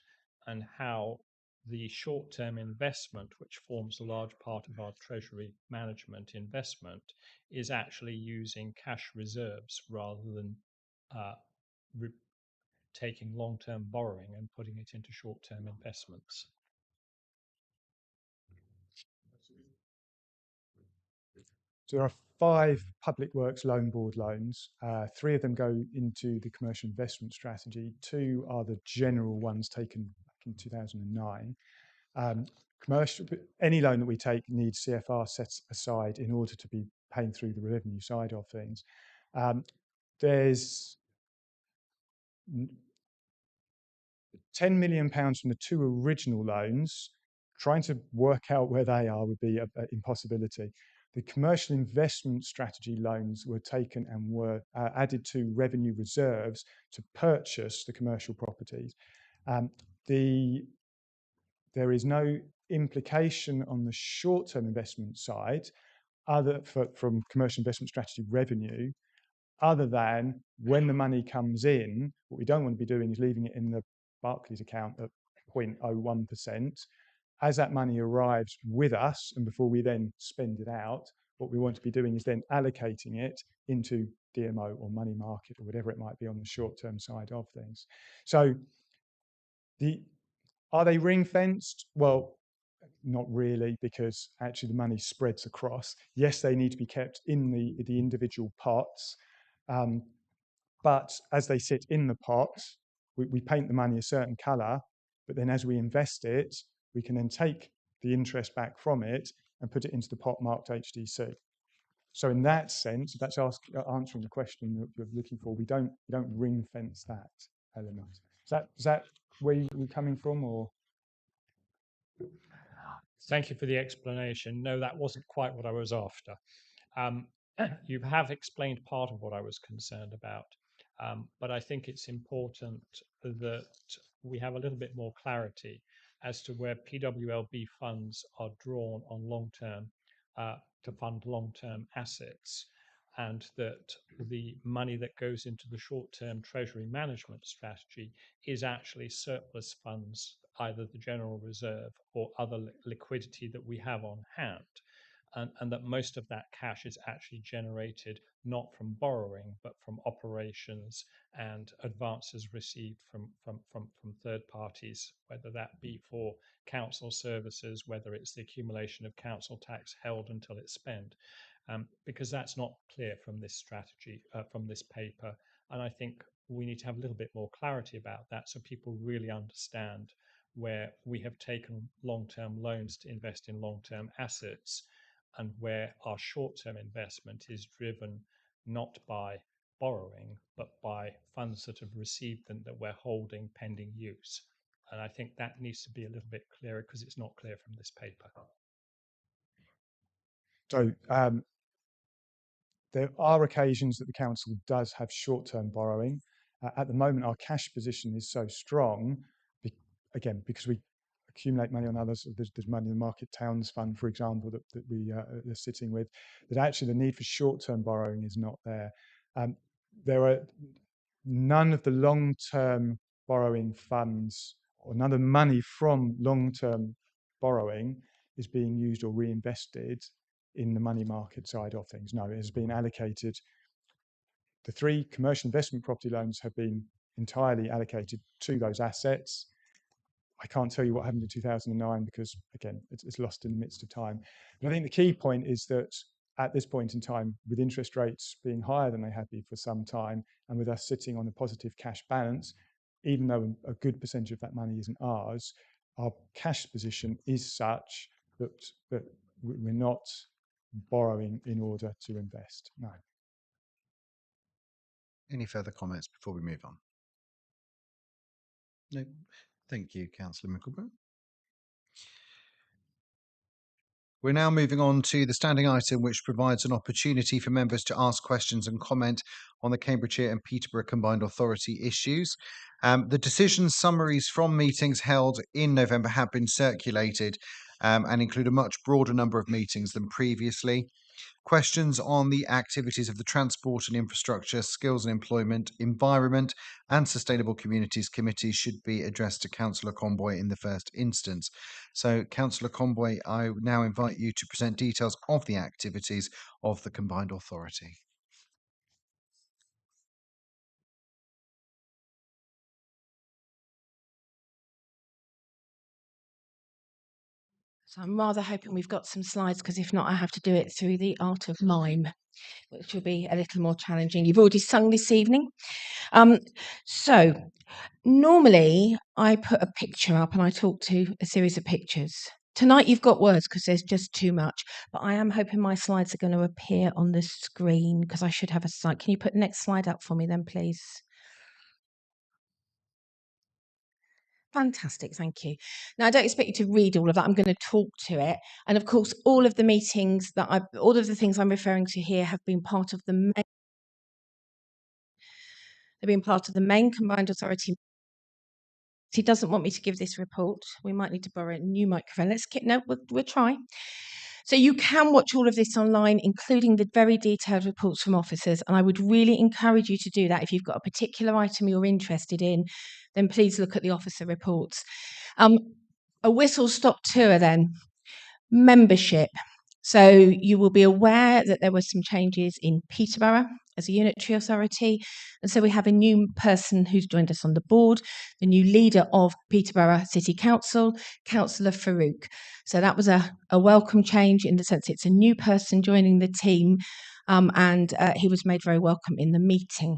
and how the short-term investment, which forms a large part of our treasury management investment, is actually using cash reserves rather than taking long-term borrowing and putting it into short-term investments. So there are 5 Public Works Loan Board loans. 3 of them go into the commercial investment strategy. 2 are the general ones taken back in 2009. Any loan that we take needs CFR set aside in order to be paying through the revenue side of things. There's £10 million from the 2 original loans. Trying to work out where they are would be an impossibility. The commercial investment strategy loans were taken and were added to revenue reserves to purchase the commercial properties. There is no implication on the short-term investment side from commercial investment strategy revenue, other than when the money comes in, what we don't want to be doing is leaving it in the Barclays account at 0.01%. As that money arrives with us, and before we then spend it out, what we want to be doing is then allocating it into DMO or money market or whatever it might be on the short-term side of things. So are they ring-fenced? Well, not really, because actually the money spreads across. Yes, they need to be kept in the individual pots, but as they sit in the pot, we paint the money a certain colour, but then as we invest it, we can then take the interest back from it and put it into the pot marked HDC. So in that sense, if that's answering the question that you're looking for, we don't ring fence that element. Is that where you're coming from, or? Thank you for the explanation. No, that wasn't quite what I was after. You have explained part of what I was concerned about, but I think it's important that we have a little bit more clarity as to where PWLB funds are drawn on long-term to fund long-term assets, and that the money that goes into the short-term treasury management strategy is actually surplus funds, either the general reserve or other liquidity that we have on hand. And that most of that cash is actually generated not from borrowing, but from operations and advances received from third parties, whether that be for council services, whether it's the accumulation of council tax held until it's spent, because that's not clear from this strategy, from this paper. And I think we need to have a little bit more clarity about that so people really understand where we have taken long-term loans to invest in long-term assets, and where our short-term investment is driven not by borrowing, but by funds that have received them that we're holding pending use. And I think that needs to be a little bit clearer, because it's not clear from this paper. So there are occasions that the council does have short-term borrowing. At the moment, our cash position is so strong, again, because we accumulate money on others. There's money in the Market Towns Fund, for example, that we are sitting with, that actually the need for short-term borrowing is not there. There are none of the long-term borrowing funds, or none of the money from long-term borrowing is being used or reinvested in the money market side of things. No, it has been allocated. The 3 commercial investment property loans have been entirely allocated to those assets. I can't tell you what happened in 2009 because, again, it's lost in the midst of time. But I think the key point is that at this point in time, with interest rates being higher than they have been for some time, and with us sitting on a positive cash balance, even though a good percentage of that money isn't ours, our cash position is such that we're not borrowing in order to invest. No. Any further comments before we move on? No. Thank you, Councillor Mickleborough. We're now moving on to the standing item, which provides an opportunity for members to ask questions and comment on the Cambridgeshire and Peterborough Combined Authority issues. The decision summaries from meetings held in November have been circulated and include a much broader number of meetings than previously. Questions on the activities of the Transport and Infrastructure, Skills and Employment, Environment and Sustainable Communities Committee should be addressed to Councillor Conboy in the first instance. So, Councillor Conboy, I now invite you to present details of the activities of the Combined Authority. So I'm rather hoping we've got some slides, because if not, I have to do it through the art of mime, which will be a little more challenging. You've already sung this evening. So normally I put a picture up and I talk to a series of pictures. Tonight you've got words because there's just too much, but I am hoping my slides are going to appear on the screen, because I should have a slide. Can you put the next slide up for me then, please? Fantastic, thank you. Now, I don't expect you to read all of that. I'm going to talk to it. And of course, all of the meetings all of the things I'm referring to here have been part of the main, they've been part of the main combined authority. He doesn't want me to give this report. We might need to borrow a new microphone. We'll try. So you can watch all of this online, including the very detailed reports from officers. And I would really encourage you to do that. If you've got a particular item you're interested in, then please look at the officer reports. A whistle-stop tour then. Membership. So you will be aware that there were some changes in Peterborough as a unitary authority. And so we have a new person who's joined us on the board, the new leader of Peterborough City Council, Councillor Farouk. So that was a welcome change in the sense it's a new person joining the team, and he was made very welcome in the meeting.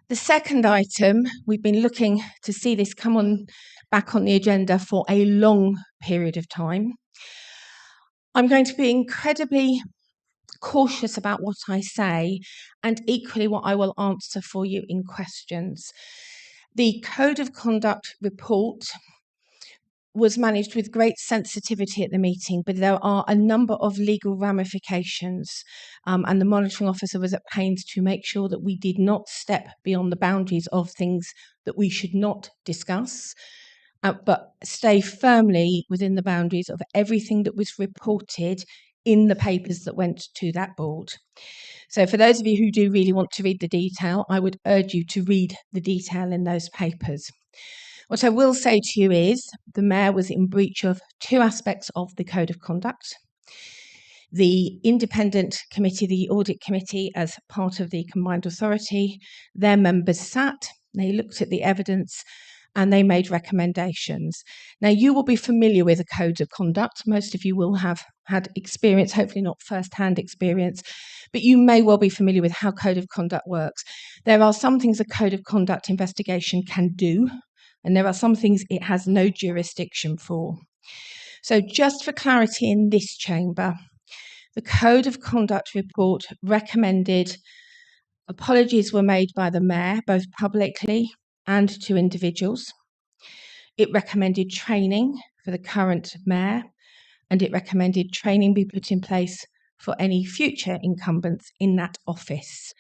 The second item, we've been looking to see this come back on the agenda for a long period of time. I'm going to be incredibly cautious about what I say and equally what I will answer for you in questions. The Code of Conduct report was managed with great sensitivity at the meeting, but there are a number of legal ramifications, and the monitoring officer was at pains to make sure that we did not step beyond the boundaries of things that we should not discuss, but stay firmly within the boundaries of everything that was reported in the papers that went to that board. So for those of you who do really want to read the detail, I would urge you to read the detail in those papers. What I will say to you is the Mayor was in breach of two aspects of the Code of Conduct. The independent committee, the audit committee, as part of the combined authority, their members sat, they looked at the evidence, and they made recommendations. Now, you will be familiar with the Code of Conduct. Most of you will have had experience, hopefully not first-hand experience, but you may well be familiar with how Code of Conduct works. There are some things a Code of Conduct investigation can do, and there are some things it has no jurisdiction for. So just for clarity in this chamber, the Code of Conduct report recommended apologies were made by the Mayor, both publicly and to individuals. It recommended training for the current Mayor, and it recommended training be put in place for any future incumbents in that office.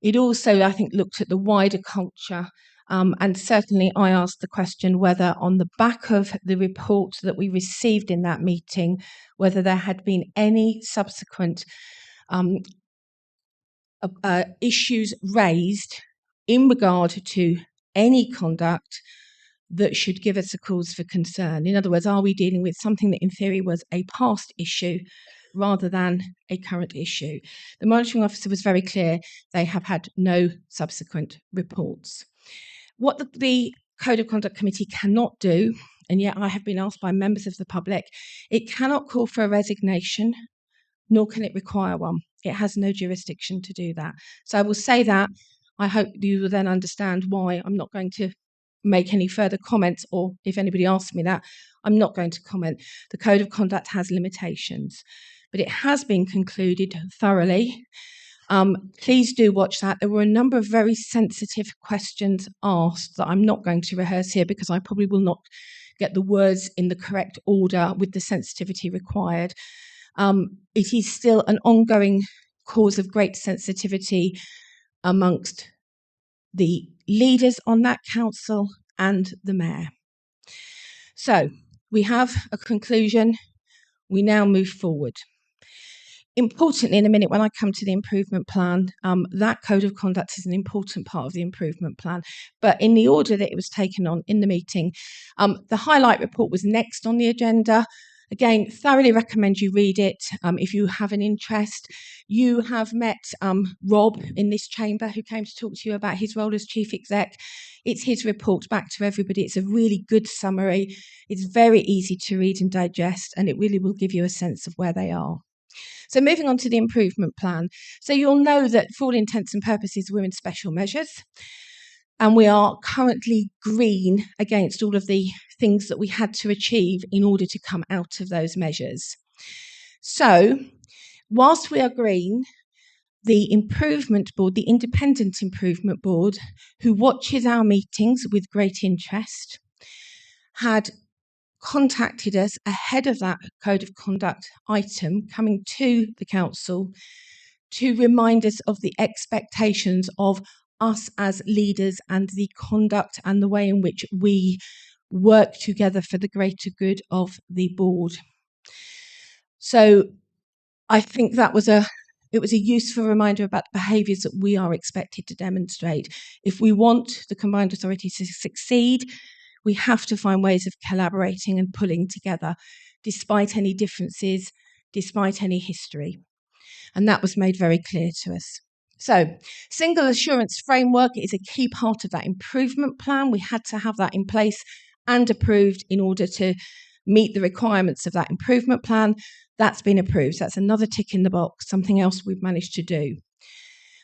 It also, I think, looked at the wider culture, and certainly I asked the question whether on the back of the report that we received in that meeting, whether there had been any subsequent issues raised in regard to any conduct that should give us a cause for concern. In other words, are we dealing with something that in theory was a past issue rather than a current issue? The monitoring officer was very clear they have had no subsequent reports. What the Code of Conduct Committee cannot do, and yet I have been asked by members of the public, it cannot call for a resignation, nor can it require one. It has no jurisdiction to do that. So I will say that. I hope you will then understand why I'm not going to make any further comments, or if anybody asks me that, I'm not going to comment. The Code of Conduct has limitations, but it has been concluded thoroughly. Please do watch that. There were a number of very sensitive questions asked that I'm not going to rehearse here because I probably will not get the words in the correct order with the sensitivity required. It is still an ongoing cause of great sensitivity amongst the leaders on that council and the Mayor. So we have a conclusion. We now move forward. Importantly, in a minute, when I come to the improvement plan, that Code of Conduct is an important part of the improvement plan. But in the order that it was taken on in the meeting, the highlight report was next on the agenda. Again, thoroughly recommend you read it if you have an interest. You have met Rob in this chamber who came to talk to you about his role as Chief Exec. It's his report back to everybody. It's a really good summary. It's very easy to read and digest, and it really will give you a sense of where they are. So moving on to the improvement plan. So you'll know that for all intents and purposes, we're in special measures. And we are currently green against all of the things that we had to achieve in order to come out of those measures. So, whilst we are green, the improvement board, the independent improvement board, who watches our meetings with great interest, had contacted us ahead of that code of conduct item coming to the council to remind us of the expectations of us as leaders and the conduct and the way in which we work together for the greater good of the board. So I think that was it was a useful reminder about the behaviours that we are expected to demonstrate. If we want the combined authority to succeed, we have to find ways of collaborating and pulling together, despite any differences, despite any history. And that was made very clear to us. So, single assurance framework is a key part of that improvement plan. We had to have that in place and approved in order to meet the requirements of that improvement plan. That's been approved. That's another tick in the box, something else we've managed to do.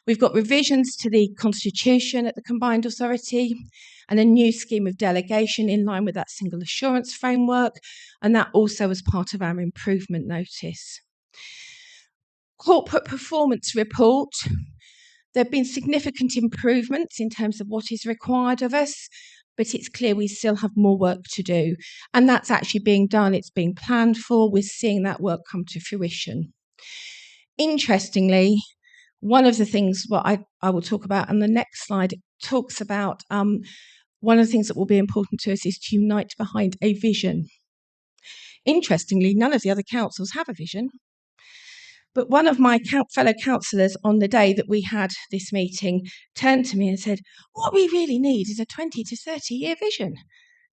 We've got revisions to the constitution at the combined authority and a new scheme of delegation in line with that single assurance framework, and that also was part of our improvement notice. Corporate performance report. There have been significant improvements in terms of what is required of us, but it's clear we still have more work to do. And that's actually being done. It's being planned for. We're seeing that work come to fruition. Interestingly, one of the things what I will talk about on the next slide talks about one of the things that will be important to us is to unite behind a vision. Interestingly, none of the other councils have a vision. But one of my fellow councillors on the day that we had this meeting turned to me and said, what we really need is a 20 to 30 year vision.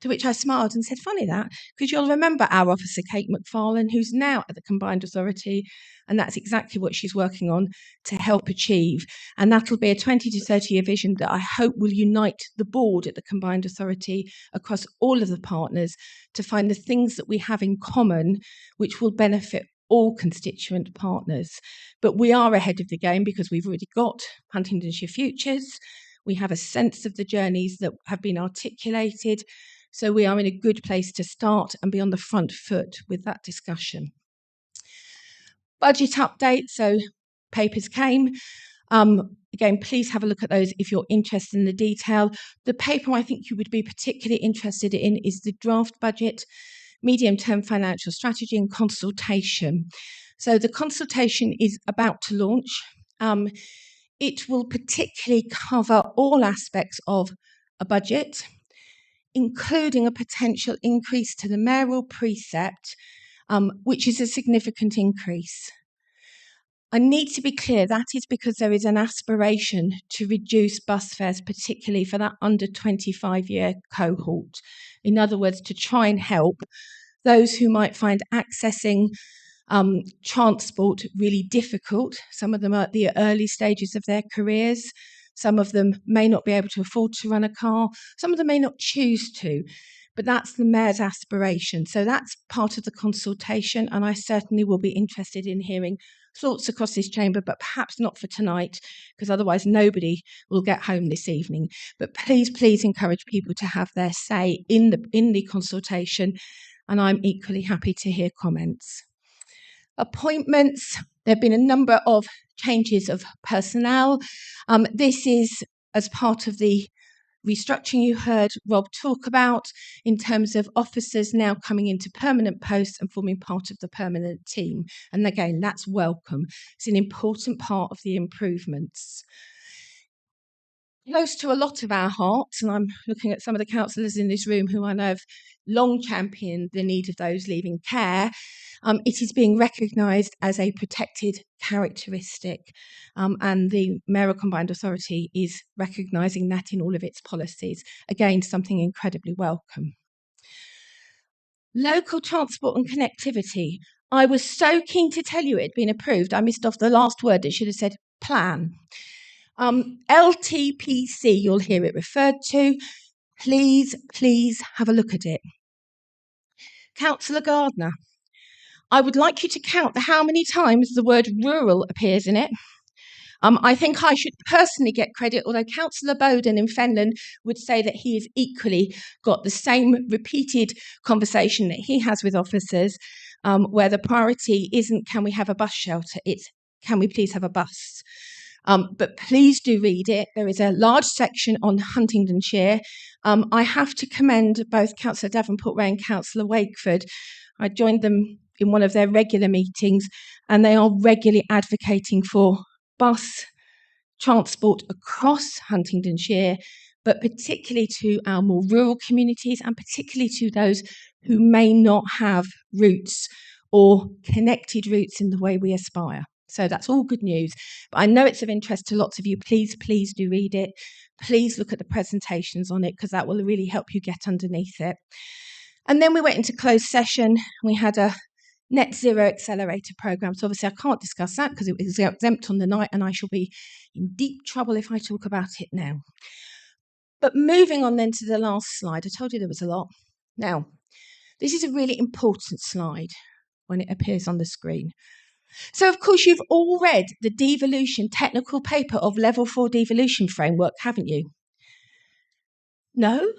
To which I smiled and said, funny that, because you'll remember our officer, Kate McFarlane, who's now at the Combined Authority, and that's exactly what she's working on to help achieve. And that'll be a 20 to 30 year vision that I hope will unite the board at the Combined Authority across all of the partners to find the things that we have in common, which will benefit all constituent partners. But we are ahead of the game because we've already got Huntingdonshire Futures. We have a sense of the journeys that have been articulated. So we are in a good place to start and be on the front foot with that discussion. Budget update. So papers came. Again, please have a look at those if you're interested in the detail. The paper I think you would be particularly interested in is the draft budget, medium-term financial strategy and consultation. So the consultation is about to launch. It will particularly cover all aspects of a budget, including a potential increase to the mayoral precept, which is a significant increase. I need to be clear, that is because there is an aspiration to reduce bus fares, particularly for that under 25-year cohort. In other words, to try and help those who might find accessing transport really difficult. Some of them are at the early stages of their careers. Some of them may not be able to afford to run a car. Some of them may not choose to. But that's the Mayor's aspiration. So that's part of the consultation, and I certainly will be interested in hearing thoughts across this chamber, but perhaps not for tonight, because otherwise nobody will get home this evening. But please encourage people to have their say in the consultation, and I'm equally happy to hear comments. Appointments. There have been a number of changes of personnel. This is as part of the restructuring you heard Rob talk about in terms of officers now coming into permanent posts and forming part of the permanent team. And again, that's welcome. It's an important part of the improvements. Close to a lot of our hearts, and I'm looking at some of the councillors in this room who I know have long championed the need of those leaving care, it is being recognised as a protected characteristic, and the Mayoral Combined Authority is recognising that in all of its policies. Again, something incredibly welcome. Local transport and connectivity. I was so keen to tell you it had been approved, I missed off the last word. It should have said plan. LTPC, you'll hear it referred to. Please have a look at it. Councillor Gardner, I would like you to count how many times the word rural appears in it. I think I should personally get credit, although Councillor Bowden in Fenland would say that he has equally got the same repeated conversation that he has with officers, where the priority isn't can we have a bus shelter, it's can we please have a bus. But please do read it. There is a large section on Huntingdonshire. I have to commend both Councillor Davenport-Ray and Councillor Wakeford. I joined them in one of their regular meetings, and they are regularly advocating for bus transport across Huntingdonshire, but particularly to our more rural communities and particularly to those who may not have routes or connected routes in the way we aspire. So that's all good news. But I know it's of interest to lots of you. Please do read it. Please look at the presentations on it, because that will really help you get underneath it. And then we went into closed session. We had a Net Zero Accelerator programme. So obviously I can't discuss that because it was exempt on the night, and I shall be in deep trouble if I talk about it now. But moving on then to the last slide. I told you there was a lot. Now, this is a really important slide when it appears on the screen. So, of course, you've all read the devolution technical paper of Level 4 devolution framework, haven't you? No?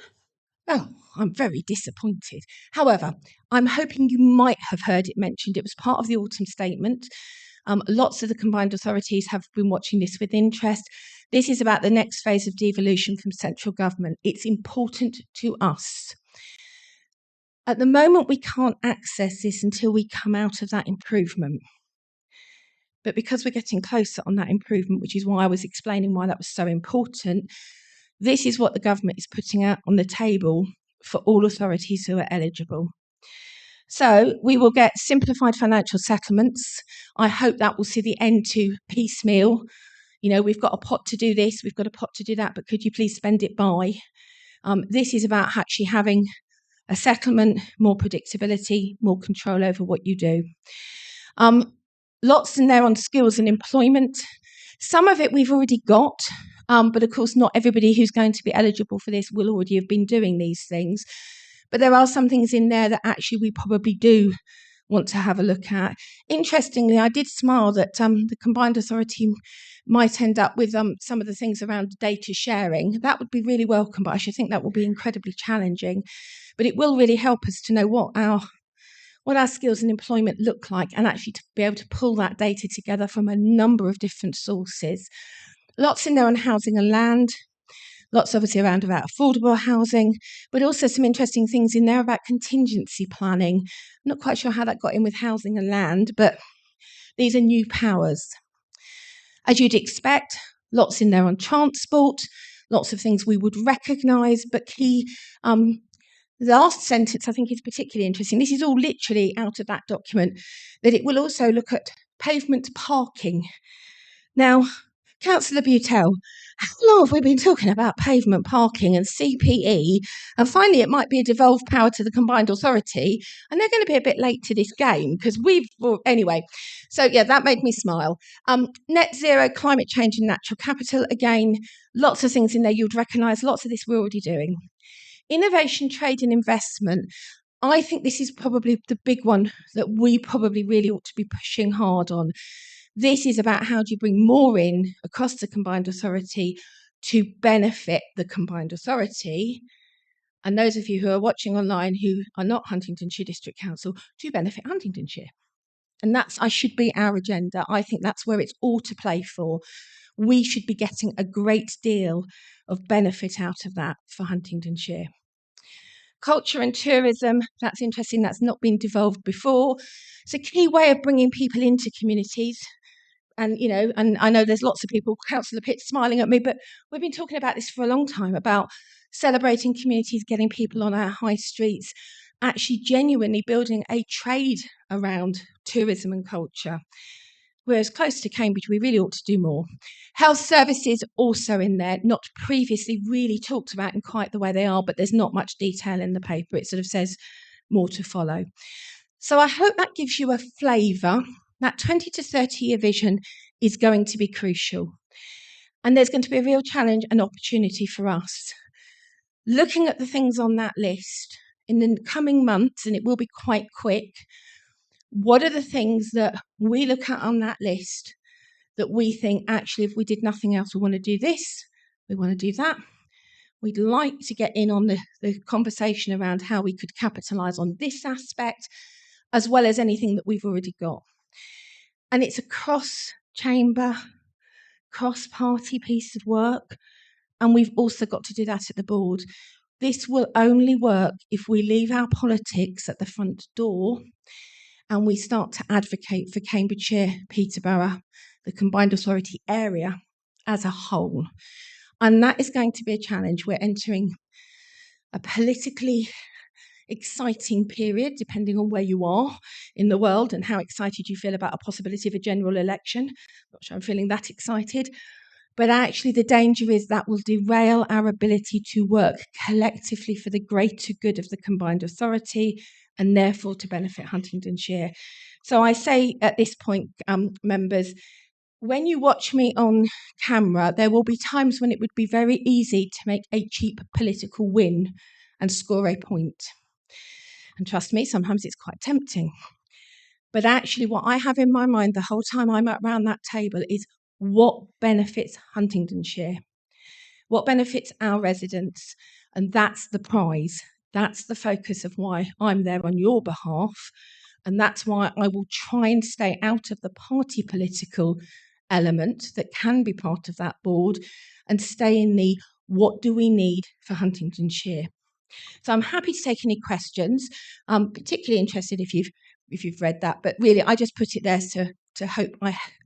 Oh, I'm very disappointed. However, I'm hoping you might have heard it mentioned. It was part of the autumn statement. Lots of the combined authorities have been watching this with interest. This is about the next phase of devolution from central government. It's important to us. At the moment, we can't access this until we come out of that improvement. But because we're getting closer on that improvement, which is why I was explaining why that was so important, this is what the government is putting out on the table for all authorities who are eligible. So we will get simplified financial settlements. I hope that will see the end to piecemeal. You know, we've got a pot to do this, we've got a pot to do that, but could you please spend it by? This is about actually having a settlement, more predictability, more control over what you do. Lots in there on skills and employment. Some of it we've already got, but of course not everybody who's going to be eligible for this will already have been doing these things. But there are some things in there that actually we probably do want to have a look at. Interestingly, I did smile that the Combined Authority might end up with some of the things around data sharing. That would be really welcome, but I should think that will be incredibly challenging. But it will really help us to know what our skills and employment look like, and actually to be able to pull that data together from a number of different sources. Lots in there on housing and land, lots obviously around about affordable housing, but also some interesting things in there about contingency planning. I'm not quite sure how that got in with housing and land, but these are new powers. As you'd expect, lots in there on transport, lots of things we would recognise, but key. The last sentence I think is particularly interesting. This is all literally out of that document, that it will also look at pavement parking. Now, Councillor Butel, how long have we been talking about pavement parking and CPE? And finally, it might be a devolved power to the Combined Authority, and they're going to be a bit late to this game because anyway. So yeah, that made me smile. Net zero, climate change and natural capital. Again, lots of things in there you'd recognise. Lots of this we're already doing. Innovation, trade and investment. I think this is probably the big one that we probably really ought to be pushing hard on. This is about how do you bring more in across the Combined Authority to benefit the Combined Authority, and those of you who are watching online who are not Huntingdonshire District Council, to benefit Huntingdonshire. And that's, I should be our agenda. I think that's where it's all to play for. We should be getting a great deal of benefit out of that for Huntingdonshire. Culture and tourism, that's interesting, that's not been devolved before. It's a key way of bringing people into communities. And, you know, and I know there's lots of people, Councillor Pitt smiling at me, but we've been talking about this for a long time, about celebrating communities, getting people on our high streets, actually genuinely building a trade around tourism and culture. Whereas close to Cambridge, we really ought to do more. Health services also in there, not previously really talked about in quite the way they are, but there's not much detail in the paper. It sort of says more to follow. So I hope that gives you a flavour. That 20 to 30-year vision is going to be crucial. And there's going to be a real challenge and opportunity for us. Looking at the things on that list in the coming months, and it will be quite quick, what are the things that we look at on that list that we think, actually, if we did nothing else, we want to do this, we want to do that. We'd like to get in on the conversation around how we could capitalise on this aspect, as well as anything that we've already got. And it's a cross-chamber cross-party piece of work, and we've also got to do that at the board. This will only work if we leave our politics at the front door and we start to advocate for Cambridgeshire, Peterborough, the combined authority area as a whole. And that is going to be a challenge. We're entering a politically exciting period, depending on where you are in the world and how excited you feel about a possibility of a general election. Not sure I'm feeling that excited. But actually, the danger is that will derail our ability to work collectively for the greater good of the combined authority and therefore to benefit Huntingdonshire. So I say at this point, members, when you watch me on camera, there will be times when it would be very easy to make a cheap political win and score a point. And trust me, sometimes it's quite tempting. But actually, what I have in my mind the whole time I'm around that table is what benefits Huntingdonshire, what benefits our residents, and that's the prize. That's the focus of why I'm there on your behalf, and that's why I will try and stay out of the party political element that can be part of that board and stay in the what do we need for Huntingdonshire. So I'm happy to take any questions. I'm particularly interested if you've read that, but really I just put it there to hope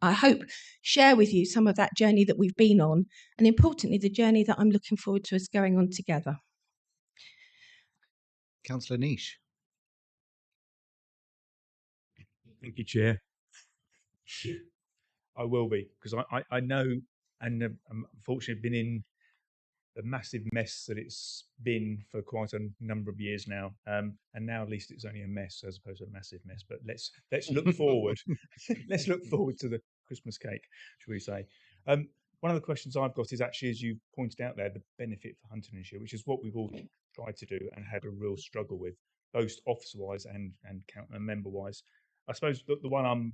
I hope share with you some of that journey that we've been on, and importantly the journey that I'm looking forward to us going on together. Councillor Niche. Thank you, Chair. I will be, because I know, and unfortunately been in the massive mess that it's been for quite a number of years now, and now at least it's only a mess as opposed to a massive mess. But let's look forward. Let's look forward to the Christmas cake, shall we say? One of the questions I've got is actually, as you pointed out there, the benefit for Huntingdonshire, which is what we've all tried to do and had a real struggle with, both officer-wise and member-wise. I suppose the one I'm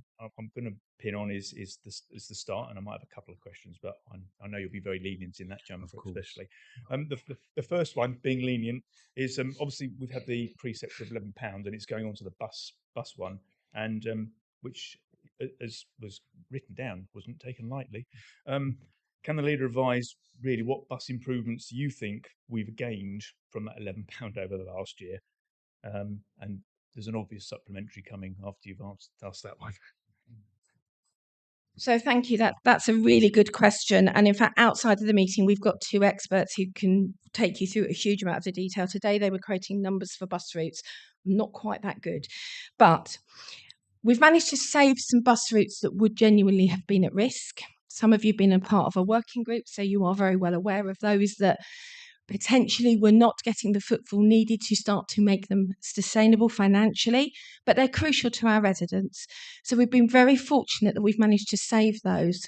going to pin on is the start, and I might have a couple of questions, but I know you'll be very lenient in that, Jennifer, especially. The first one, being lenient, is obviously we've had the precept of £11, and it's going on to the bus one, and which, as was written down, wasn't taken lightly. Can the leader advise really what bus improvements you think we've gained from that £11 over the last year? And there's an obvious supplementary coming after you've asked that one. So thank you. That's a really good question. And in fact, outside of the meeting, we've got two experts who can take you through a huge amount of the detail. Today, they were creating numbers for bus routes. Not quite that good. But we've managed to save some bus routes that would genuinely have been at risk. Some of you have been a part of a working group, so you are very well aware of those that potentially we're not getting the footfall needed to start to make them sustainable financially, but they're crucial to our residents. So we've been very fortunate that we've managed to save those.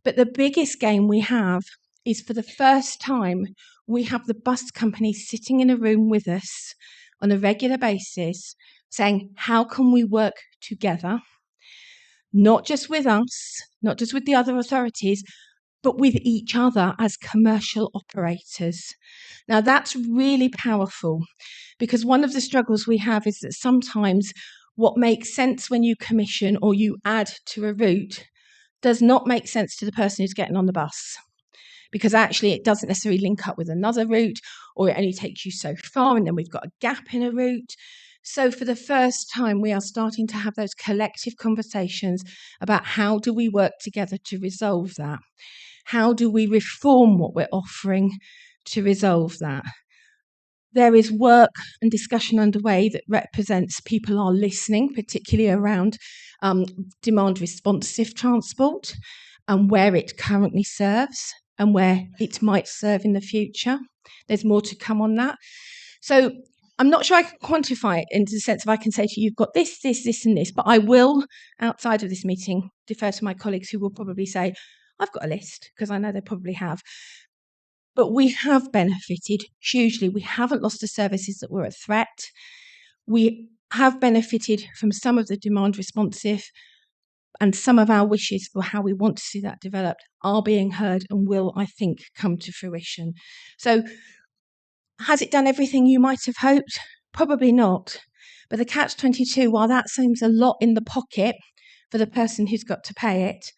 But the biggest gain we have is, for the first time, we have the bus companies sitting in a room with us on a regular basis saying, how can we work together? Not just with us, not just with the other authorities, but with each other as commercial operators. Now, that's really powerful, because one of the struggles we have is that sometimes what makes sense when you commission or you add to a route does not make sense to the person who's getting on the bus, because actually it doesn't necessarily link up with another route, or it only takes you so far, and then we've got a gap in a route. So for the first time, we are starting to have those collective conversations about how do we work together to resolve that? How do we reform what we're offering to resolve that? There is work and discussion underway that represents people are listening, particularly around demand responsive transport and where it currently serves and where it might serve in the future. There's more to come on that. So I'm not sure I can quantify it in the sense of I can say to you, you've got this, this, this, and this, but I will, outside of this meeting, defer to my colleagues who will probably say, I've got a list, because I know they probably have. But we have benefited hugely. We haven't lost the services that were a threat. We have benefited from some of the demand responsive, and some of our wishes for how we want to see that developed are being heard and will, I think, come to fruition. So has it done everything you might have hoped? Probably not. But the catch-22, while that seems a lot in the pocket for the person who's got to pay it,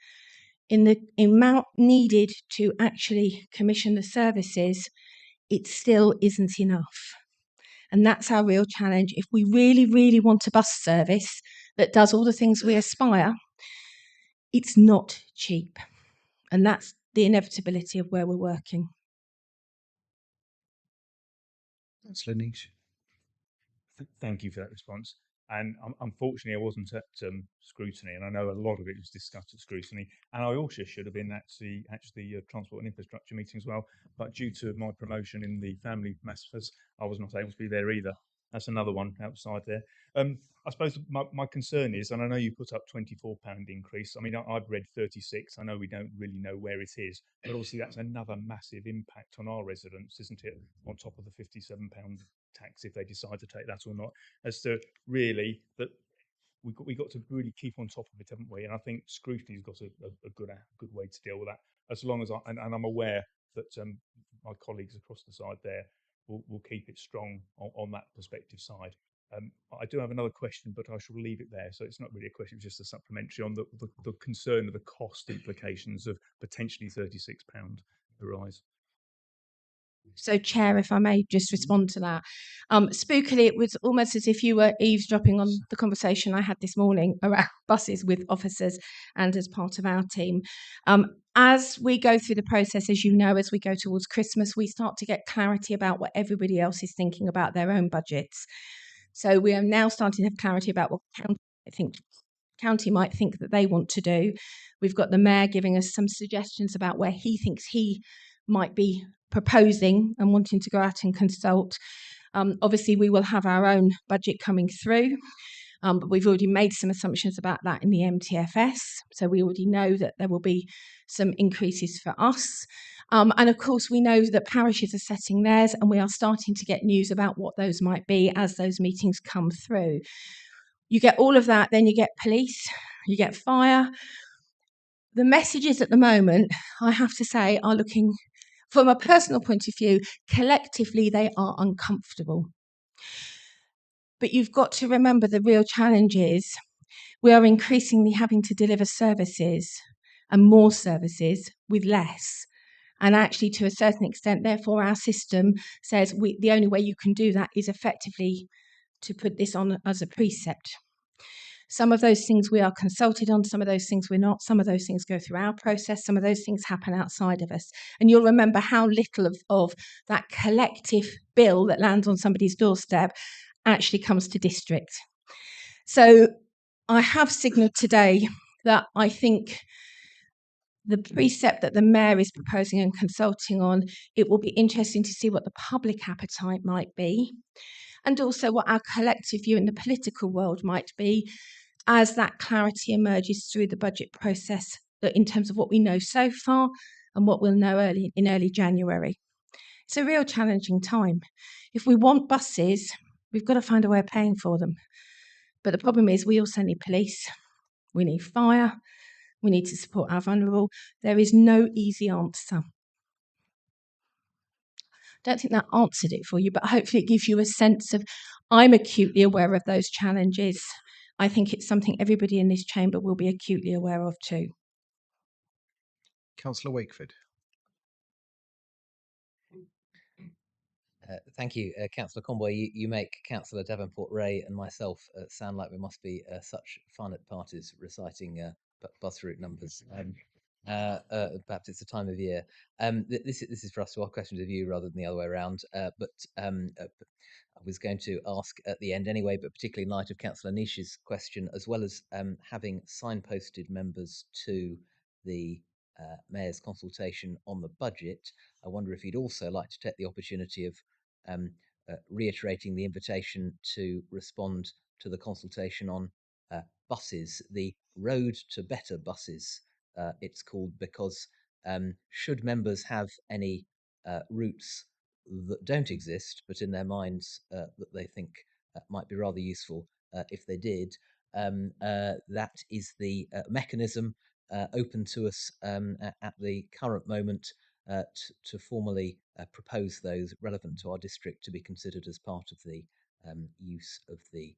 in the amount needed to actually commission the services, it still isn't enough. And that's our real challenge. If we really, really want a bus service that does all the things we aspire, it's not cheap. And that's the inevitability of where we're working. Councillor Niche. Thank you for that response. And unfortunately, I wasn't at scrutiny, and I know a lot of it was discussed at scrutiny. And I also should have been at the transport and infrastructure meeting as well. But due to my promotion in the family matters, I was not able to be there either. That's another one outside there. I suppose my concern is, and I know you put up £24 increase. I mean, I've read 36. I know we don't really know where it is, but obviously that's another massive impact on our residents, isn't it? On top of the £57 tax, if they decide to take that or not, as to really that we got to really keep on top of it, haven't we? And I think scrutiny's got a good way to deal with that. As long as and I'm aware that my colleagues across the side there will keep it strong on that perspective side. I do have another question, but I shall leave it there. So it's not really a question, it's just a supplementary on the concern of the cost implications of potentially £36 a rise. So, Chair, if I may just respond to that. Spookily, it was almost as if you were eavesdropping on the conversation I had this morning around buses with officers and as part of our team. As we go through the process, as you know, as we go towards Christmas, we start to get clarity about what everybody else is thinking about their own budgets. So we are now starting to have clarity about what county might think that they want to do. We've got the mayor giving us some suggestions about where he thinks he might be proposing and wanting to go out and consult. Obviously, we will have our own budget coming through, but we've already made some assumptions about that in the MTFS. So we already know that there will be some increases for us. And of course, we know that parishes are setting theirs, and we are starting to get news about what those might be as those meetings come through. You get all of that, then you get police, you get fire. The messages at the moment, I have to say, are looking, from a personal point of view, collectively they are uncomfortable. But you've got to remember the real challenge is we are increasingly having to deliver services and more services with less. And actually, to a certain extent, therefore, our system says the only way you can do that is effectively to put this on as a precept. Some of those things we are consulted on, some of those things we're not, some of those things go through our process, some of those things happen outside of us. And you'll remember how little of that collective bill that lands on somebody's doorstep actually comes to district. So I have signalled today that I think the precept that the mayor is proposing and consulting on, it will be interesting to see what the public appetite might be, and also what our collective view in the political world might be as that clarity emerges through the budget process in terms of what we know so far and what we'll know in early January. It's a real challenging time. If we want buses, we've got to find a way of paying for them. But the problem is we also need police, we need fire, we need to support our vulnerable. There is no easy answer. I don't think that answered it for you, but hopefully it gives you a sense of I'm acutely aware of those challenges. I think it's something everybody in this chamber will be acutely aware of too. Councillor Wakeford. Thank you, Councillor Conboy. You make Councillor Davenport-Ray and myself sound like we must be such fun at parties reciting bus route numbers. Perhaps it's the time of year. This is for us to ask questions of you rather than the other way around. But I was going to ask at the end anyway, but particularly in light of Councillor Niche's question, as well as having signposted members to the Mayor's consultation on the budget, I wonder if you'd also like to take the opportunity of reiterating the invitation to respond to the consultation on buses, the Road to Better buses, it's called, because should members have any routes that don't exist, but in their minds that they think might be rather useful if they did, that is the mechanism open to us at the current moment to formally propose those relevant to our district to be considered as part of the use of the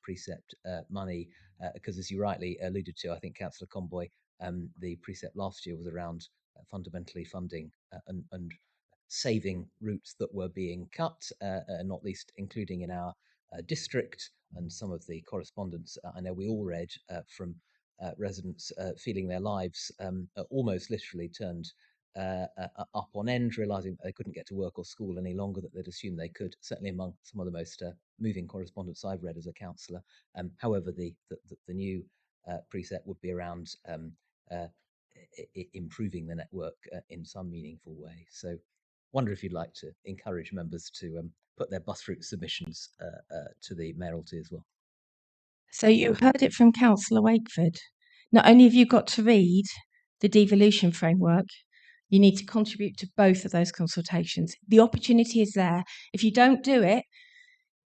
precept money, because as you rightly alluded to, I think Councillor Conboy, The precept last year was around fundamentally funding and saving routes that were being cut, not least including in our district, and some of the correspondence I know we all read from residents feeling their lives almost literally turned up on end, realising that they couldn't get to work or school any longer that they'd assumed they could, certainly among some of the most moving correspondence I've read as a councillor. However, the new precept would be around improving the network in some meaningful way. So wonder if you'd like to encourage members to put their bus route submissions to the mayoralty as well. So you heard it from Councillor Wakeford. Not only have you got to read the devolution framework, you need to contribute to both of those consultations. The opportunity is there. If you don't do it,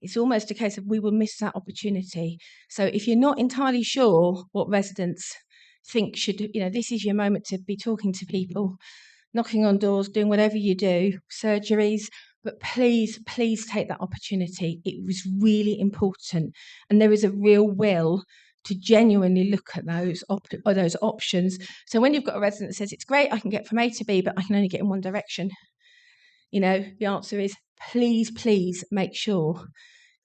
it's almost a case of we will miss that opportunity. So if you're not entirely sure what residents think should, this is your moment to be talking to people, knocking on doors, doing whatever you do, surgeries, but please take that opportunity. It was really important. And there is a real will to genuinely look at those options. So when you've got a resident that says, it's great, I can get from A to B, but I can only get in one direction, the answer is please make sure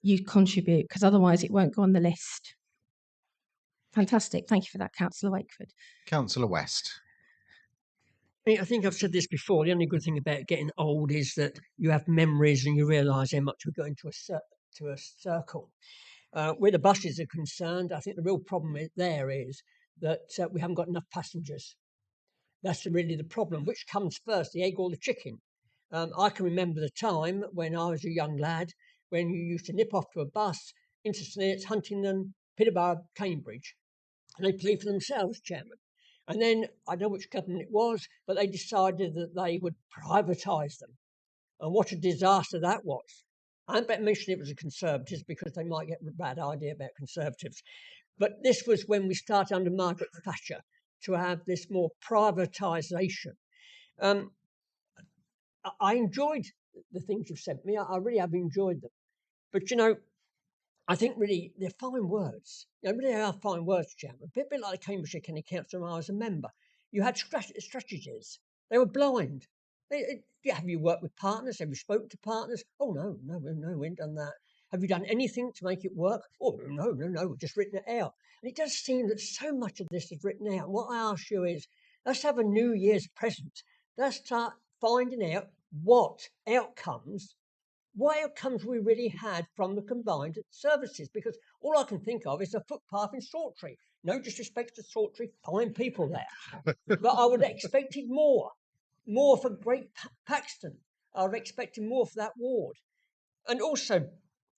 you contribute, because otherwise it won't go on the list. Fantastic. Thank you for that, Councillor Wakeford. Councillor West. I think I've said this before. The only good thing about getting old is that you have memories and you realise how much we're going to a circle. Where the buses are concerned, I think the real problem there is that we haven't got enough passengers. That's really the problem. Which comes first, the egg or the chicken? I can remember the time when I was a young lad when you used to nip off to a bus into St Neots, Huntingdon, Peterborough, Cambridge, and they paid for themselves, Chairman. And then, I don't know which government it was, but they decided that they would privatise them. And what a disaster that was. I don't bet mention it was the Conservatives because they might get a bad idea about Conservatives. But this was when we started under Margaret Thatcher to have this more privatisation. I enjoyed the things you've sent me. I really have enjoyed them. But, I think really they're fine words. Really are fine words, Chairman. A bit like the Cambridgeshire County Council when I was a member. You had strategies. They were blind. Have you worked with partners? Have you spoken to partners? Oh, no, we ain't done that. Have you done anything to make it work? Oh, no, we've just written it out. And it does seem that so much of this is written out. What I ask you is, let's have a New Year's present. Let's start finding out what outcomes we really had from the combined services, because all I can think of is a footpath in Sawtry. No disrespect to Sawtry, fine people there. But I would have expected more for Great Paxton. I would have expected more for that ward. And also,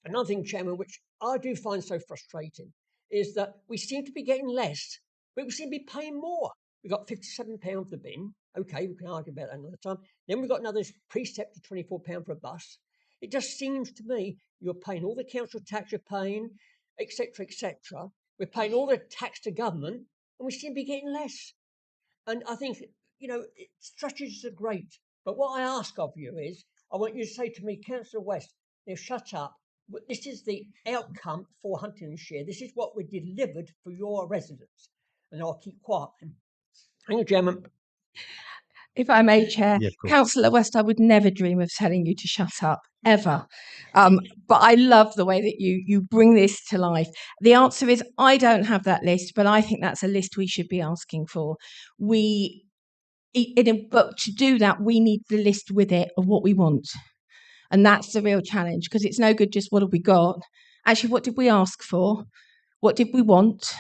another thing, Chairman, which I do find so frustrating, is that we seem to be getting less, but we seem to be paying more. We've got £57 for the bin. Okay, we can argue about that another time. Then we've got another precept of £24 for a bus. It just seems to me you're paying all the council tax you're paying, etc., etc. We're paying all the tax to government, and we seem to be getting less. And I think, strategies are great. But what I ask of you is, I want you to say to me, Councillor West, shut up. This is the outcome for Huntingdonshire. This is what we delivered for your residents. And I'll keep quiet. Thank you, Chairman. If I may, Chair, Yeah, Councillor West, I would never dream of telling you to shut up, ever. But I love the way that you bring this to life. The answer is, I don't have that list, but I think that's a list we should be asking for. But to do that, we need the list with it of what we want. And that's the real challenge, because it's no good just what have we got. Actually, what did we ask for? What did we want?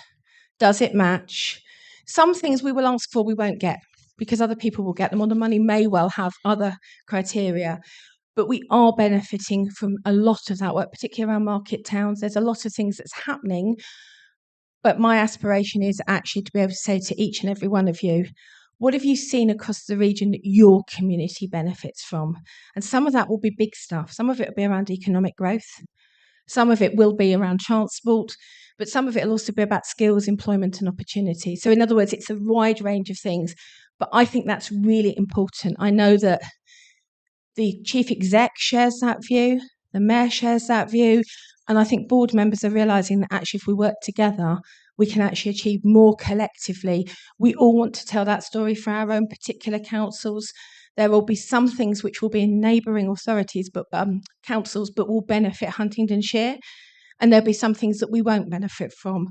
Does it match? Some things we will ask for, we won't get, because other people will get them, or the money may well have other criteria. But we are benefiting from a lot of that work, particularly around market towns. There's a lot of things that's happening. But my aspiration is actually to be able to say to each and every one of you, what have you seen across the region that your community benefits from? And some of that will be big stuff. Some of it will be around economic growth. Some of it will be around transport, but some of it will also be about skills, employment and opportunity. So in other words, it's a wide range of things. But I think that's really important. I know that the chief exec shares that view, the mayor shares that view, And I think board members are realising that actually if we work together, we can actually achieve more collectively. We all want to tell that story for our own particular councils. There will be some things which will be in neighbouring authorities, but councils, but will benefit Huntingdonshire. And there'll be some things that we won't benefit from.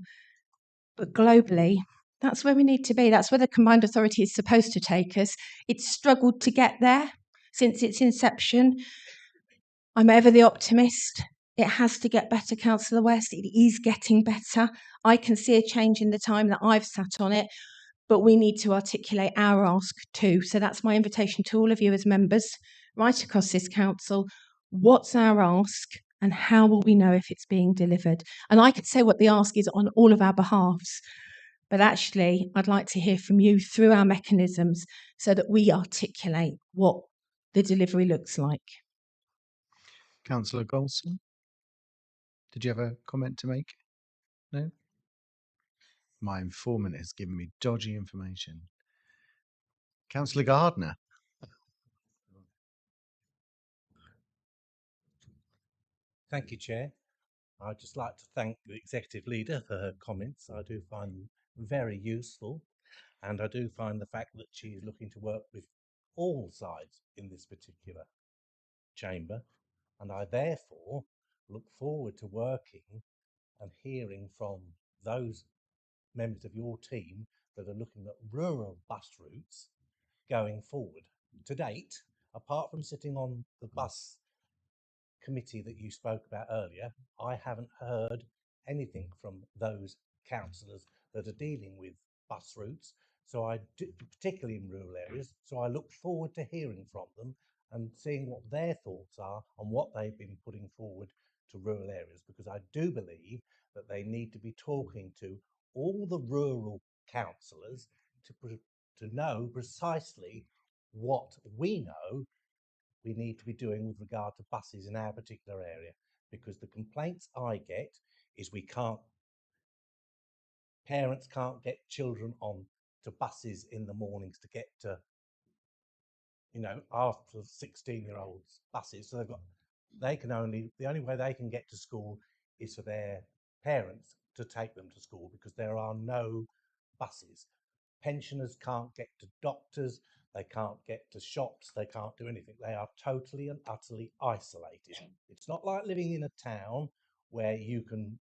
But globally, that's where we need to be. That's where the combined authority is supposed to take us. It's struggled to get there since its inception. I'm ever the optimist. It has to get better, Councillor West. It is getting better. I can see a change in the time that I've sat on it, but we need to articulate our ask too. So that's my invitation to all of you as members, right across this council. What's our ask and how will we know if it's being delivered? And I could say what the ask is on all of our behalves, but actually I'd like to hear from you through our mechanisms so that we articulate what the delivery looks like. Councillor Golson, did you have a comment to make? No? My informant has given me dodgy information. Councillor Gardner. Thank you, Chair. I'd just like to thank the Executive Leader for her comments. I do find them very useful, and I do find the fact that she is looking to work with all sides in this particular chamber, and I therefore look forward to working and hearing from those members of your team that are looking at rural bus routes going forward. To date, apart from sitting on the bus committee that you spoke about earlier, I haven't heard anything from those councillors that are dealing with bus routes, so I do, particularly in rural areas, so I look forward to hearing from them and seeing what their thoughts are on what they've been putting forward to rural areas, because I do believe that they need to be talking to all the rural councillors to know precisely what we know we need to be doing with regard to buses in our particular area, because the complaints I get is parents can't get children on to buses in the mornings to get to, after 16-year-olds buses. So the only way they can get to school is for their parents to take them to school, because there are no buses. Pensioners can't get to doctors, they can't get to shops, they can't do anything. They are totally and utterly isolated. It's not like living in a town where you can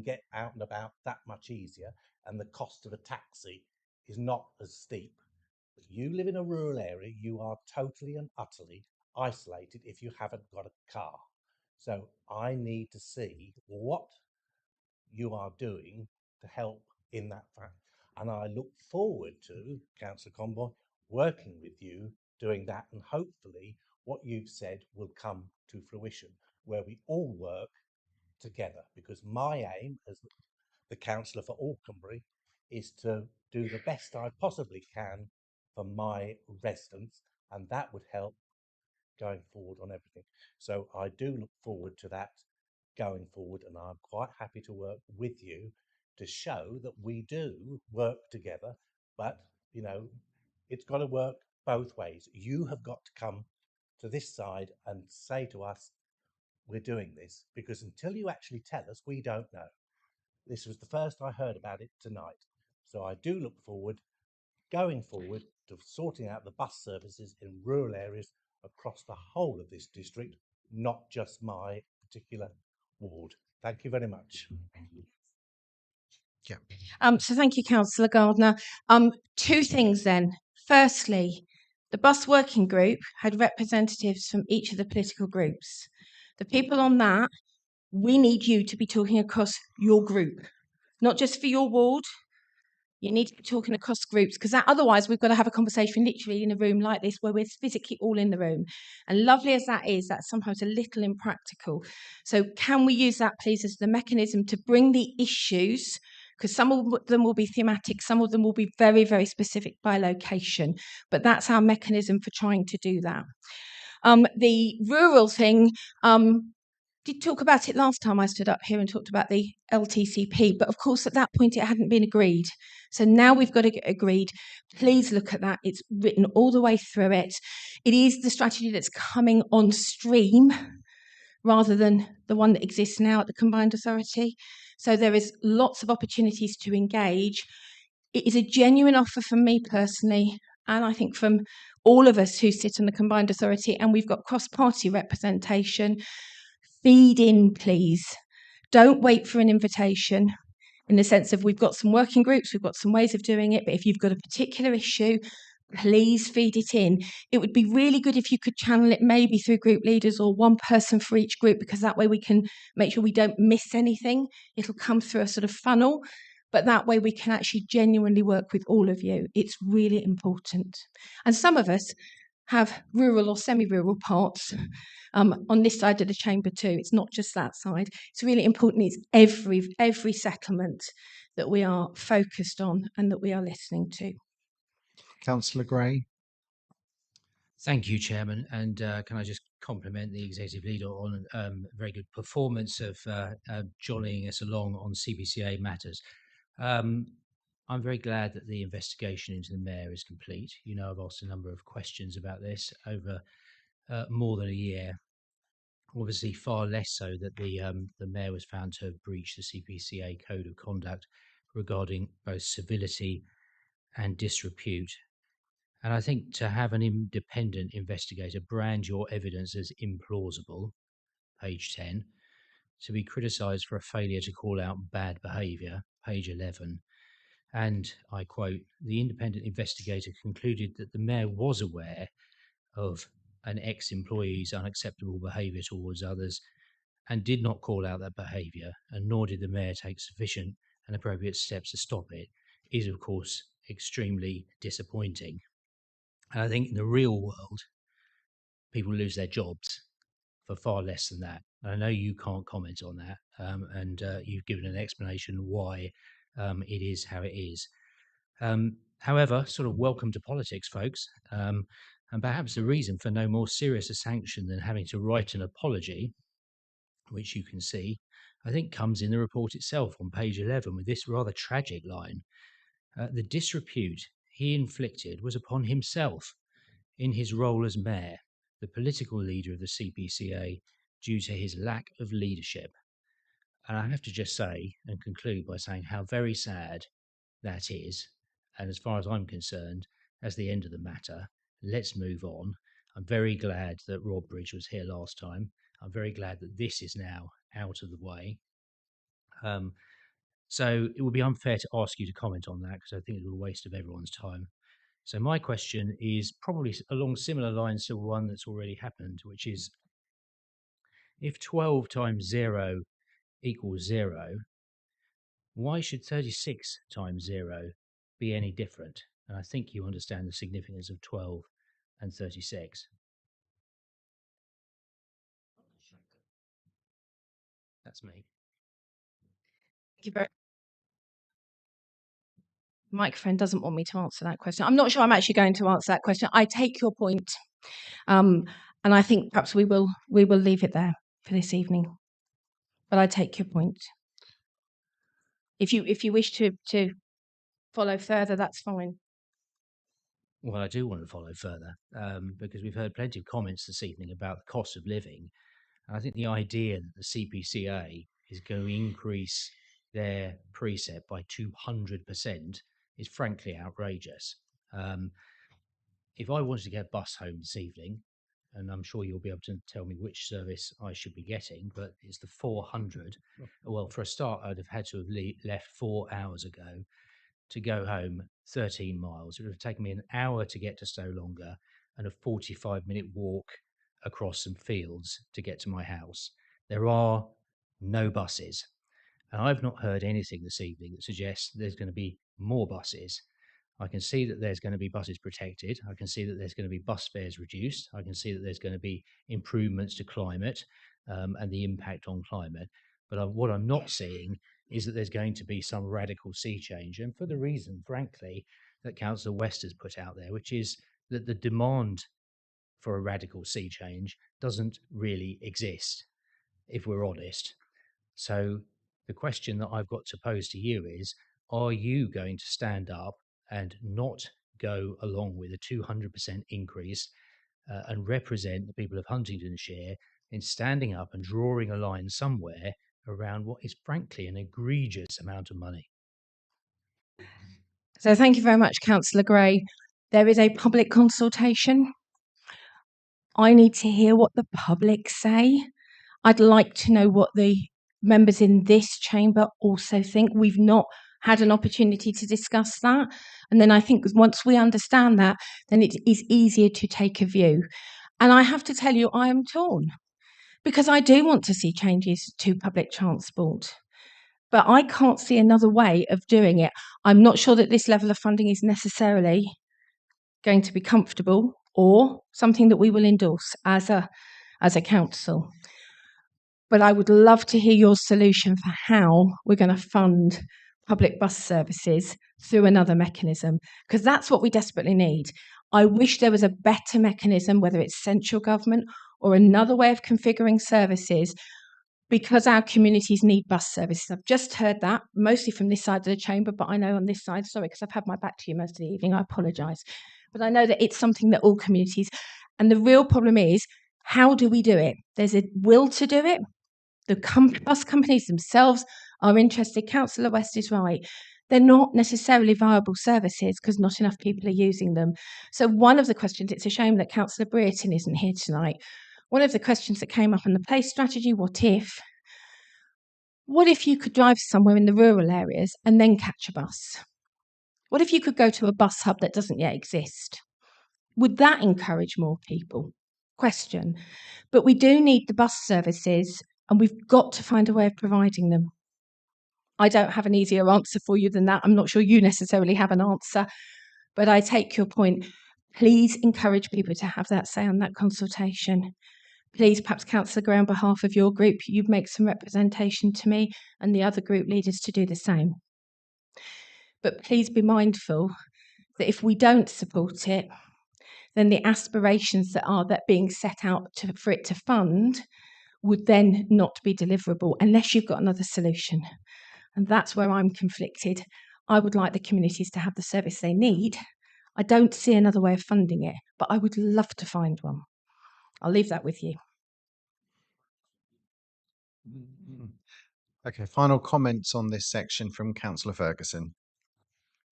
get out and about that much easier, and the cost of a taxi is not as steep. But you live in a rural area, you are totally and utterly isolated if you haven't got a car. So I need to see what you are doing to help in that fact. And I look forward to, Councillor Conboy, working with you doing that, and hopefully what you've said will come to fruition, where we all work together, because my aim as the councillor for Alconbury is to do the best I possibly can for my residents, and that would help going forward on everything. So I do look forward to that going forward, and I'm quite happy to work with you to show that we do work together, but it's got to work both ways. You have got to come to this side and say to us, we're doing this, because until you actually tell us, we don't know. This was the first I heard about it tonight. So I do look forward, going forward, to sorting out the bus services in rural areas across the whole of this district, not just my particular ward. Thank you very much. So thank you, Councillor Gardner. Two things then. Firstly, the bus working group had representatives from each of the political groups. The people on that, we need you to be talking across your group, not just for your ward. You need to be talking across groups, because otherwise we've got to have a conversation literally in a room like this where we're physically all in the room. And lovely as that is, that's sometimes a little impractical. So can we use that, please, as the mechanism to bring the issues, because some of them will be thematic, some of them will be very, very specific by location. But that's our mechanism for trying to do that. The rural thing, did talk about it last time I stood up here and talked about the LTCP, but of course at that point it hadn't been agreed. So now we've got to get agreed. Please look at that. It's written all the way through it. It is the strategy that's coming on stream. rather than the one that exists now at the combined authority. So there is lots of opportunities to engage. It is a genuine offer from me personally, and I think from all of us who sit on the combined authority, and we've got cross-party representation. Feed in, please. Don't wait for an invitation, in the sense of we've got some working groups, we've got some ways of doing it, but if you've got a particular issue, please feed it in. It would be really good if you could channel it maybe through group leaders or one person for each group, because that way we can make sure we don't miss anything. It'll come through a sort of funnel, but that way we can actually genuinely work with all of you. It's really important. And some of us have rural or semi-rural parts on this side of the chamber too. It's not just that side. It's really important. It's every settlement that we are focused on and that we are listening to. Councillor Gray. Thank you, Chairman. And can I just compliment the Executive Leader on a very good performance of jollying us along on CBCA matters. I'm very glad that the investigation into the Mayor is complete. You know, I've asked a number of questions about this over more than a year. Obviously, far less so that the Mayor was found to have breached the CBCA Code of Conduct regarding both civility and disrepute. And I think to have an independent investigator brand your evidence as implausible, page 10, to be criticised for a failure to call out bad behaviour, page 11, and I quote, the independent investigator concluded that the Mayor was aware of an ex-employee's unacceptable behaviour towards others and did not call out that behaviour, and nor did the Mayor take sufficient and appropriate steps to stop it, is of course extremely disappointing. And I think in the real world, people lose their jobs for far less than that. And I know you can't comment on that, and you've given an explanation why it is how it is. However, sort of welcome to politics, folks. And perhaps the reason for no more serious a sanction than having to write an apology, which you can see, I think comes in the report itself on page 11 with this rather tragic line. The disrepute he inflicted was upon himself in his role as Mayor, the political leader of the CBCA, due to his lack of leadership. And I have to just say and conclude by saying how very sad that is. And as far as I'm concerned, that's the end of the matter. Let's move on. I'm very glad that Rob Bridge was here last time. I'm very glad that this is now out of the way. So it would be unfair to ask you to comment on that because I think it would be a waste of everyone's time. So my question is probably along similar lines to one that's already happened, which is if 12 times 0 equals 0, why should 36 times 0 be any different? And I think you understand the significance of 12 and 36. That's me. Thank you very Microphone doesn't want me to answer that question. I'm not sure I'm actually going to answer that question. I take your point, and I think perhaps we will leave it there for this evening. But I take your point. If you wish to follow further, that's fine. Well, I do want to follow further because we've heard plenty of comments this evening about the cost of living. And I think the idea that the CBCA is going to increase their precept by 200% is frankly outrageous. If I wanted to get a bus home this evening, and I'm sure you'll be able to tell me which service I should be getting, but it's the 400. Well, for a start, I'd have had to have left 4 hours ago to go home 13 miles. It would have taken me an hour to get to Stow Longer and a 45-minute walk across some fields to get to my house. There are no buses. And I've not heard anything this evening that suggests there's going to be more buses. I can see that there's going to be buses protected. I can see that there's going to be bus fares reduced. I can see that there's going to be improvements to climate and the impact on climate. But what I'm not seeing is that there's going to be some radical sea change. And for the reason, frankly, that Councillor West has put out there, which is that the demand for a radical sea change doesn't really exist, if we're honest. So the question that I've got to pose to you is, are you going to stand up and not go along with a 200% increase and represent the people of Huntingdonshire in standing up and drawing a line somewhere around what is frankly an egregious amount of money. So thank you very much, Councillor Gray. There is a public consultation. I need to hear what the public say. I'd like to know what the members in this chamber also think. We've not had an opportunity to discuss that. And then I think once we understand that, then it is easier to take a view. And I have to tell you, I am torn because I do want to see changes to public transport. But I can't see another way of doing it. I'm not sure that this level of funding is necessarily going to be comfortable or something that we will endorse as a council. But I would love to hear your solution for how we're going to fund public bus services through another mechanism, because that's what we desperately need. I wish there was a better mechanism, whether it's central government or another way of configuring services, because our communities need bus services. I've just heard that, mostly from this side of the chamber, but I know on this side, sorry, because I've had my back to you most of the evening, I apologise. But I know that it's something that all communities, and the real problem is, how do we do it? There's a will to do it. The bus companies themselves are interested. Councillor West is right. They're not necessarily viable services because not enough people are using them. So one of the questions, it's a shame that Councillor Brereton isn't here tonight. One of the questions that came up in the place strategy, what if you could drive somewhere in the rural areas and then catch a bus? What if you could go to a bus hub that doesn't yet exist? Would that encourage more people? Question. But we do need the bus services and we've got to find a way of providing them. I don't have an easier answer for you than that. I'm not sure you necessarily have an answer, but I take your point. Please encourage people to have that say on that consultation. Please, perhaps Councillor Gray, on behalf of your group, you make some representation to me and the other group leaders to do the same. But please be mindful that if we don't support it, then the aspirations that are being set out for it to fund would then not be deliverable unless you've got another solution. And that's where I'm conflicted. I would like the communities to have the service they need. I don't see another way of funding it, but I would love to find one. I'll leave that with you. Okay, final comments on this section from Councillor Ferguson.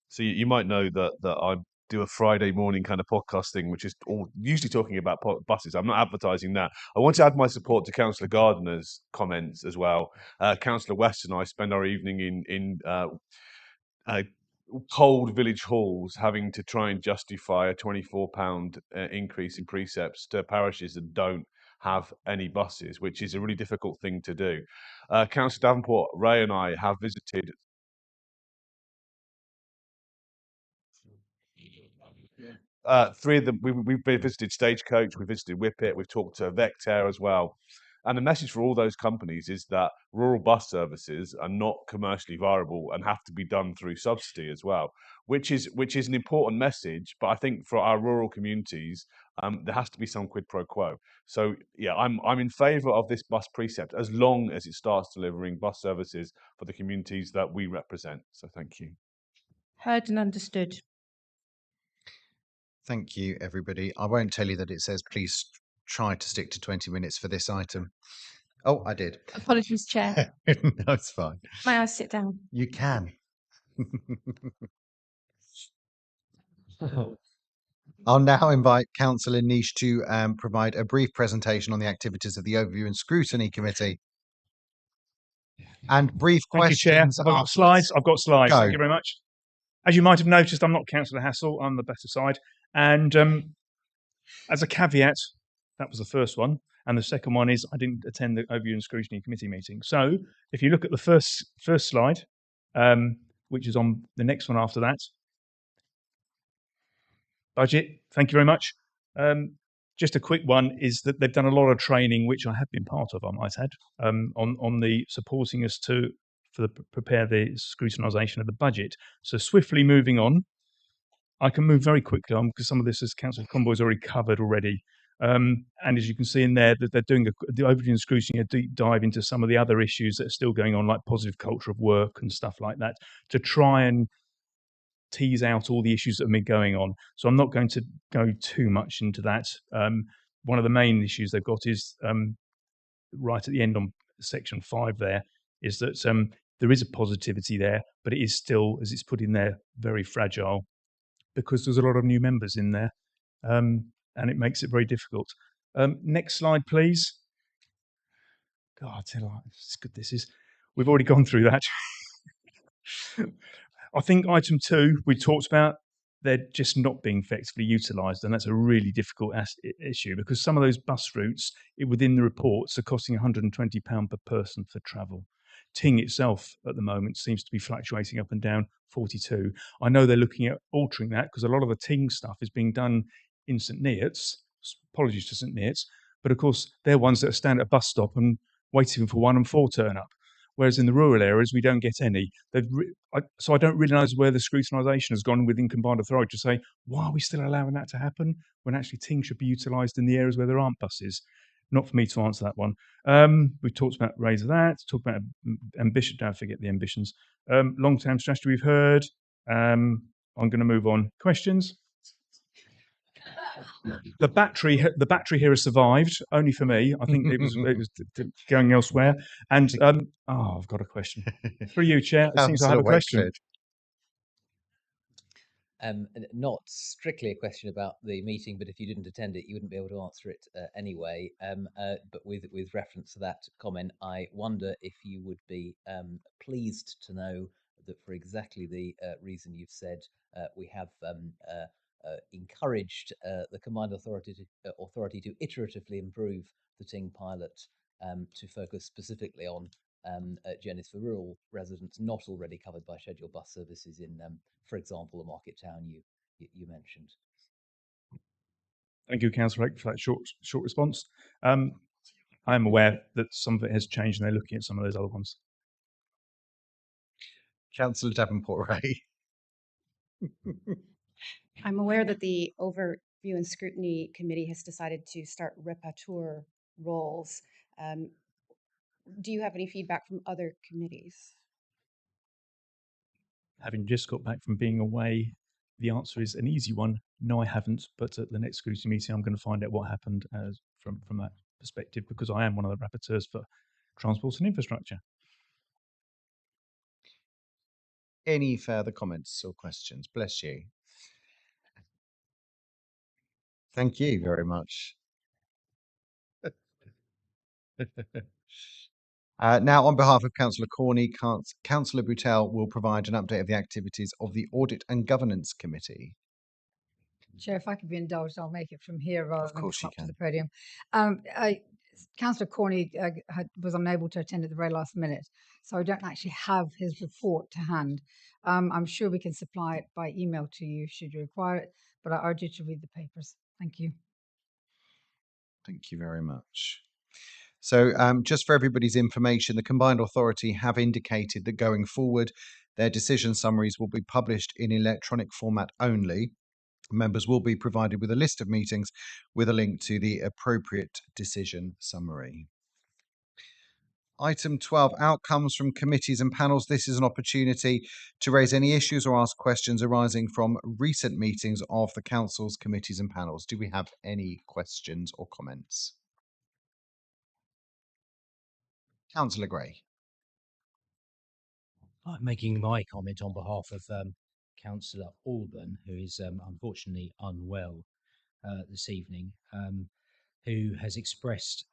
So you might know that I do a Friday morning kind of podcast thing, which is usually talking about buses. I'm not advertising that. I want to add my support to Councillor Gardner's comments as well. Councillor West and I spend our evening in cold village halls having to try and justify a £24 increase in precepts to parishes that don't have any buses, which is a really difficult thing to do. Councillor Davenport, Ray and I have visited three of them. We've visited Stagecoach, we've visited Whippet, we've talked to Vectair as well. And the message for all those companies is that rural bus services are not commercially viable and have to be done through subsidy as well, which is an important message. But I think for our rural communities, there has to be some quid pro quo. So yeah, I'm in favour of this bus precept as long as it starts delivering bus services for the communities that we represent. So thank you. Heard and understood. Thank you, everybody. I won't tell you that it says please try to stick to 20 minutes for this item. Oh, I did. Apologies, Chair. No, it's fine. May I sit down? You can. I'll now invite Councillor Niche to provide a brief presentation on the activities of the Overview and Scrutiny Committee. And brief questions. I've got slides. I've got slides. Go. Thank you very much. As you might have noticed, I'm not Councillor Hassel. I'm the better side. And as a caveat, that was the first one. And the second one is I didn't attend the Overview and Scrutiny Committee meeting. So if you look at the first slide, which is on the next one after that, budget. Thank you very much. Just a quick one is that they've done a lot of training, which I have been part of, I might add, on the supporting us prepare the scrutinisation of the budget. So swiftly moving on, I can move very quickly on because some of this, as Councillor Comboy's already covered already. And as you can see in there, that they're doing the Overview and Scrutiny a deep dive into some of the other issues that are still going on, like positive culture of work and stuff like that, to try and tease out all the issues that have been going on. So I'm not going to go too much into that. One of the main issues they've got is right at the end on section 5 there, is that there is a positivity there, but it is still, as it's put in there, very fragile because there's a lot of new members in there, and it makes it very difficult. Next slide, please. God, I tell you what, it's good this is. We've already gone through that. I think item 2 we talked about, they're just not being effectively utilised, and that's a really difficult issue because some of those bus routes within the reports are costing £120 per person for travel. Ting itself at the moment seems to be fluctuating up and down 42. I know they're looking at altering that because a lot of the Ting stuff is being done in St Neots. Apologies to St Neots, but of course they're ones that stand at a bus stop and waiting for 1 and 4 turn up. Whereas in the rural areas, we don't get any. So I don't really know where the scrutinisation has gone within combined authority to say, why are we still allowing that to happen when actually Ting should be utilised in the areas where there aren't buses? Not for me to answer that one. We've talked about raise of that, talked about ambition, don't forget the ambitions. Long-term strategy we've heard. I'm going to move on. Questions? The battery here has survived, only for me. I think it was going elsewhere. And I've got a question for you, Chair. It seems I have a question. Not strictly a question about the meeting, but if you didn't attend it, you wouldn't be able to answer it anyway. But with reference to that comment, I wonder if you would be pleased to know that for exactly the reason you've said, we have encouraged the combined authority to iteratively improve the Ting pilot to focus specifically on journeys for rural residents not already covered by scheduled bus services in, for example, the market town you mentioned. Thank you, Councillor Hake, for that short response. I am aware that some of it has changed and they're looking at some of those other ones. Councillor Davenport-Ray. I'm aware that the Overview and Scrutiny Committee has decided to start rapporteur roles. Do you have any feedback from other committees? Having just got back from being away, the answer is an easy one. No, I haven't. But at the next scrutiny meeting, I'm going to find out what happened from that perspective, because I am one of the rapporteurs for transport and infrastructure. Any further comments or questions? Bless you. Thank you very much. Now, on behalf of Councillor Corney, Councillor Boutel will provide an update of the activities of the Audit and Governance Committee. Chair, if I could be indulged, I'll make it from here rather than come up to the podium. Councillor Corney was unable to attend at the very last minute, so I don't actually have his report to hand. I'm sure we can supply it by email to you should you require it, but I urge you to read the papers. Thank you. Thank you very much. So just for everybody's information, the Combined Authority have indicated that going forward, their decision summaries will be published in electronic format only. Members will be provided with a list of meetings with a link to the appropriate decision summary. Item 12, outcomes from committees and panels. This is an opportunity to raise any issues or ask questions arising from recent meetings of the Council's committees and panels. Do we have any questions or comments? Councillor Gray. I'm making my comment on behalf of Councillor Alban, who is unfortunately unwell this evening, who has expressed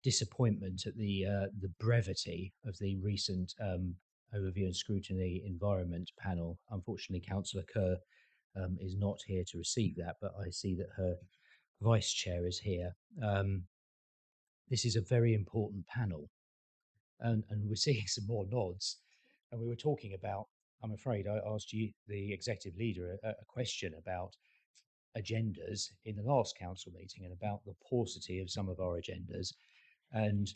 disappointment at the brevity of the recent Overview and Scrutiny Environment panel. Unfortunately, Councillor Kerr is not here to receive that, but I see that her Vice Chair is here. This is a very important panel, and we're seeing some more nods. And we were talking about, I'm afraid I asked you, the Executive Leader, a question about agendas in the last council meeting and about the paucity of some of our agendas. And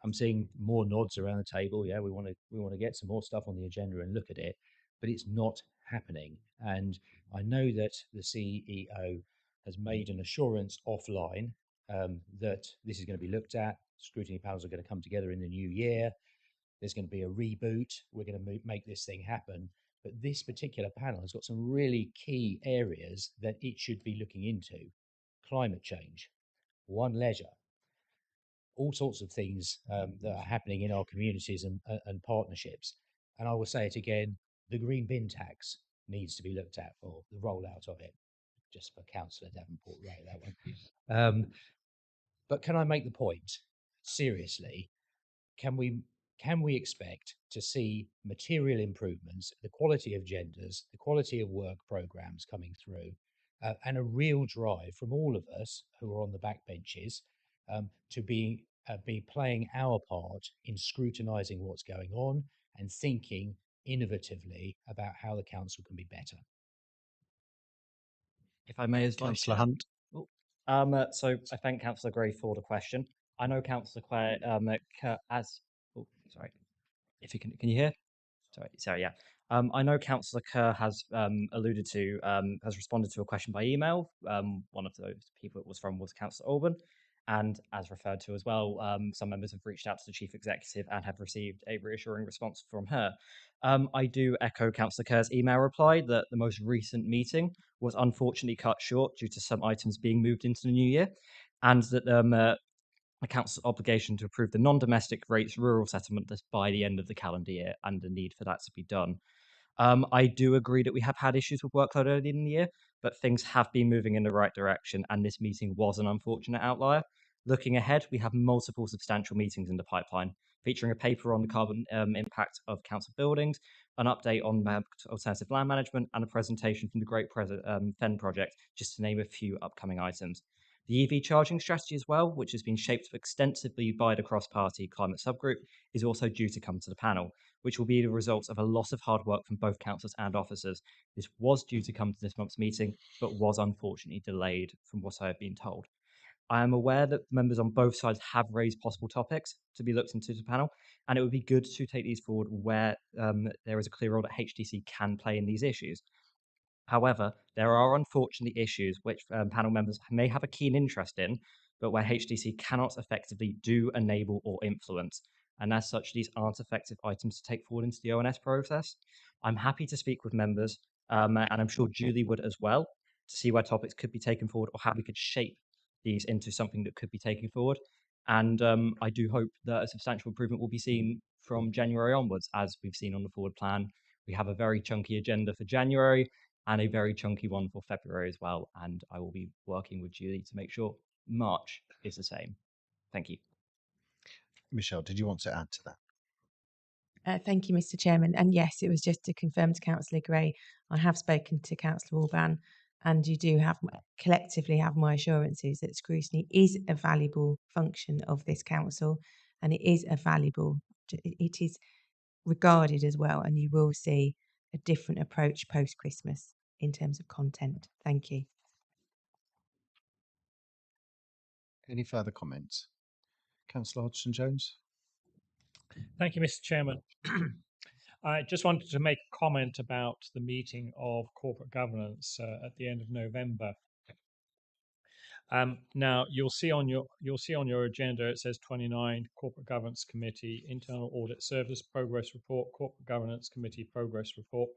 I'm seeing more nods around the table. Yeah, we want to get some more stuff on the agenda and look at it, but it's not happening. And I know that the CEO has made an assurance offline that this is going to be looked at. Scrutiny panels are going to come together in the new year. There's going to be a reboot. We're going to make this thing happen. But this particular panel has got some really key areas that it should be looking into. Climate change, One Leisure, all sorts of things that are happening in our communities and partnerships. And I will say it again, the green bin tax needs to be looked at for the rollout of it, just for Councillor Davenport, right, that one. But can I make the point, seriously, can we expect to see material improvements, the quality of genders, the quality of work programs coming through, and a real drive from all of us who are on the backbenches to be playing our part in scrutinising what's going on and thinking innovatively about how the council can be better? If I may, as Vice Councillor Chair. Hunt. So I thank Councillor Gray for the question. I know Councillor Clare, sorry, if you can you hear? Sorry, yeah. I know Councillor Kerr has alluded to, has responded to a question by email. One of those people it was from was Councillor Orban. And as referred to as well, some members have reached out to the Chief Executive and have received a reassuring response from her. I do echo Councillor Kerr's email reply that the most recent meeting was unfortunately cut short due to some items being moved into the new year, and that the council's obligation to approve the non-domestic rates rural settlement by the end of the calendar year, and the need for that to be done. I do agree that we have had issues with workload early in the year, but things have been moving in the right direction, and this meeting was an unfortunate outlier. Looking ahead, we have multiple substantial meetings in the pipeline, featuring a paper on the carbon impact of council buildings, an update on alternative land management, and a presentation from the Great Fen project, just to name a few upcoming items. The EV charging strategy as well, which has been shaped extensively by the cross-party climate subgroup, is also due to come to the panel, which will be the result of a lot of hard work from both councillors and officers. This was due to come to this month's meeting, but was unfortunately delayed from what I have been told. I am aware that members on both sides have raised possible topics to be looked into the panel, and it would be good to take these forward where there is a clear role that HDC can play in these issues. However, there are unfortunately issues which panel members may have a keen interest in, but where HDC cannot effectively do, enable, or influence. And as such, these aren't effective items to take forward into the ONS process. I'm happy to speak with members, and I'm sure Julie would as well, to see where topics could be taken forward or how we could shape these into something that could be taken forward. And I do hope that a substantial improvement will be seen from January onwards, as we've seen on the forward plan. We have a very chunky agenda for January, and a very chunky one for February as well. And I will be working with Julie to make sure March is the same. Thank you. Michelle, did you want to add to that? Thank you, Mr. Chairman. And yes, it was just to confirm to Councillor Gray, I have spoken to Councillor Orban, and you do have collectively have my assurances that scrutiny is a valuable function of this council, and it is regarded as well, and you will see a different approach post-Christmas in terms of content. Thank you. Any further comments? Councillor Hodgson-Jones. Thank you, Mr. Chairman. I just wanted to make a comment about the meeting of corporate governance at the end of November. Now you'll see on your agenda it says 29 Corporate Governance Committee Internal Audit Service Progress Report, Corporate Governance Committee Progress Report,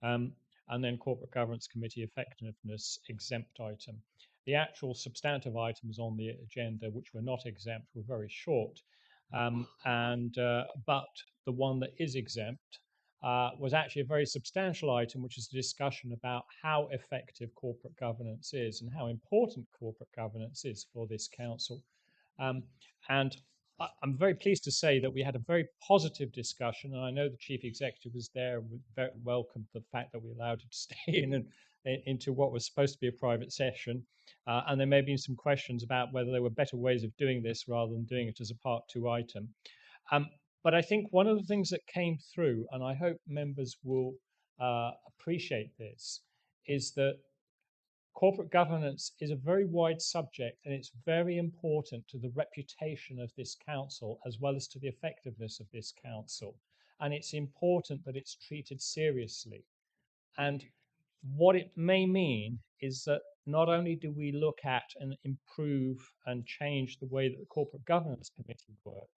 and then Corporate Governance Committee Effectiveness exempt item. The actual substantive items on the agenda, which were not exempt, were very short, but the one that is exempt was actually a very substantial item, which is a discussion about how effective corporate governance is and how important corporate governance is for this council. And I'm very pleased to say that we had a very positive discussion, and I know the Chief Executive was there, very welcomed the fact that we allowed him to stay in and into what was supposed to be a private session. And there may have been some questions about whether there were better ways of doing this rather than doing it as a Part 2 item. But I think one of the things that came through, and I hope members will appreciate this, is that corporate governance is a very wide subject, and it's very important to the reputation of this council as well as to the effectiveness of this council. And it's important that it's treated seriously. And what it may mean is that not only do we look at and improve and change the way that the Corporate Governance Committee works,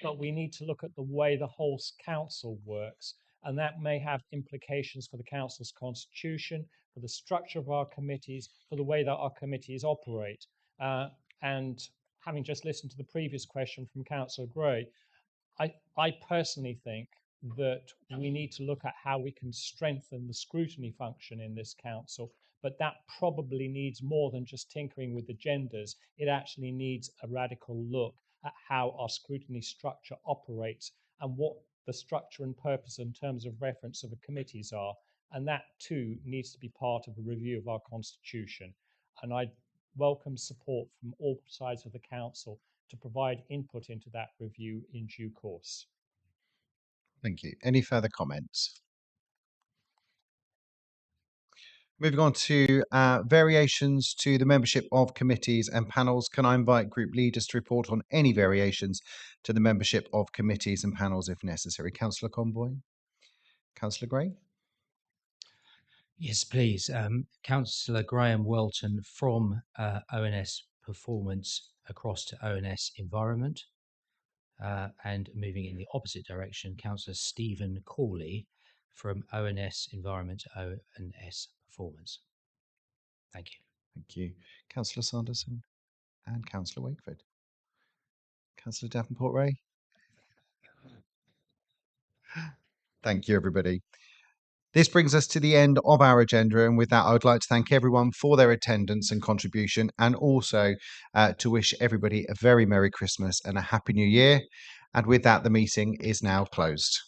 but we need to look at the way the whole council works. And that may have implications for the council's constitution, for the structure of our committees, for the way that our committees operate, and having just listened to the previous question from Councillor Gray, I personally think that we need to look at how we can strengthen the scrutiny function in this council, but that probably needs more than just tinkering with agendas. It actually needs a radical look at how our scrutiny structure operates and what the structure and purpose in terms of reference of the committees are. And that too needs to be part of a review of our constitution. And I welcome support from all sides of the council to provide input into that review in due course. Thank you. Any further comments? Moving on to variations to the membership of committees and panels. Can I invite group leaders to report on any variations to the membership of committees and panels if necessary? Councillor Conboy? Councillor Gray? Yes, please. Councillor Graham Welton from ONS Performance across to ONS Environment. And moving in the opposite direction, Councillor Stephen Corley from ONS Environment to ONS Performance. Thank you. Thank you. Councillor Sanderson and Councillor Wakeford. Councillor Davenport-Ray? Thank you, everybody. This brings us to the end of our agenda, and with that, I would like to thank everyone for their attendance and contribution, and also to wish everybody a very Merry Christmas and a Happy New Year. And with that, the meeting is now closed.